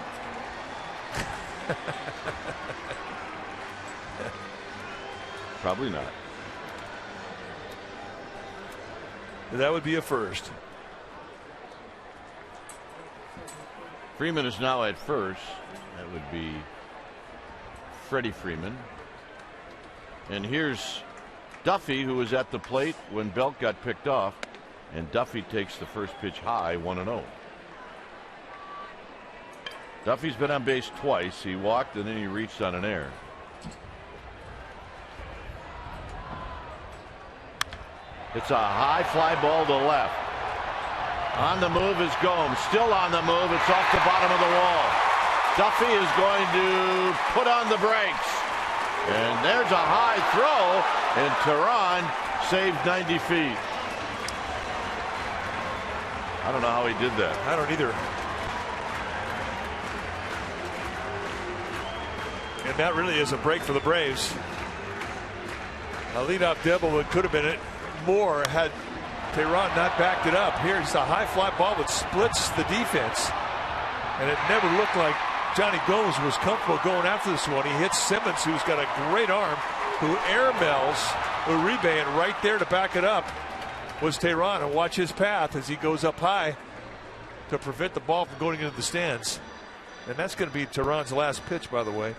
Probably not. That would be a first. Freeman is now at first. That would be Freddie Freeman. And here's Duffy, who was at the plate when Belt got picked off. And Duffy takes the first pitch high, 1-0. Duffy's been on base twice. He walked and then he reached on an error. It's a high fly ball to left. On the move is Gomes. Still on the move. It's off the bottom of the wall. Duffy is going to put on the brakes. And there's a high throw. And Teheran saved 90 feet. I don't know how he did that. I don't either. And that really is a break for the Braves. A leadoff double that could have been it more had Teheran not backed it up. Here, it's a high fly ball that splits the defense. And it never looked like Johnny Gomes was comfortable going after this one. He hits Simmons, who's got a great arm, who airmails Uribe, and right there to back it up was Teheran. And watch his path as he goes up high to prevent the ball from going into the stands. And that's going to be Teheran's last pitch, by the way.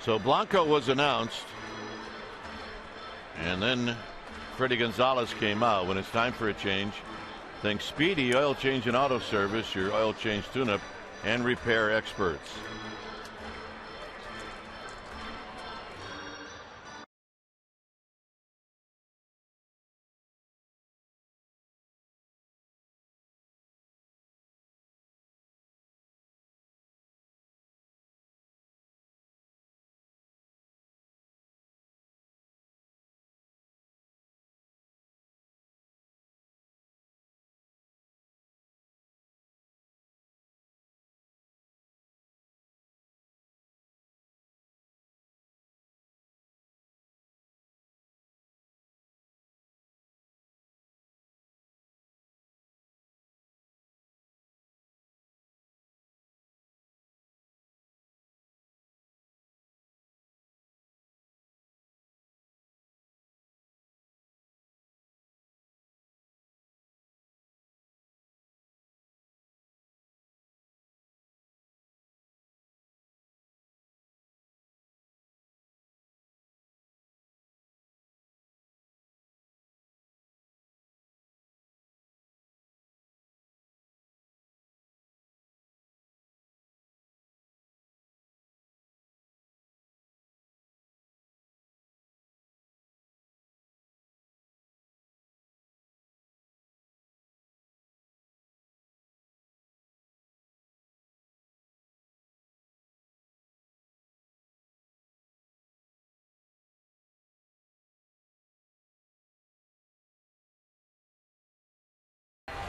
So Blanco was announced. And then Freddie Gonzalez came out. When it's time for a change, think Speedy Oil Change and Auto Service, your oil change tune-up and repair experts.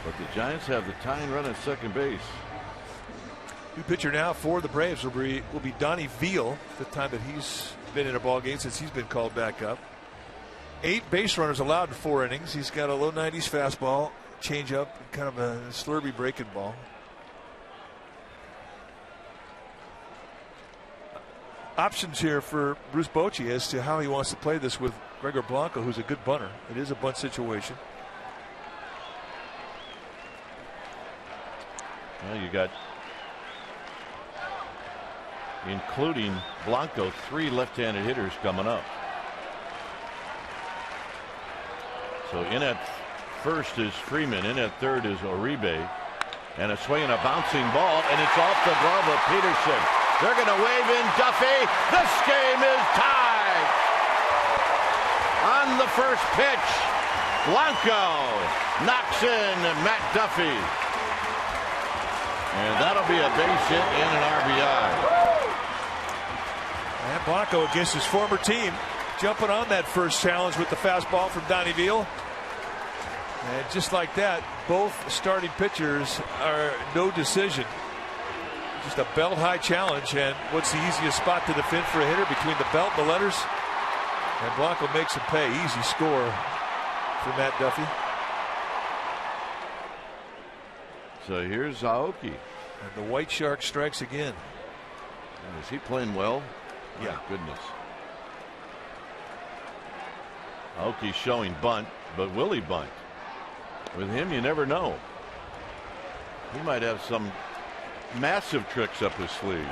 But the Giants have the tying run at second base. New pitcher now for the Braves will be Donnie Veal, the time that he's been in a ball game since he's been called back up. 8 base runners allowed in 4 innings. He's got a low 90s fastball, changeup, kind of a slurby breaking ball. Options here for Bruce Bochy as to how he wants to play this with Gregor Blanco, who's a good bunter. It is a bunt situation. Well, you got, including Blanco, 3 left-handed hitters coming up. So in at first is Freeman, in at third is Uribe, and a swing and a bouncing ball, and it's off the glove of Peterson. They're going to wave in Duffy. This game is tied. On the first pitch, Blanco knocks in Matt Duffy. And that'll be a base hit and an RBI. And Blanco against his former team, jumping on that first challenge with the fastball from Donnie Veal. And just like that, both starting pitchers are no decision. Just a belt high challenge. And what's the easiest spot to defend for a hitter? Between the belt and the letters. And Blanco makes him pay. Easy score for Matt Duffy. So here's Aoki. And the White Shark strikes again. And is he playing well? Yeah. My goodness. Aoki's showing bunt, but will he bunt? With him, you never know. He might have some massive tricks up his sleeve.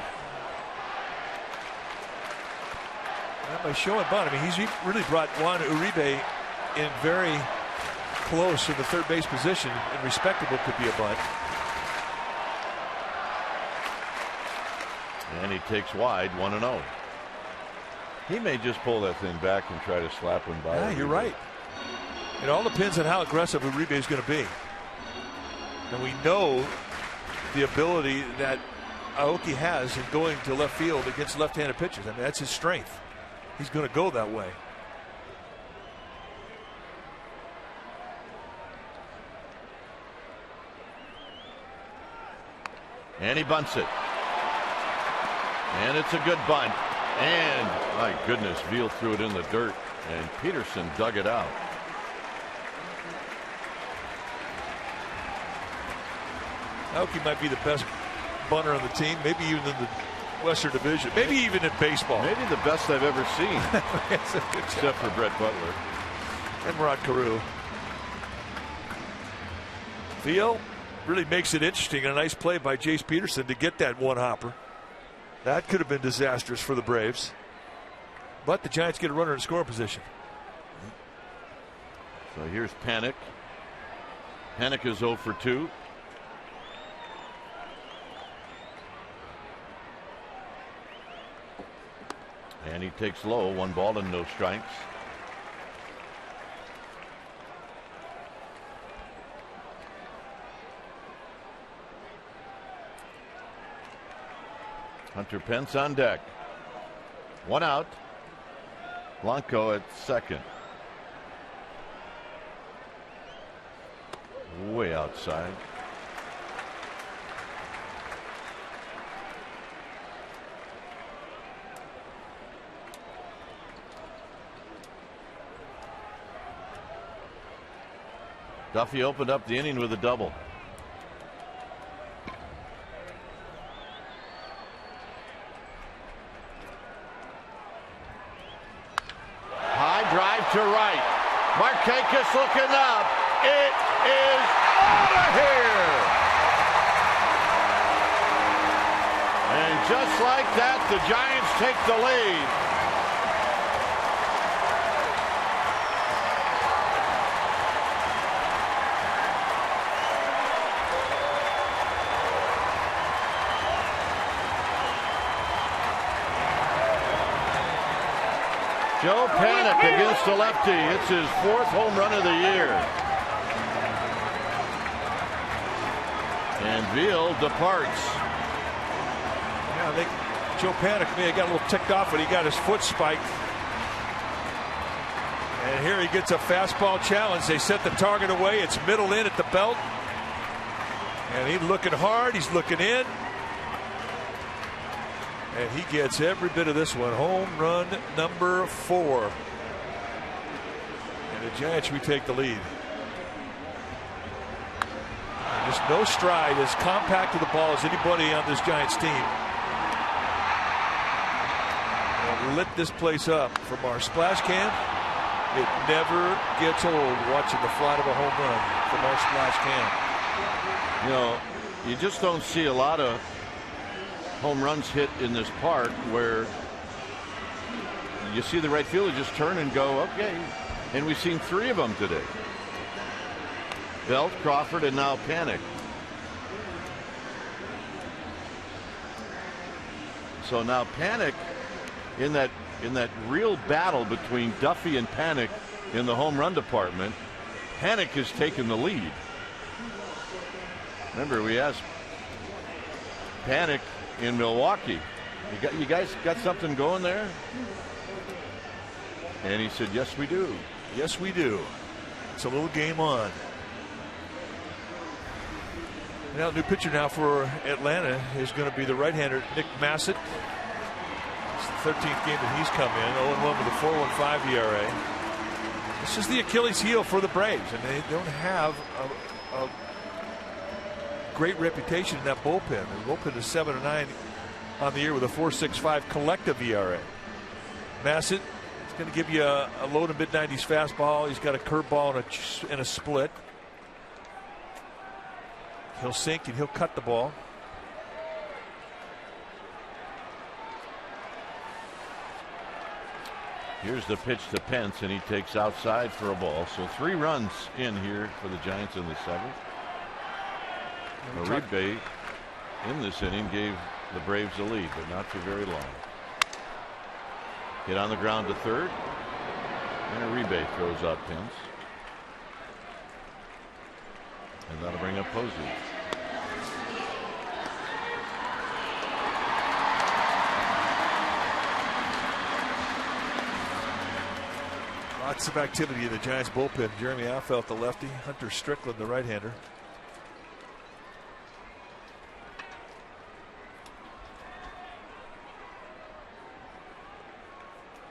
Well, by showing bunt, I mean, he's really brought Juan Uribe in very close to the third base position, and respectable could be a bunt. And he takes wide, 1-0. He may just pull that thing back and try to slap him by. Yeah, you're right. It all depends on how aggressive Uribe is going to be. And we know the ability that Aoki has in going to left field against left-handed pitchers. I mean, that's his strength. He's going to go that way. And he bunts it. And it's a good bunt. And my goodness, Veal threw it in the dirt, and Peterson dug it out. Aoki might be the best bunter on the team, maybe even in the Western Division, maybe even in baseball. Maybe the best I've ever seen. Except for Brett Butler. And Rod Carew. Veal really makes it interesting. A nice play by Jace Peterson to get that one hopper. That could have been disastrous for the Braves. But the Giants get a runner in scoring position. So here's Panik. Panik is 0 for 2. And he takes low, 1 ball and no strikes. Hunter Pence on deck. 1 out. Blanco at second. Way outside. Duffy opened up the inning with a double. High drive to right. Markakis looking up. It is out of here. And just like that, the Giants take the lead. Joe Panik against the lefty. It's his 4th home run of the year. And Veal departs. Yeah, I think Joe Panik may have got a little ticked off when he got his foot spiked. And here he gets a fastball challenge. They set the target away. It's middle in at the belt. And he's looking hard. He's looking in. And he gets every bit of this one. Home run number 4. And the Giants retake the lead. And just no stride, as compact to the ball as anybody on this Giants team. And lit this place up from our splash cam. It never gets old watching the flight of a home run from our splash cam. You know, you just don't see a lot of home runs hit in this park where you see the right fielder just turn and go, okay. And we've seen 3 of them today. Belt, Crawford, and now Panik. So now Panik in that real battle between Duffy and Panik in the home run department. Panik has taken the lead. Remember, we asked Panik in Milwaukee, you guys got something going there? And he said, yes, we do. Yes, we do. It's a little game on. Now, new pitcher now for Atlanta is going to be the right-hander Nick Massett. It's the 13th game that he's come in, 0-1 with a 4.15 ERA. This is the Achilles heel for the Braves, and they don't have a great reputation in that bullpen. The bullpen is 7-9 on the year with a 4.65 collective ERA. Massett is going to give you a low to mid-90s fastball. He's got a curveball and a split. He'll sink and he'll cut the ball. Here's the pitch to Pence, and he takes outside for a ball. So 3 runs in here for the Giants in the 7th. Uribe in this inning gave the Braves a lead, but not for very long. Hit on the ground to third, and Uribe throws out Pence. And that'll bring up Posey. Lots of activity in the Giants bullpen. Jeremy Affeldt, the lefty. Hunter Strickland, the right-hander.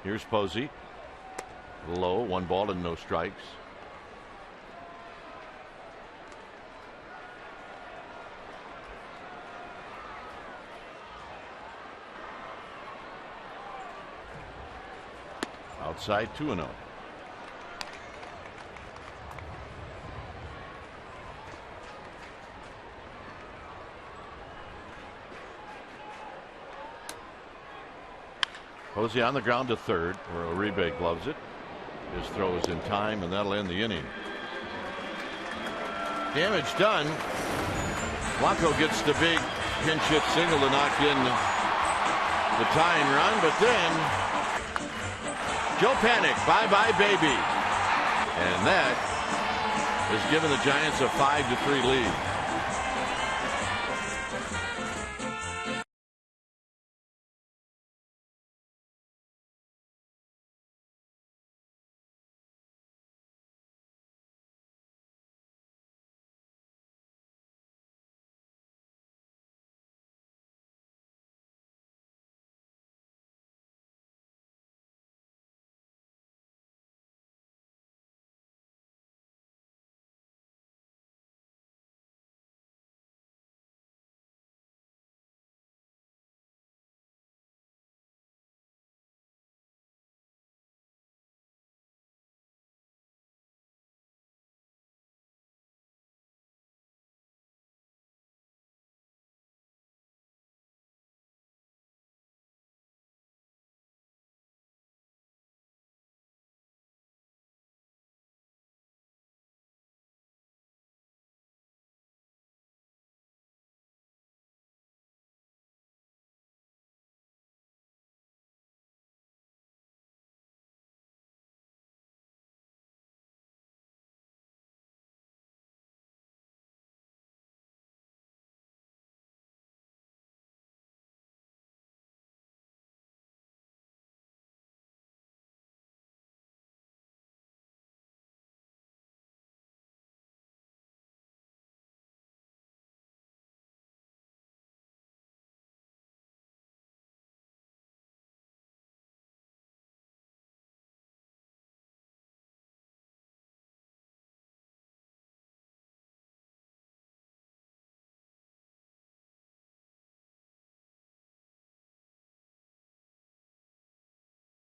Here's Posey. Low, 1 ball and no strikes. Outside 2-0. Posey on the ground to third, where Uribe gloves it. His throw is in time, and that'll end the inning. Damage done. Blanco gets the big pinch hit single to knock in the tying run, but then Joe Panik, bye-bye baby. And that has given the Giants a 5-3 lead.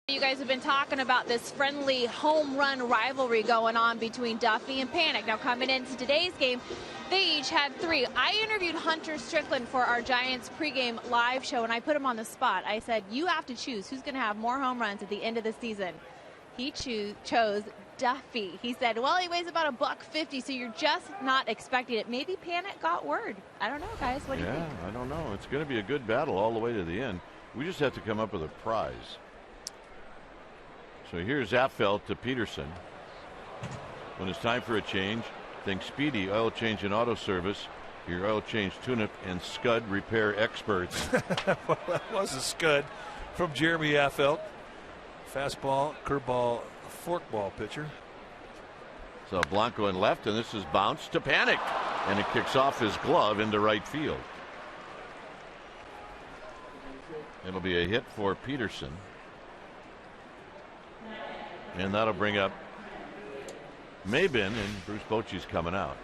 You guys have been talking about this friendly home run rivalry going on between Duffy and Panik. Now, coming into today's game, they each had 3. I interviewed Hunter Strickland for our Giants pregame live show, and I put him on the spot. I said, you have to choose who's going to have more home runs at the end of the season. He chose Duffy. He said, well, he weighs about $150, so you're just not expecting it. Maybe Panik got word. I don't know, guys. What do you think? Yeah, I don't know. It's going to be a good battle all the way to the end. We just have to come up with a prize. So here's Affeldt to Peterson. When it's time for a change, think Speedy Oil Change and Auto Service, your oil change, tune-up, and scud repair experts. Well, that was a scud from Jeremy Affeldt. Fastball, curveball, forkball pitcher. So Blanco in left, and this is bounced to Panik, and it kicks off his glove into right field. It'll be a hit for Peterson. And that'll bring up Maybin, and Bruce Bochy's coming out.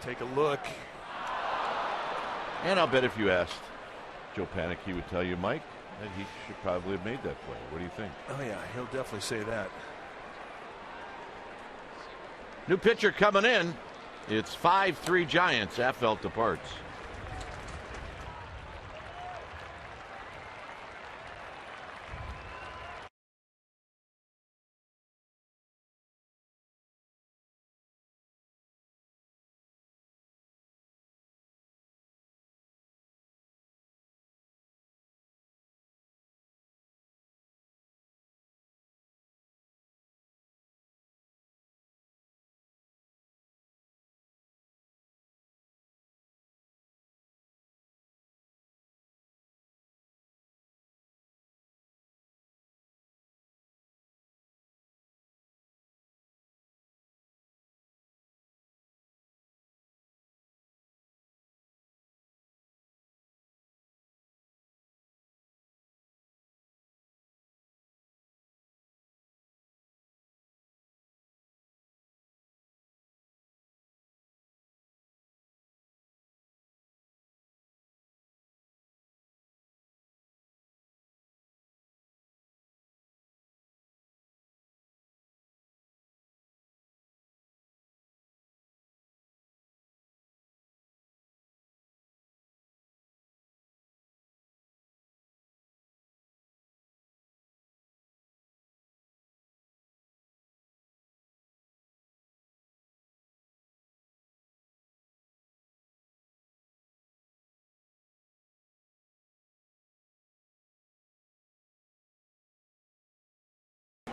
Take a look. And I'll bet if you asked Joe Panik, he would tell you, Mike, that he should probably have made that play. What do you think? Oh, yeah, he'll definitely say that. New pitcher coming in. It's 5-3 Giants. Affeldt departs.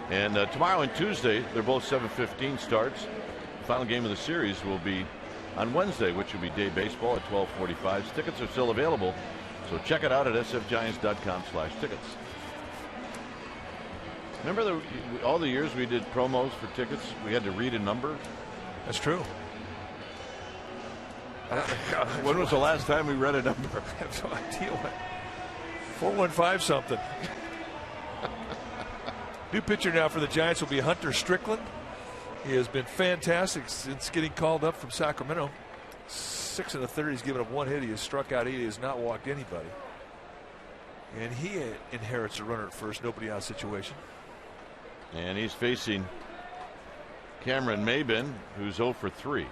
And tomorrow and Tuesday, they're both 7:15 starts. The final game of the series will be on Wednesday, which will be day baseball at 12:45. Tickets are still available, so check it out at sfgiants.com/tickets. Remember all the years we did promos for tickets? We had to read a number. That's true. When was the last time we read a number? I have no idea what. 415 something. New pitcher now for the Giants will be Hunter Strickland. He has been fantastic since getting called up from Sacramento. 6 1/3. He's given up 1 hit. He has struck out 8. He has not walked anybody. And he inherits a runner at first, nobody out situation. And he's facing Cameron Maybin, who's 0 for 3.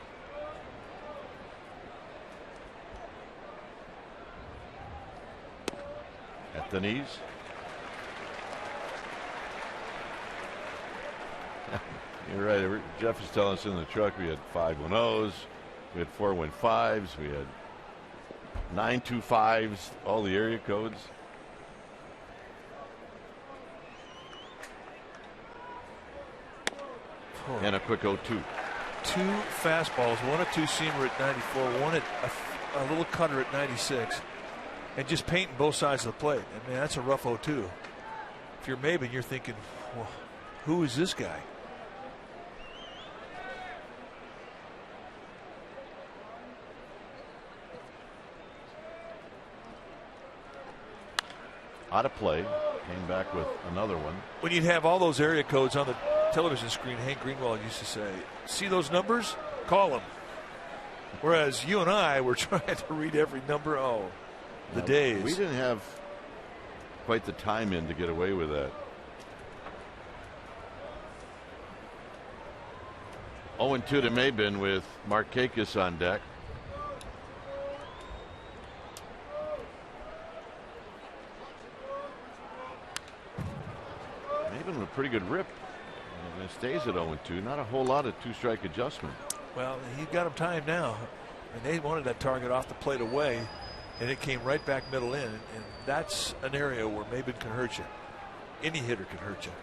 At the knees. You're right. Jeff is telling us in the truck we had 5 1-0s, we had 4 1-5s, we had 9 2-5s, all the area codes. And a quick 0-2. 2 fastballs, 1 a 2-seamer at 94, 1 at a little cutter at 96, and just painting both sides of the plate. And man, that's a rough 0-2. If you're Maybin, you're thinking, well, who is this guy? Out of play, came back with another one. When you'd have all those area codes on the television screen, Hank Greenwald used to say, see those numbers? Call them. Whereas you and I were trying to read every number. Oh, the days. We didn't have quite the time in to get away with that. 0-2 to Maybin with Markakis on deck. Maybin with a pretty good rip. And it stays at 0-2. Not a whole lot of 2-strike adjustment. Well, he's got him timed now. And they wanted that target off the plate away. And it came right back middle in. And that's an area where Maybin can hurt you. Any hitter can hurt you.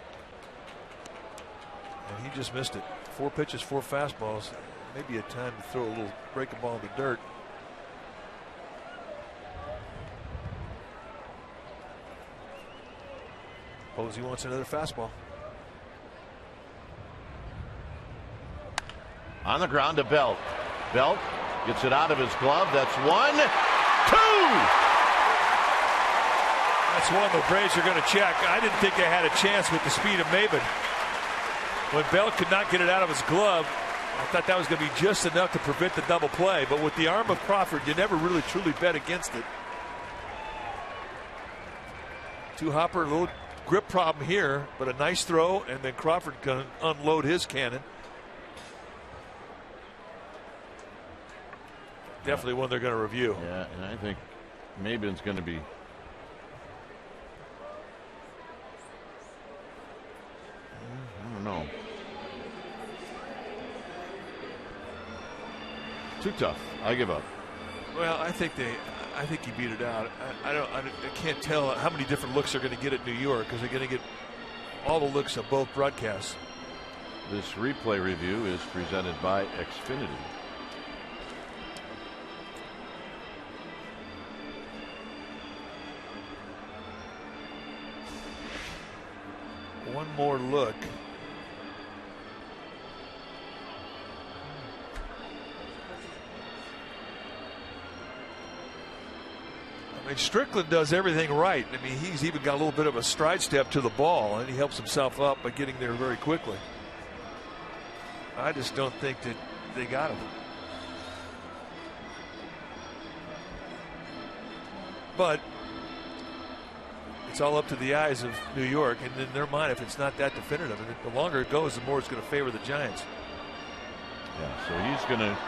And he just missed it. 4 pitches, 4 fastballs. Maybe a time to throw a little breaking ball in the dirt. Posey wants another fastball. On the ground to Belt. Belt gets it out of his glove. That's 1, 2. That's one the Braves are going to check. I didn't think they had a chance with the speed of Maybin. When Belt could not get it out of his glove, I thought that was going to be just enough to prevent the double play, but with the arm of Crawford, you never really truly bet against it. Hopper, a little grip problem here, but a nice throw, and then Crawford can unload his cannon. Definitely one they're going to review. Yeah, and I think Mabin's going to be. I don't know. Too tough. I give up. Well, I think he beat it out. I can't tell how many different looks they're going to get at New York, because they're going to get all the looks of both broadcasts. This replay review is presented by Xfinity. One more look. I mean, Strickland does everything right. I mean, he's even got a little bit of a stride step to the ball, and he helps himself up by getting there very quickly. I just don't think that they got him. But it's all up to the eyes of New York, and in their mind, if it's not that definitive, and the longer it goes, the more it's going to favor the Giants. Yeah, so he's going to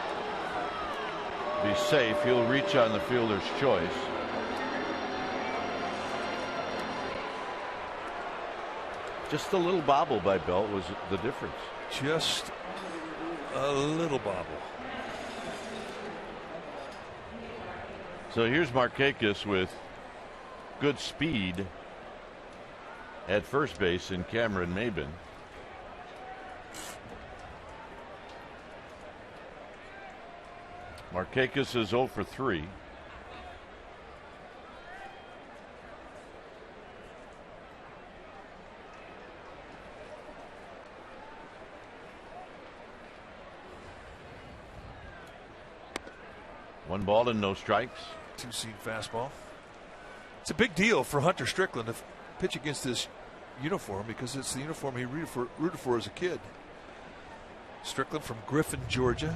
be safe. He'll reach on the fielder's choice. Just a little bobble by Belt was the difference. Just a little bobble. So here's Markakis with good speed at first base in Cameron Mabin. Markakis is 0 for 3. One ball and no strikes. Two-seam fastball. It's a big deal for Hunter Strickland to pitch against this uniform, because it's the uniform he rooted for as a kid. Strickland from Griffin, Georgia.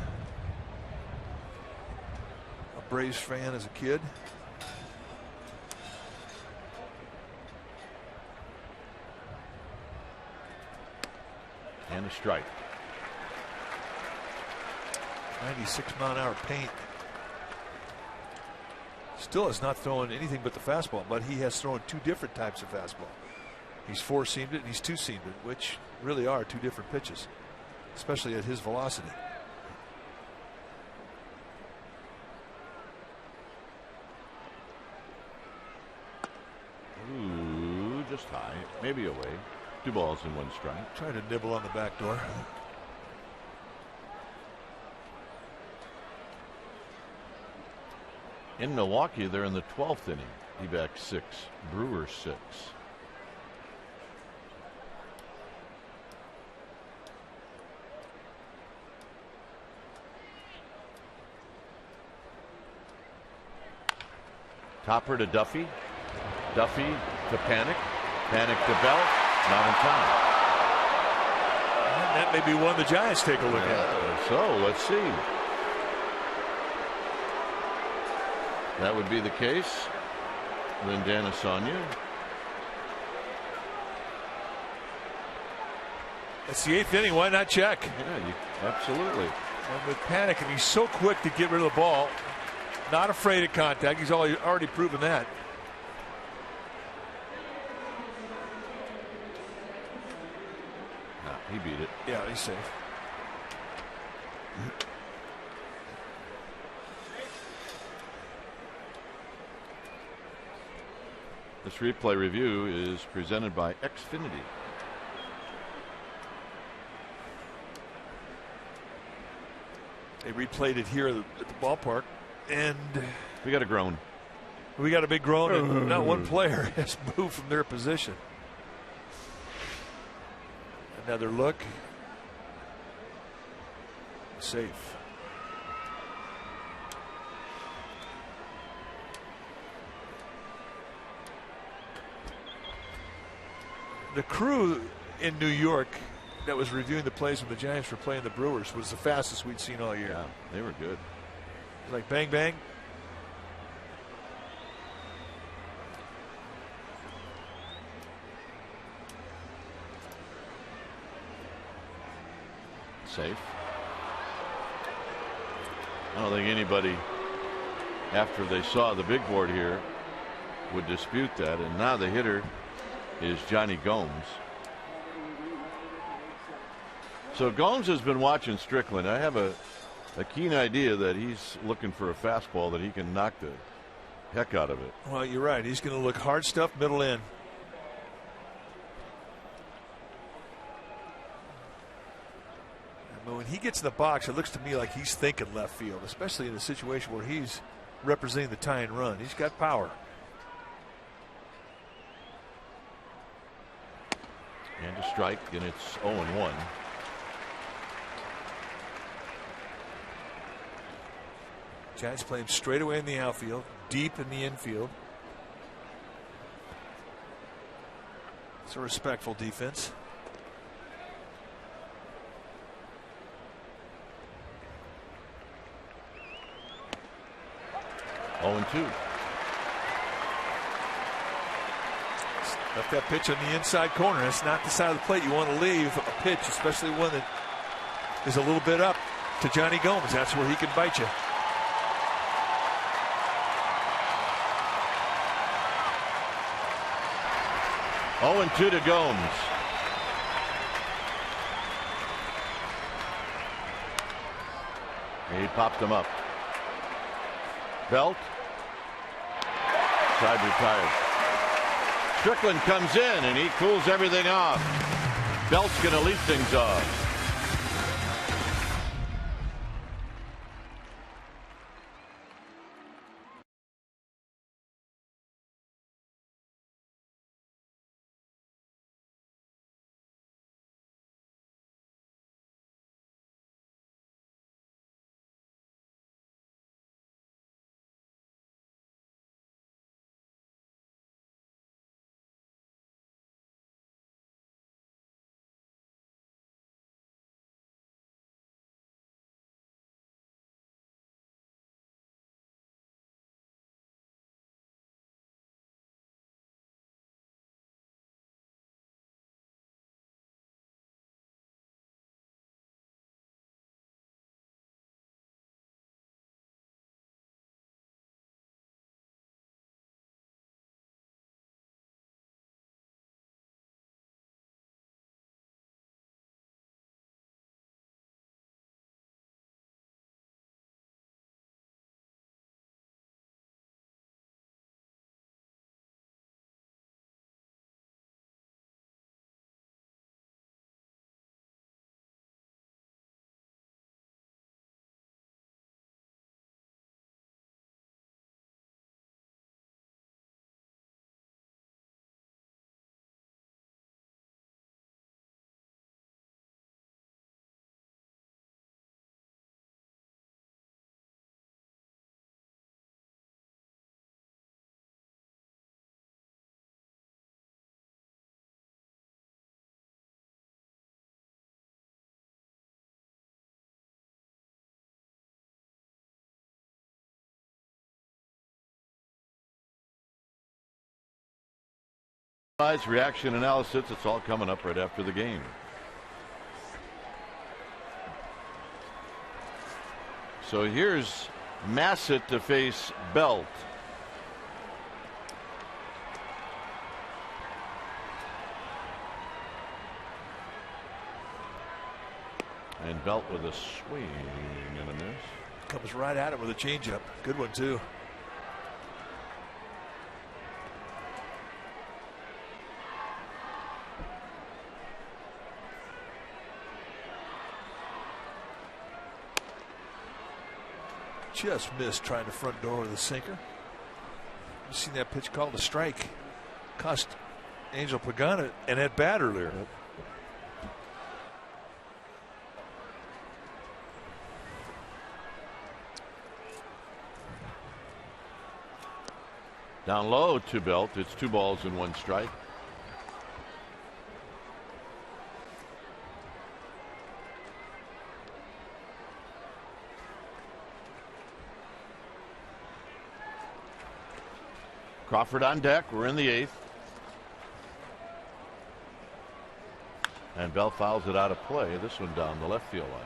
A Braves fan as a kid. And a strike. 96-mile-an-hour paint. Still has not thrown anything but the fastball, but he has thrown two different types of fastball. He's four-seamed it and he's two-seamed it, which really are two different pitches, especially at his velocity. Ooh, just high, maybe away. 2 balls and 1 strike. Trying to nibble on the back door. In Milwaukee, they're in the 12th inning. D-backs 6, Brewers 6. Topper to Duffy. Duffy to Panic. Panic to Belt. Not in time. And that may be one the Giants take a look at. So let's see. That would be the case. Then Danisanya. It's the 8th inning. Why not check? Yeah, absolutely. And with Panic, and he's so quick to get rid of the ball, not afraid of contact. He's already proven that. No, he beat it. Yeah, he's safe. This replay review is presented by Xfinity. They replayed it here at the ballpark, and we got a groan. We got a big groan, and not one player has moved from their position. Another look. Safe. The crew in New York, that was reviewing the plays when the Giants were playing the Brewers was the fastest we'd seen all year. Yeah, they were good. Like bang, bang. Safe. I don't think anybody, after they saw the big board here, would dispute that. And now the hitter is Johnny Gomes. So Gomes has been watching Strickland. I have a keen idea that he's looking for a fastball that he can knock the heck out of it. Well, you're right. He's going to look hard stuff, middle in. But when he gets in the box, it looks to me like he's thinking left field, especially in a situation where he's representing the tying run. He's got power. And a strike, and it's 0-1. Giants play him straight away in the outfield, deep in the infield. It's a respectful defense. Oh, 2. Left that pitch on the inside corner. That's not the side of the plate you want to leave a pitch, especially one that is a little bit up to Johnny Gomes. That's where he can bite you. Oh, 2 to Gomes. He popped him up. Belt. Side retired. Strickland comes in and he cools everything off. Belt's going to lead things off. Reaction analysis, it's all coming up right after the game. So here's Massett to face Belt. And Belt with a swing and a miss. Comes right at it with a changeup. Good one, too. Just missed trying to front door with a sinker. You seen that pitch called a strike. Cost Angel Pagano and at bat earlier. Yep. Down low to Belt. It's 2 balls and 1 strike. Crawford on deck. We're in the 8th. And Bell fouls it out of play. This one down the left field line.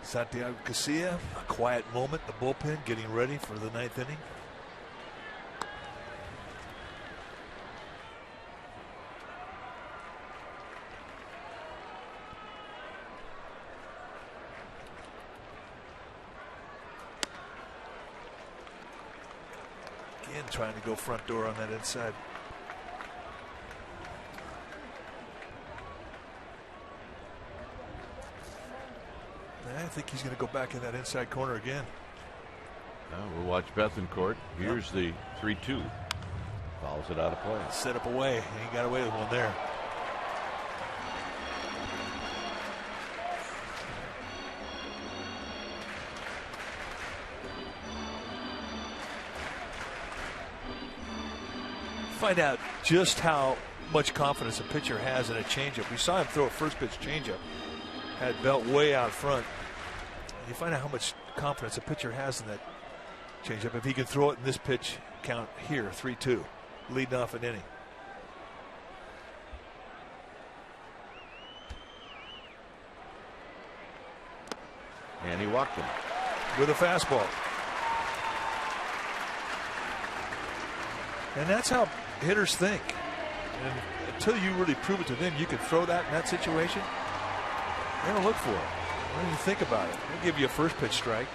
Santiago Casilla, a quiet moment in the bullpen, getting ready for the 9th inning. Again, trying to go front door on that inside. I think he's going to go back in that inside corner again. Now we'll watch Bethencourt. Here's the 3-2. Fouls it out of play. Set up away. He got away with one there. Find out just how much confidence a pitcher has in a changeup. We saw him throw a first pitch changeup. Had Belt way out front. You find out how much confidence a pitcher has in that changeup if he can throw it in this pitch count here, 3-2, leading off an inning. And he walked him with a fastball. And that's how hitters think. And until you really prove it to them, you can throw that in that situation. They don't look for it. What do you think about it? They'll give you a first pitch strike.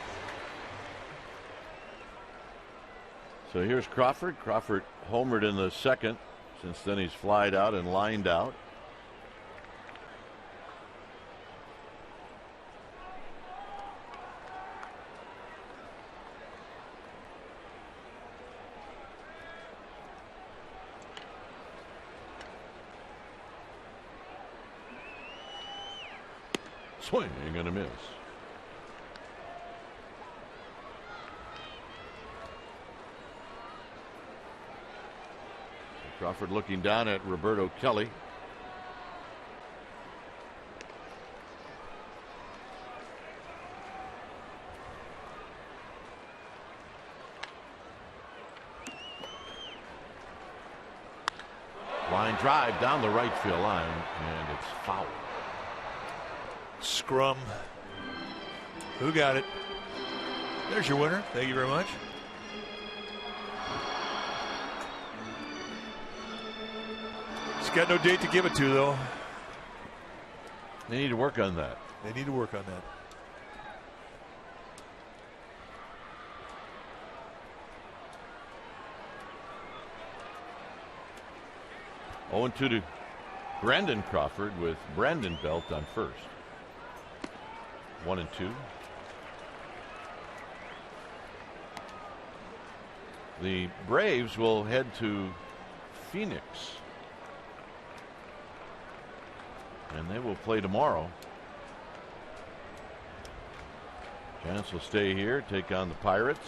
So here's Crawford. Crawford homered in the 2nd. Since then he's flied out and lined out. Swinging and a miss. Crawford looking down at Roberto Kelly. Line drive down the right field line, and it's foul. Scrum. Who got it? There's your winner. Thank you very much. He's got no date to give it to, though. They need to work on that. They need to work on that. Oh, 2 to Brandon Crawford with Brandon Belt on first. 1-2. The Braves will head to Phoenix, and they will play tomorrow. Giants will stay here, take on the Pirates.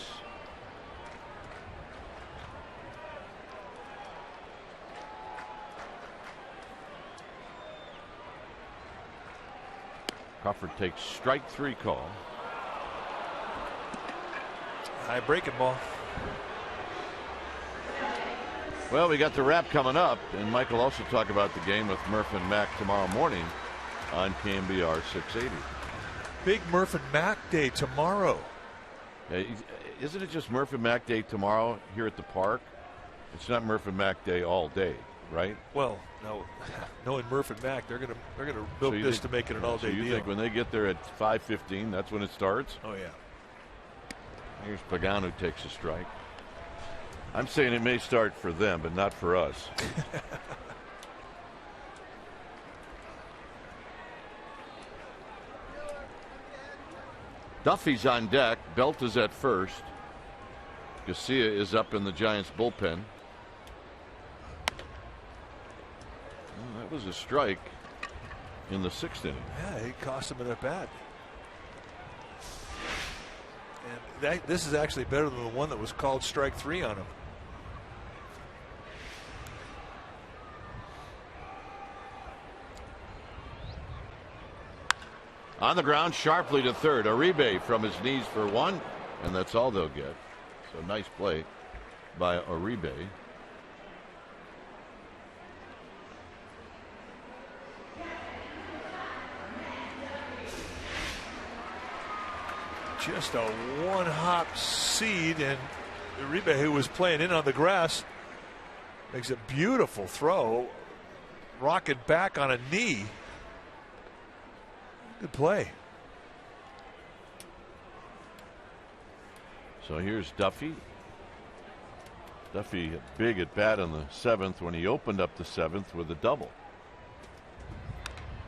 Crawford takes strike 3 call. High breaking ball. Well, we got the wrap coming up, and Mike will also talk about the game with Murph and Mac tomorrow morning on KMBR 680. Big Murph and Mac day tomorrow. Isn't it just Murph and Mac day tomorrow here at the park? It's not Murph and Mac day all day, right? Well, no, knowing Murph and Mac, they're gonna milk this to make it an all-day deal. You think when they get there at 5:15, that's when it starts? Oh yeah. Here's Pagano takes a strike. I'm saying it may start for them, but not for us. Duffy's on deck. Belt is at first. Garcia is up in the Giants bullpen. Well, that was a strike in the 6th inning. Yeah, it cost him an at-bat. And this is actually better than the one that was called strike 3 on him. On the ground sharply to third. Uribe from his knees for one, and that's all they'll get. So nice play by Uribe. Just a one-hop seed, and Uribe, who was playing in on the grass, makes a beautiful throw. Rocket back on a knee. Good play. So here's Duffy. Duffy big at bat in the 7th when he opened up the 7th with a double.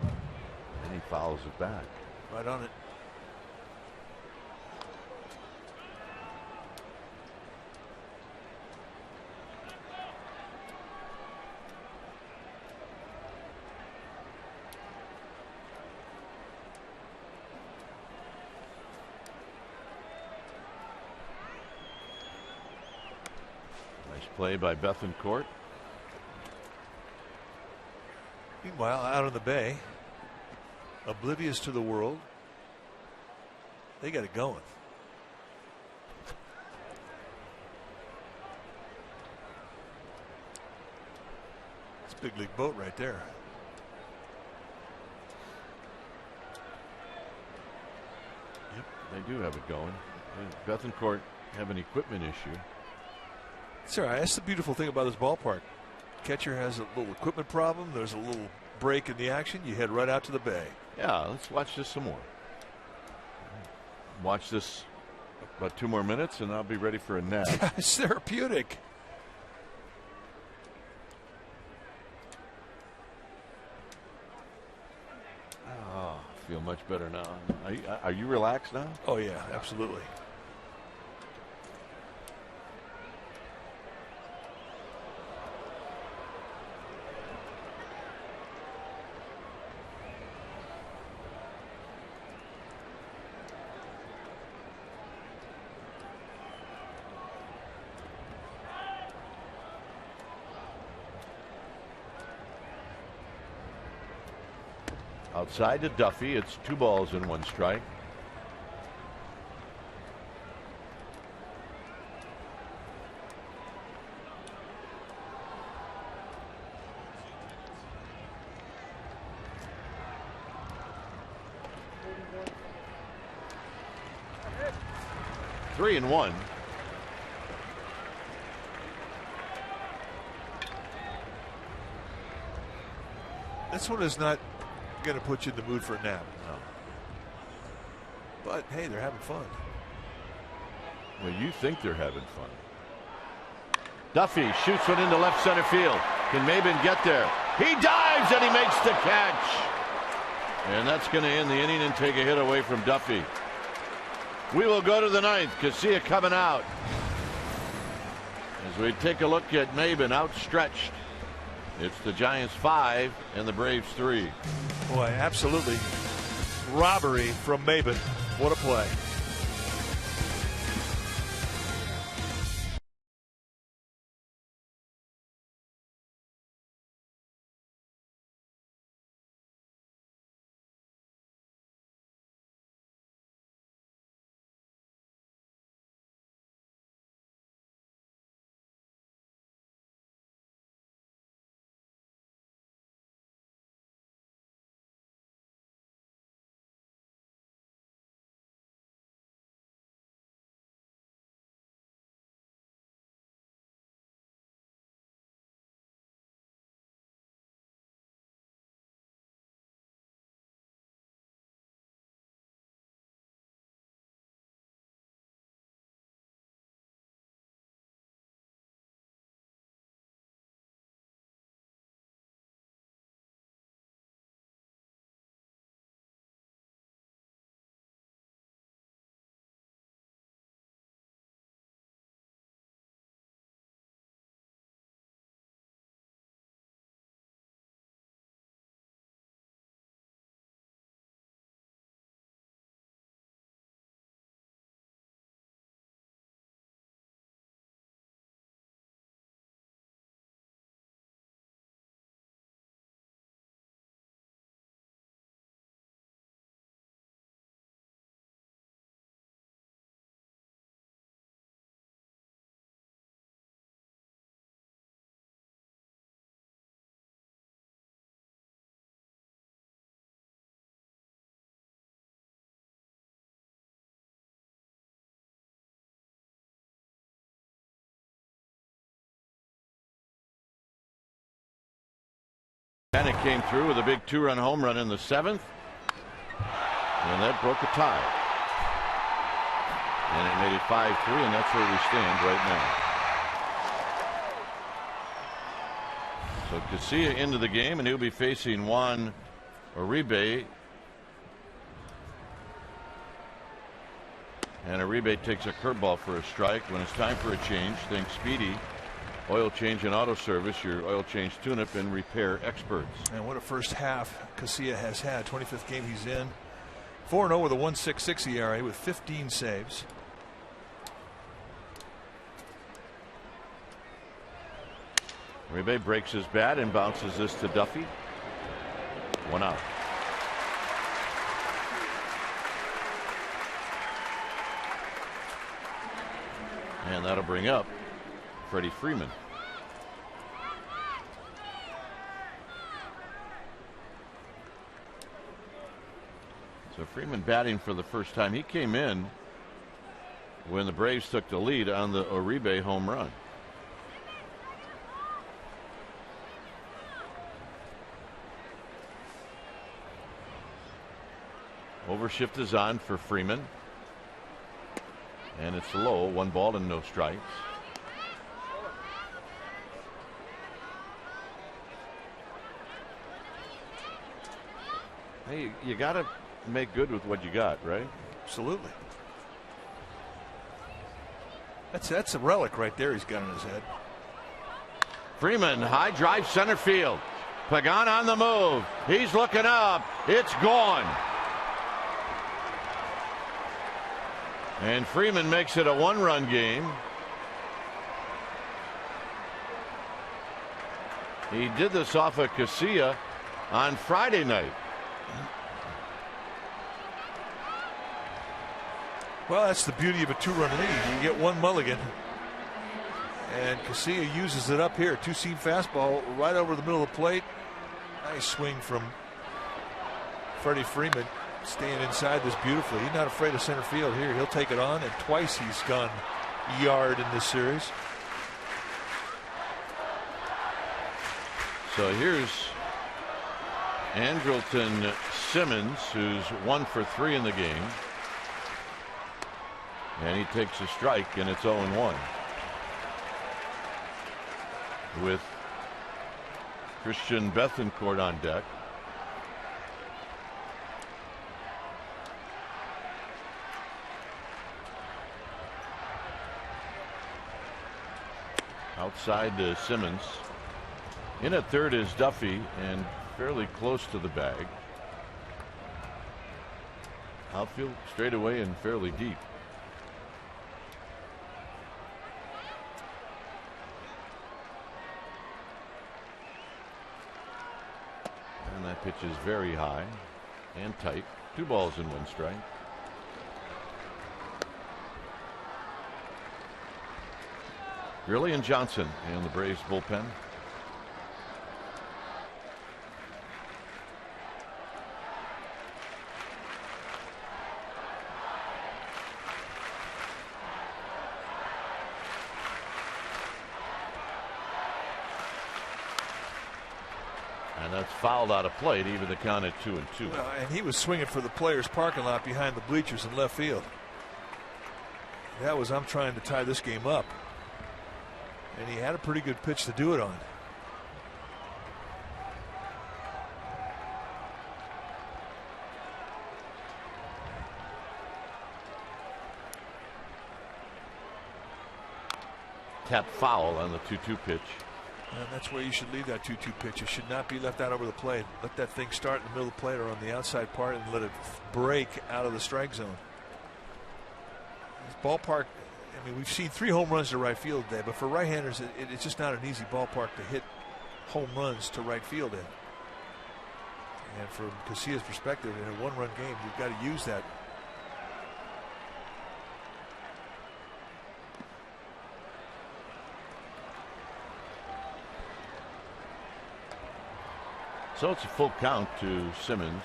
And he fouls it back. Right on it. Play by Bethancourt. Meanwhile, out on the bay, oblivious to the world, they got it going. It's a big league boat right there. Yep, they do have it going. Bethancourt have an equipment issue. Sir, that's the beautiful thing about this ballpark. Catcher has a little equipment problem. There's a little break in the action. You head right out to the bay. Yeah, let's watch this some more. Watch this about 2 more minutes, and I'll be ready for a nap. It's therapeutic. Oh, I feel much better now. Are you relaxed now? Oh, yeah, absolutely. Outside to Duffy. It's 2 balls and 1 strike. Three and 1. This one is not going to put you in the mood for a nap. No. But hey, they're having fun. Well, you think they're having fun. Duffy shoots one into left center field. Can Maben get there? He dives and he makes the catch. And that's going to end the inning and take a hit away from Duffy. We will go to the 9th. Casilla coming out. As we take a look at Maben outstretched. It's the Giants 5 and the Braves 3. Boy, absolutely robbery from Maben. What a play. And it came through with a big 2-run home run in the 7th. And that broke a tie. And it made it 5-3, and that's where we stand right now. So Casilla into the game, and he'll be facing Juan Uribe. And Uribe takes a curveball for a strike. When it's time for a change, think Speedy. Oil change and auto service, your oil change tune-up and repair experts. And what a first half Casilla has had. 25th game he's in. 4-0 with a 1.66 ERA with 15 saves. Uribe breaks his bat and bounces this to Duffy. 1 out. And that'll bring up Freddie Freeman. So Freeman batting for the first time. He came in when the Braves took the lead on the Uribe home run. Overshift is on for Freeman. And it's low, 1 ball and no strikes. Hey, you got to make good with what you got, right? Absolutely. That's a relic right there he's got on his head. Freeman, high drive center field. Pagan on the move. He's looking up. It's gone. And Freeman makes it a 1-run game. He did this off of Casilla on Friday night. Well, that's the beauty of a 2-run lead. You get 1 mulligan. And Casilla uses it up here. 2-seam fastball right over the middle of the plate. Nice swing from Freddie Freeman, staying inside this beautifully. He's not afraid of center field here. He'll take it on, and twice he's gone yard in this series. So here's Andrelton Simmons, who's 1 for 3 in the game. And he takes a strike, and it's 0-1. With Christian Bethancourt on deck. Outside to Simmons. In at third is Duffy, and fairly close to the bag. Outfield straight away and fairly deep. And that pitch is very high and tight. 2 balls and 1 strike. Grilly and Johnson in the Braves bullpen. And that's fouled out of play to even the count at 2-2. Well, and he was swinging for the players' parking lot behind the bleachers in left field. That was, I'm trying to tie this game up. And he had a pretty good pitch to do it on. Tap foul on the 2-2 pitch. And that's where you should leave that 2-2 pitch. It should not be left out over the plate. Let that thing start in the middle of the plate or on the outside part and let it break out of the strike zone. This ballpark, I mean, we've seen 3 home runs to right field today, but for right-handers, it's just not an easy ballpark to hit home runs to right field in. And from Casilla's perspective, in a 1-run game, you've got to use that. So it's a full count to Simmons.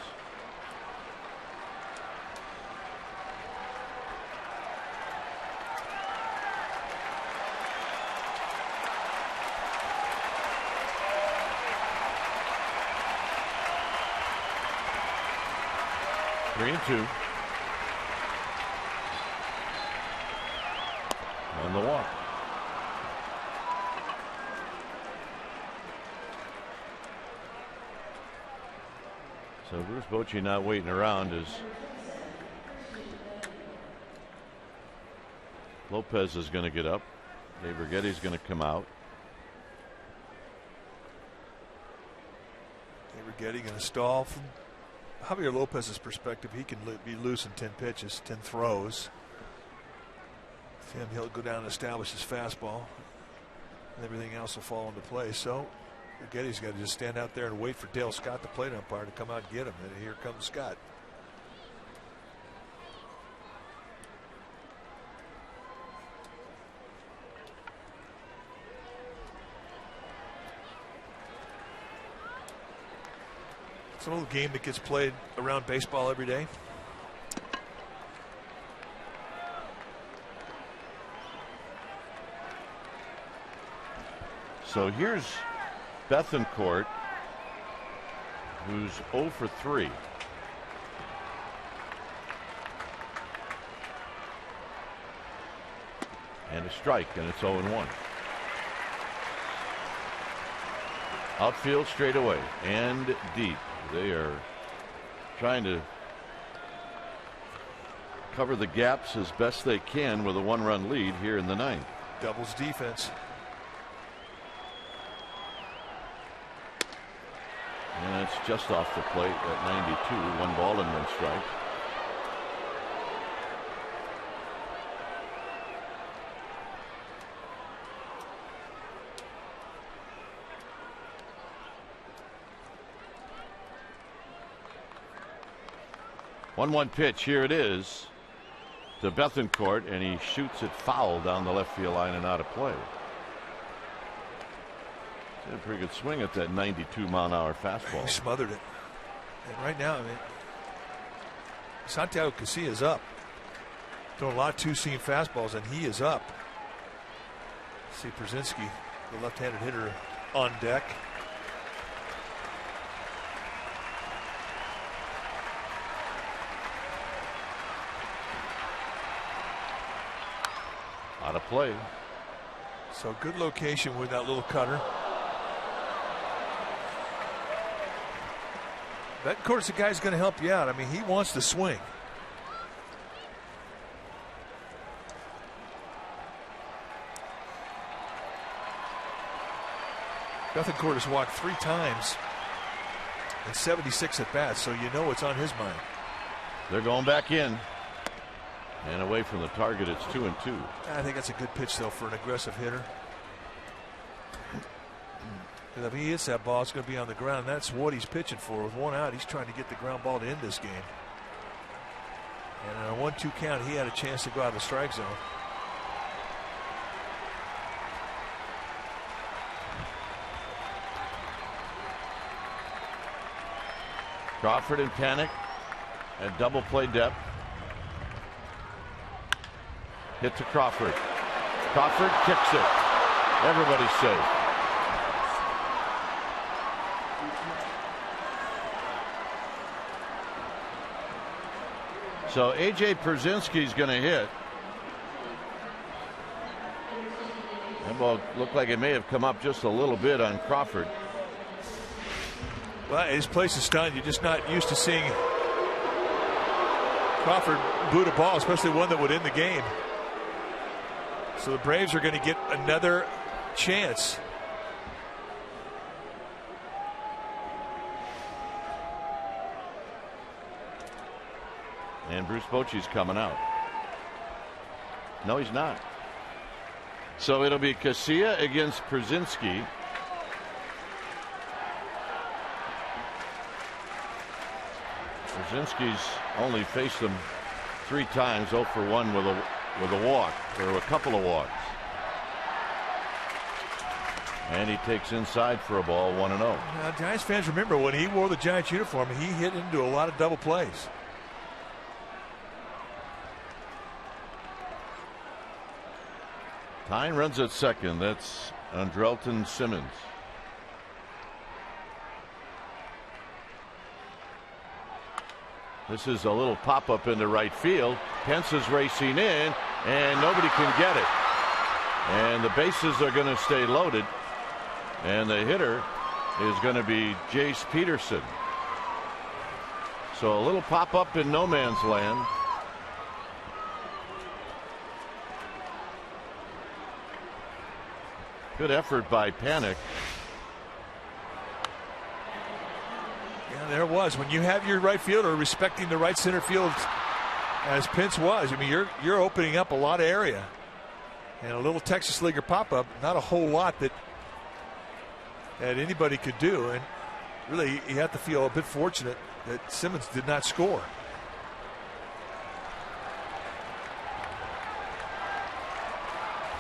3-2. And the walk. So Bruce Bochy not waiting around as Lopez is going to get up. Dave Righetti's going to come out. Dave Righetti going to stall. From Javier Lopez's perspective, he can be loose in 10 pitches, 10 throws. With him, he'll go down and establish his fastball, and everything else will fall into place. So Righetti's got to just stand out there and wait for Dale Scott, the plate umpire, to come out and get him. And here comes Scott. It's a little game that gets played around baseball every day. So here's Bethancourt, who's 0 for 3. And a strike, and it's 0-1. Outfield straight away and deep. They are trying to cover the gaps as best they can with a 1-run lead here in the 9th. Doubles defense. And it's just off the plate at 92. 1 ball and 1 strike. One pitch. Here it is to Bethancourt, and he shoots it foul down the left field line and out of play. He had a pretty good swing at that 92-mile-an-hour fastball. He smothered it. And right now, I mean, Santiago Casillas up. Throwing a lot of two-seam fastballs, and he is up. See Brzezinski, the left-handed hitter, on deck. Out of play. So good location with that little cutter. Bethancourt's the guy who's going to help you out. I mean, he wants to swing. Bethancourt has walked 3 times and 76 at bats, so you know what's on his mind. They're going back in. And away from the target, it's 2-2. I think that's a good pitch, though, for an aggressive hitter. Because if he hits that ball, it's going to be on the ground. That's what he's pitching for. With 1 out, he's trying to get the ground ball to end this game. And on a 1-2 count, he had a chance to go out of the strike zone. Crawford in panic at double play depth. Hit to Crawford. Crawford kicks it. Everybody's safe. So A.J. Brzezinski's going to hit. That ball looked like it may have come up just a little bit on Crawford. Well, his place is stunned. You're just not used to seeing Crawford boot a ball, especially one that would end the game. So the Braves are going to get another chance. And Bruce Bochy's coming out. No, he's not. So it'll be Casilla against Brzezinski. Brzezinski's only faced him 3 times, 0 for 1 with a walk, or a couple of walks. And he takes inside for a ball, 1-0. Now, Giants fans remember when he wore the Giants uniform, he hit into a lot of double plays. Tyne runs at second. That's Andrelton Simmons. This is a little pop-up into right field. Pence is racing in, and nobody can get it. And the bases are going to stay loaded. And the hitter is going to be Jace Peterson. So a little pop-up in no man's land. Good effort by Panic. Yeah, there was. When you have your right fielder respecting the right center field as Pence was, I mean, you're opening up a lot of area. And a little Texas Leaguer pop-up, not a whole lot that anybody could do. And really, you have to feel a bit fortunate that Simmons did not score.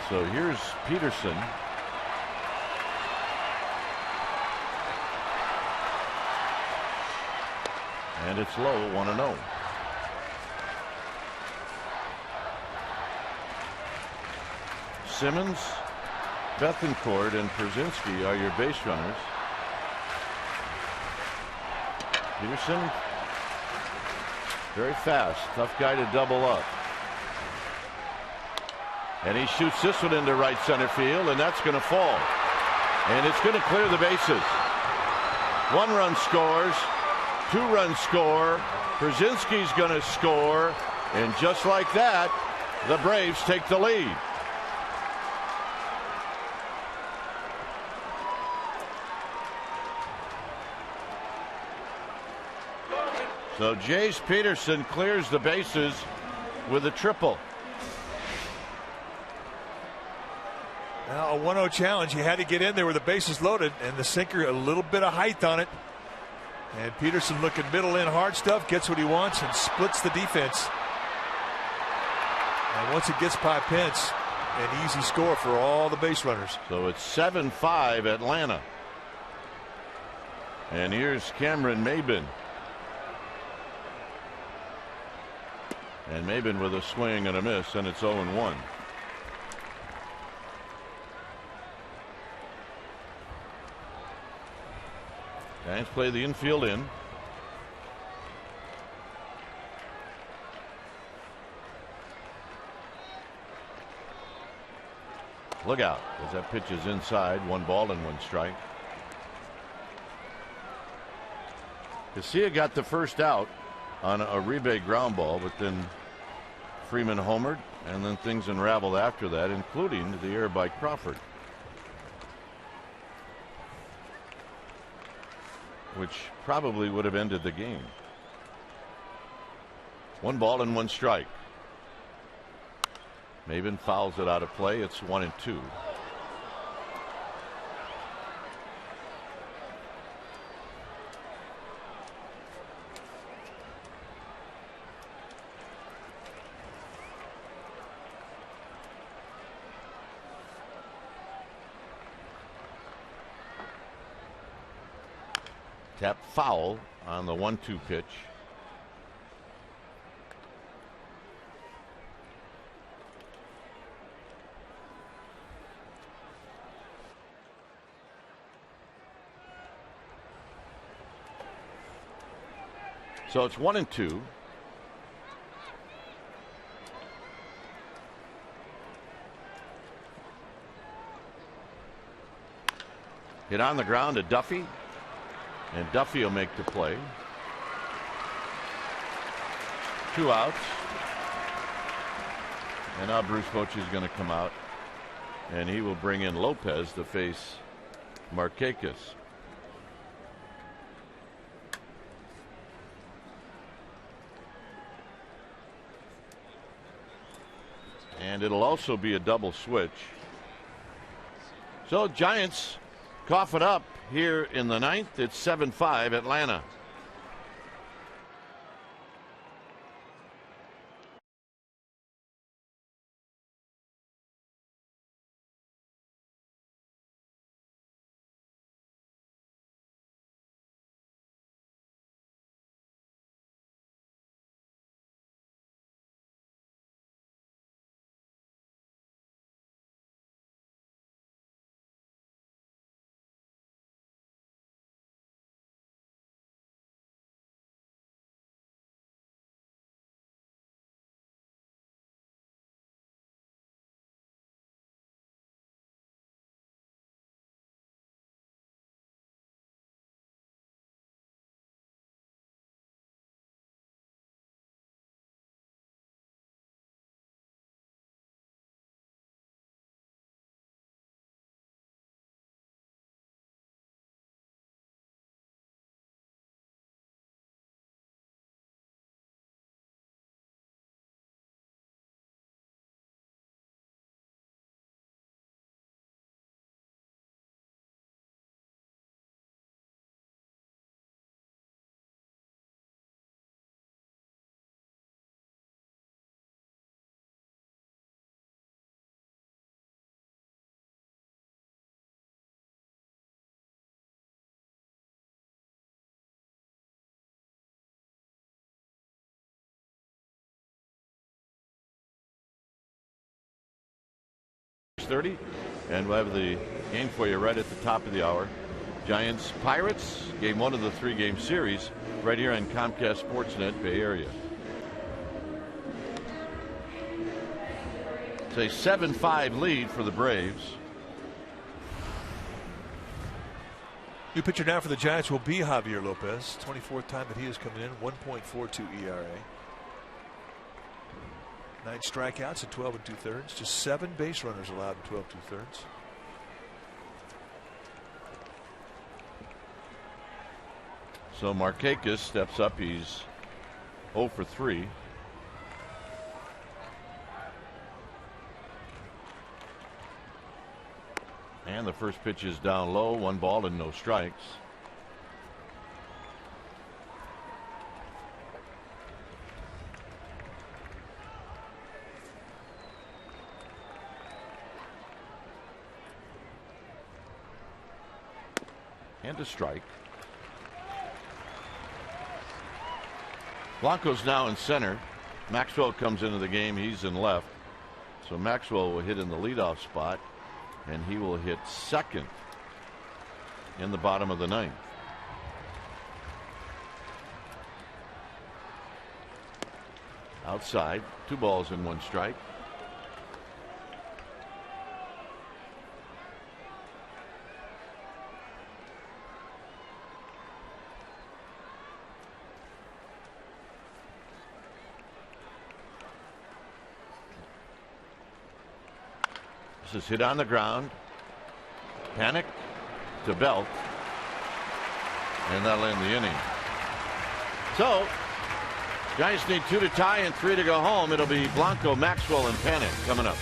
So here's Peterson. And it's low, 1-0. Simmons, Bethancourt, and Przinsky are your base runners. Peterson, very fast, tough guy to double up. And he shoots this one into right center field, and that's going to fall. And it's going to clear the bases. 1 run scores, 2 runs score. Przinsky's going to score, and just like that, the Braves take the lead. So Jace Peterson clears the bases with a triple. Now a 1-0 challenge. He had to get in there with the bases loaded, and the sinker a little bit of height on it. And Peterson looking middle in hard stuff, gets what he wants and splits the defense. And once it gets by Pence, an easy score for all the base runners. So it's 7-5 Atlanta. And here's Cameron Maybin. And Maybin with a swing and a miss, and it's 0-1. Giants play the infield in. Look out, as that pitch is inside. 1 ball and 1 strike. Casilla got the first out on a Uribe ground ball, but then Freeman homered, and then things unraveled after that, including the error by Crawford, which probably would have ended the game. 1 ball and 1 strike. Maybin fouls it out of play. It's 1-2. Tap foul on the 1-2 pitch. So it's 1-2. Hit on the ground to Duffy. And Duffy will make the play. 2 outs. And now Bruce Bochy is going to come out. And he will bring in Lopez to face Markakis. And it'll also be a double switch. So Giants cough it up here in the 9th. It's 7-5 Atlanta. 6:30, and we'll have the game for you right at the top of the hour. Giants Pirates, game 1 of the 3-game series, right here on Comcast Sportsnet Bay Area. It's a 7-5 lead for the Braves. New pitcher now for the Giants will be Javier Lopez. 24th time that he is coming in. 1.42 ERA. 9 strikeouts at 12 2/3. Just 7 base runners allowed in 12 2/3. So Markakis steps up. He's 0 for 3. And the first pitch is down low. 1 ball and no strikes. And a strike. Blanco's now in center. Maxwell comes into the game. He's in left. So Maxwell will hit in the leadoff spot, and he will hit second in the bottom of the 9th. Outside, 2 balls and 1 strike. This is hit on the ground. Panic to Belt. And that'll end the inning. So, Giants need 2 to tie and 3 to go home. It'll be Blanco, Maxwell, and Panic coming up.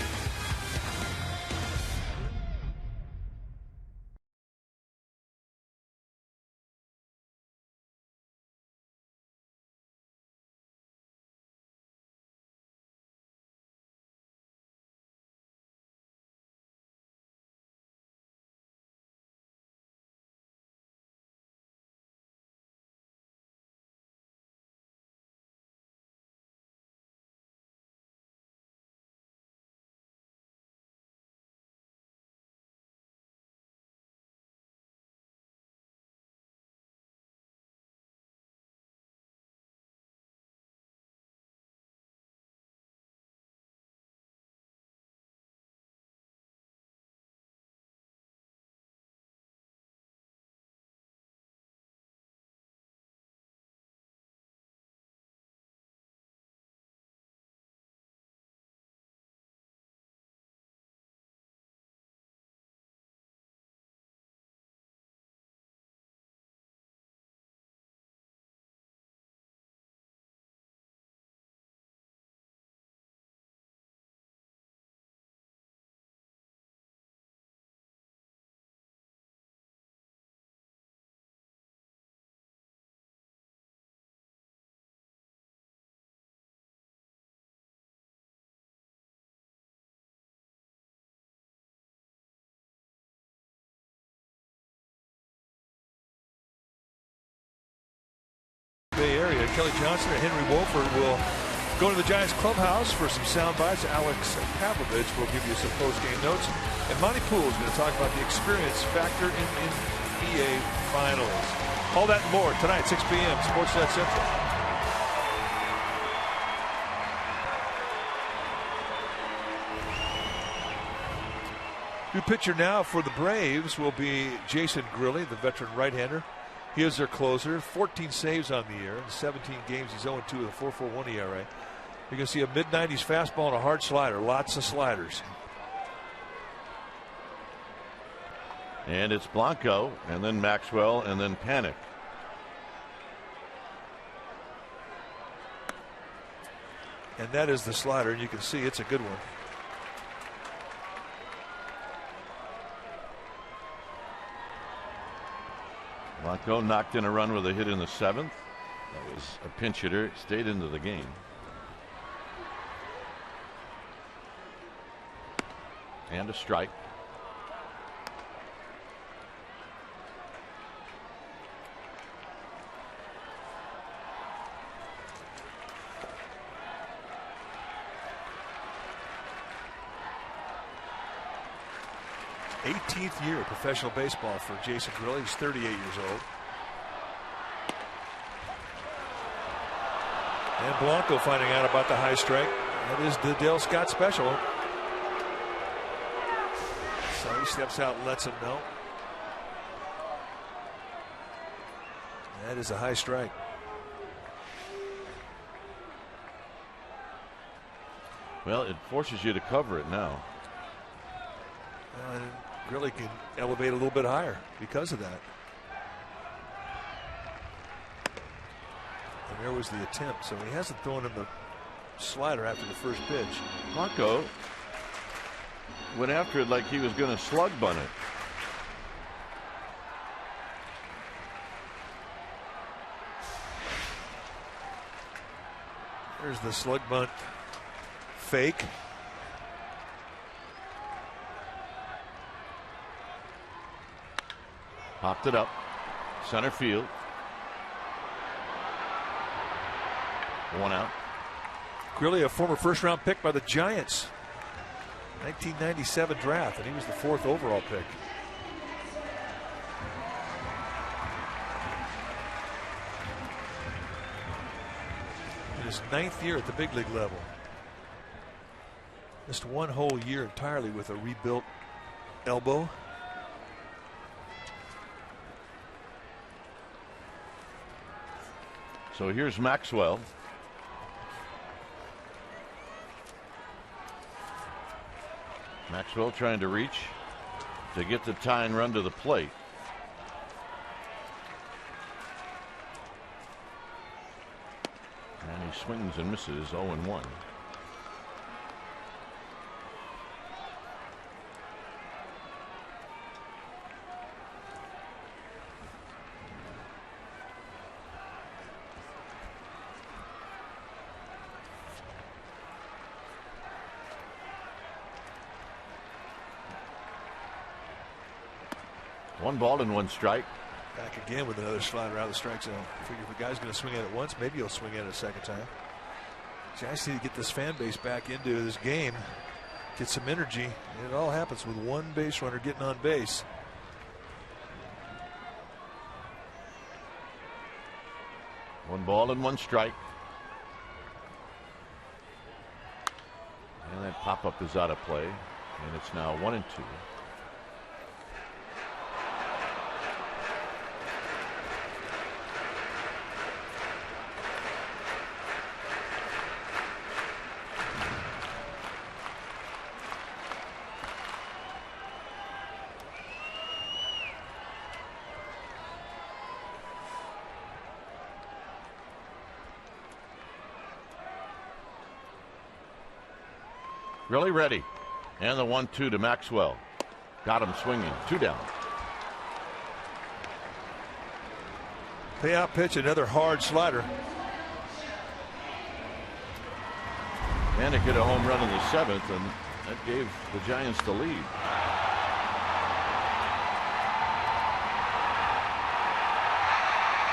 Bay Area. Kelly Johnson and Henry Wolford will go to the Giants clubhouse for some sound bites. Alex Pavlovich will give you some post-game notes. And Monty Poole is going to talk about the experience factor in EA Finals. All that and more tonight, 6 p.m. Sportsnet Central. New pitcher now for the Braves will be Jason Grilli, the veteran right-hander. He is their closer. 14 saves on the year. In 17 games, he's 0-2 with a 4.41 ERA. You're going to see a mid-90s fastball and a hard slider. Lots of sliders. And it's Blanco, and then Maxwell, and then Panic. And that is the slider, and you can see it's a good one. Blanco knocked in a run with a hit in the 7th. That was a pinch hitter. Stayed into the game. And a strike. 18th year of professional baseball for Jason Grilli. He's 38 years old. And Blanco finding out about the high strike. That is the Dale Scott special. So he steps out and lets him know. That is a high strike. Well, it forces you to cover it now. And Grilli can elevate a little bit higher because of that. And there was the attempt. So he hasn't thrown him the slider after the first pitch. Blanco went after it like he was going to slug bunt it. There's the slug bunt fake. Popped it up. Center field. One out. Grilli, a former first-round pick by the Giants. 1997 draft, and he was the 4th overall pick. In his 9th year at the big league level. Missed one whole year entirely with a rebuilt elbow. So here's Maxwell. Maxwell trying to reach to get the tying run to the plate. And he swings and misses. 0-1. One ball and one strike. Back again with another slider out of the strike zone. I figure if a guy's going to swing at it once, maybe he'll swing at it a second time. Giants need to get this fan base back into this game, get some energy. And it all happens with one base runner getting on base. One ball and one strike. And that pop-up is out of play. And it's now 1-2. Really ready. And the 1-2 to Maxwell. Got him swinging. 2 down. Payout pitch, another hard slider. Panik hit a home run in the 7th, and that gave the Giants the lead.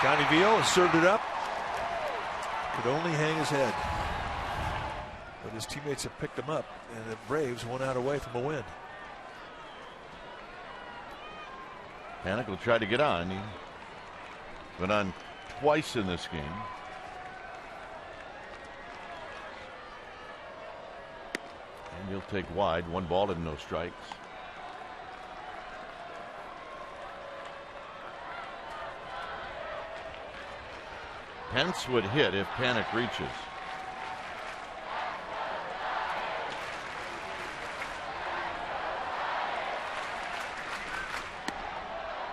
Johnny Veal has served it up. Could only hang his head. But his teammates have picked him up, and the Braves 1 out away from a win. Panik will try to get on. He went on twice in this game. And he'll take wide. 1 ball and no strikes. Pence would hit if Panik reaches.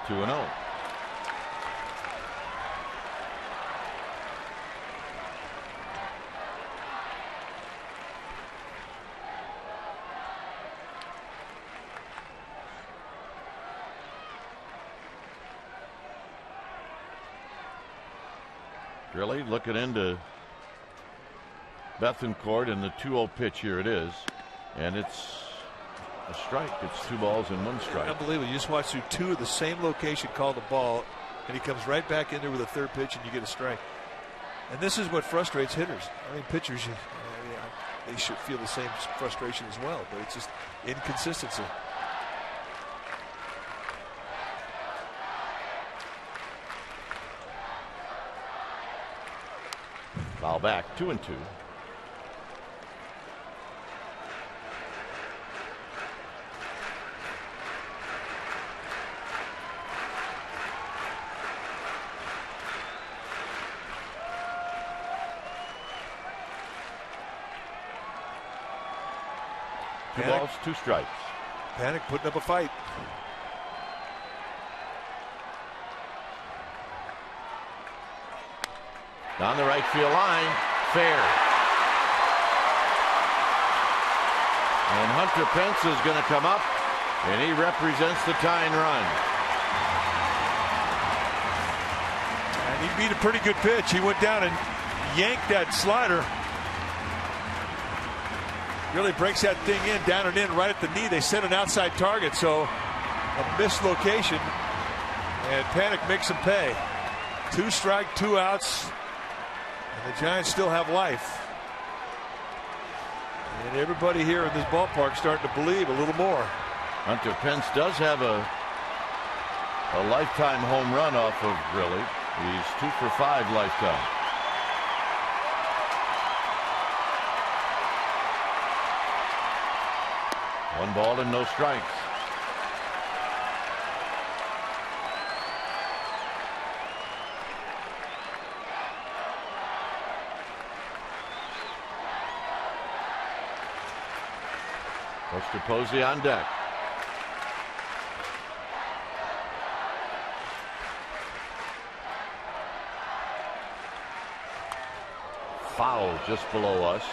Two and 0. Really looking into Bethancourt, and the 2-0 pitch. Here it is, and it's a strike. It's 2 balls and 1 strike. Unbelievable. You just watch through 2 of the same location, call the ball, and he comes right back in there with a 3rd pitch, and you get a strike. And this is what frustrates hitters. I mean, pitchers, they should feel the same frustration as well, but it's just inconsistency. Foul back, 2-2. Two balls, 2 strikes. Panic putting up a fight. Down the right field line, fair. And Hunter Pence is going to come up, and he represents the tying run. And he beat a pretty good pitch. He went down and yanked that slider. Really breaks that thing in, down and in, right at the knee. They set an outside target, so a mislocation. And Panic makes him pay. 2 strike, 2 outs. And the Giants still have life. And everybody here in this ballpark starting to believe a little more. Hunter Pence does have a lifetime home run off of Grilly. He's 2 for 5 lifetime. One ball and no strikes. Buster Posey on deck. Foul just below us.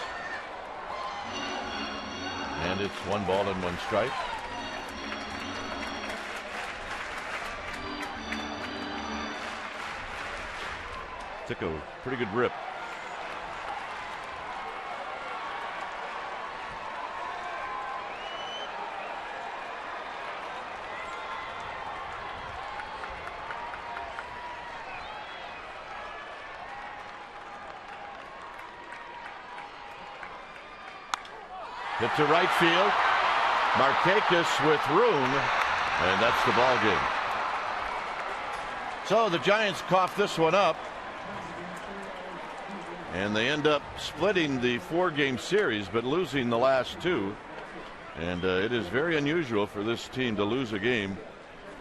And it's 1 ball and 1 strike. Took a pretty good rip. Hit to right field. Markakis with room, and that's the ball game. So the Giants cough this one up, and they end up splitting the 4-game series, but losing the last 2. And it is very unusual for this team to lose a game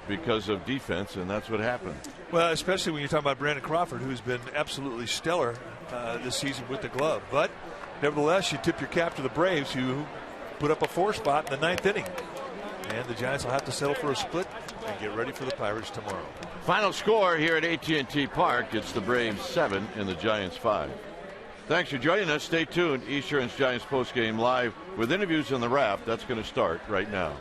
because of defense, and that's what happened. Well, especially when you're talking about Brandon Crawford, who's been absolutely stellar this season with the glove. But nevertheless, you tip your cap to the Braves, who put up a 4 spot in the 9th inning. And the Giants will have to settle for a split and get ready for the Pirates tomorrow. Final score here at AT&T Park. It's the Braves 7 and the Giants 5. Thanks for joining us. Stay tuned. Esurance Giants postgame live with interviews in the wrap. That's going to start right now.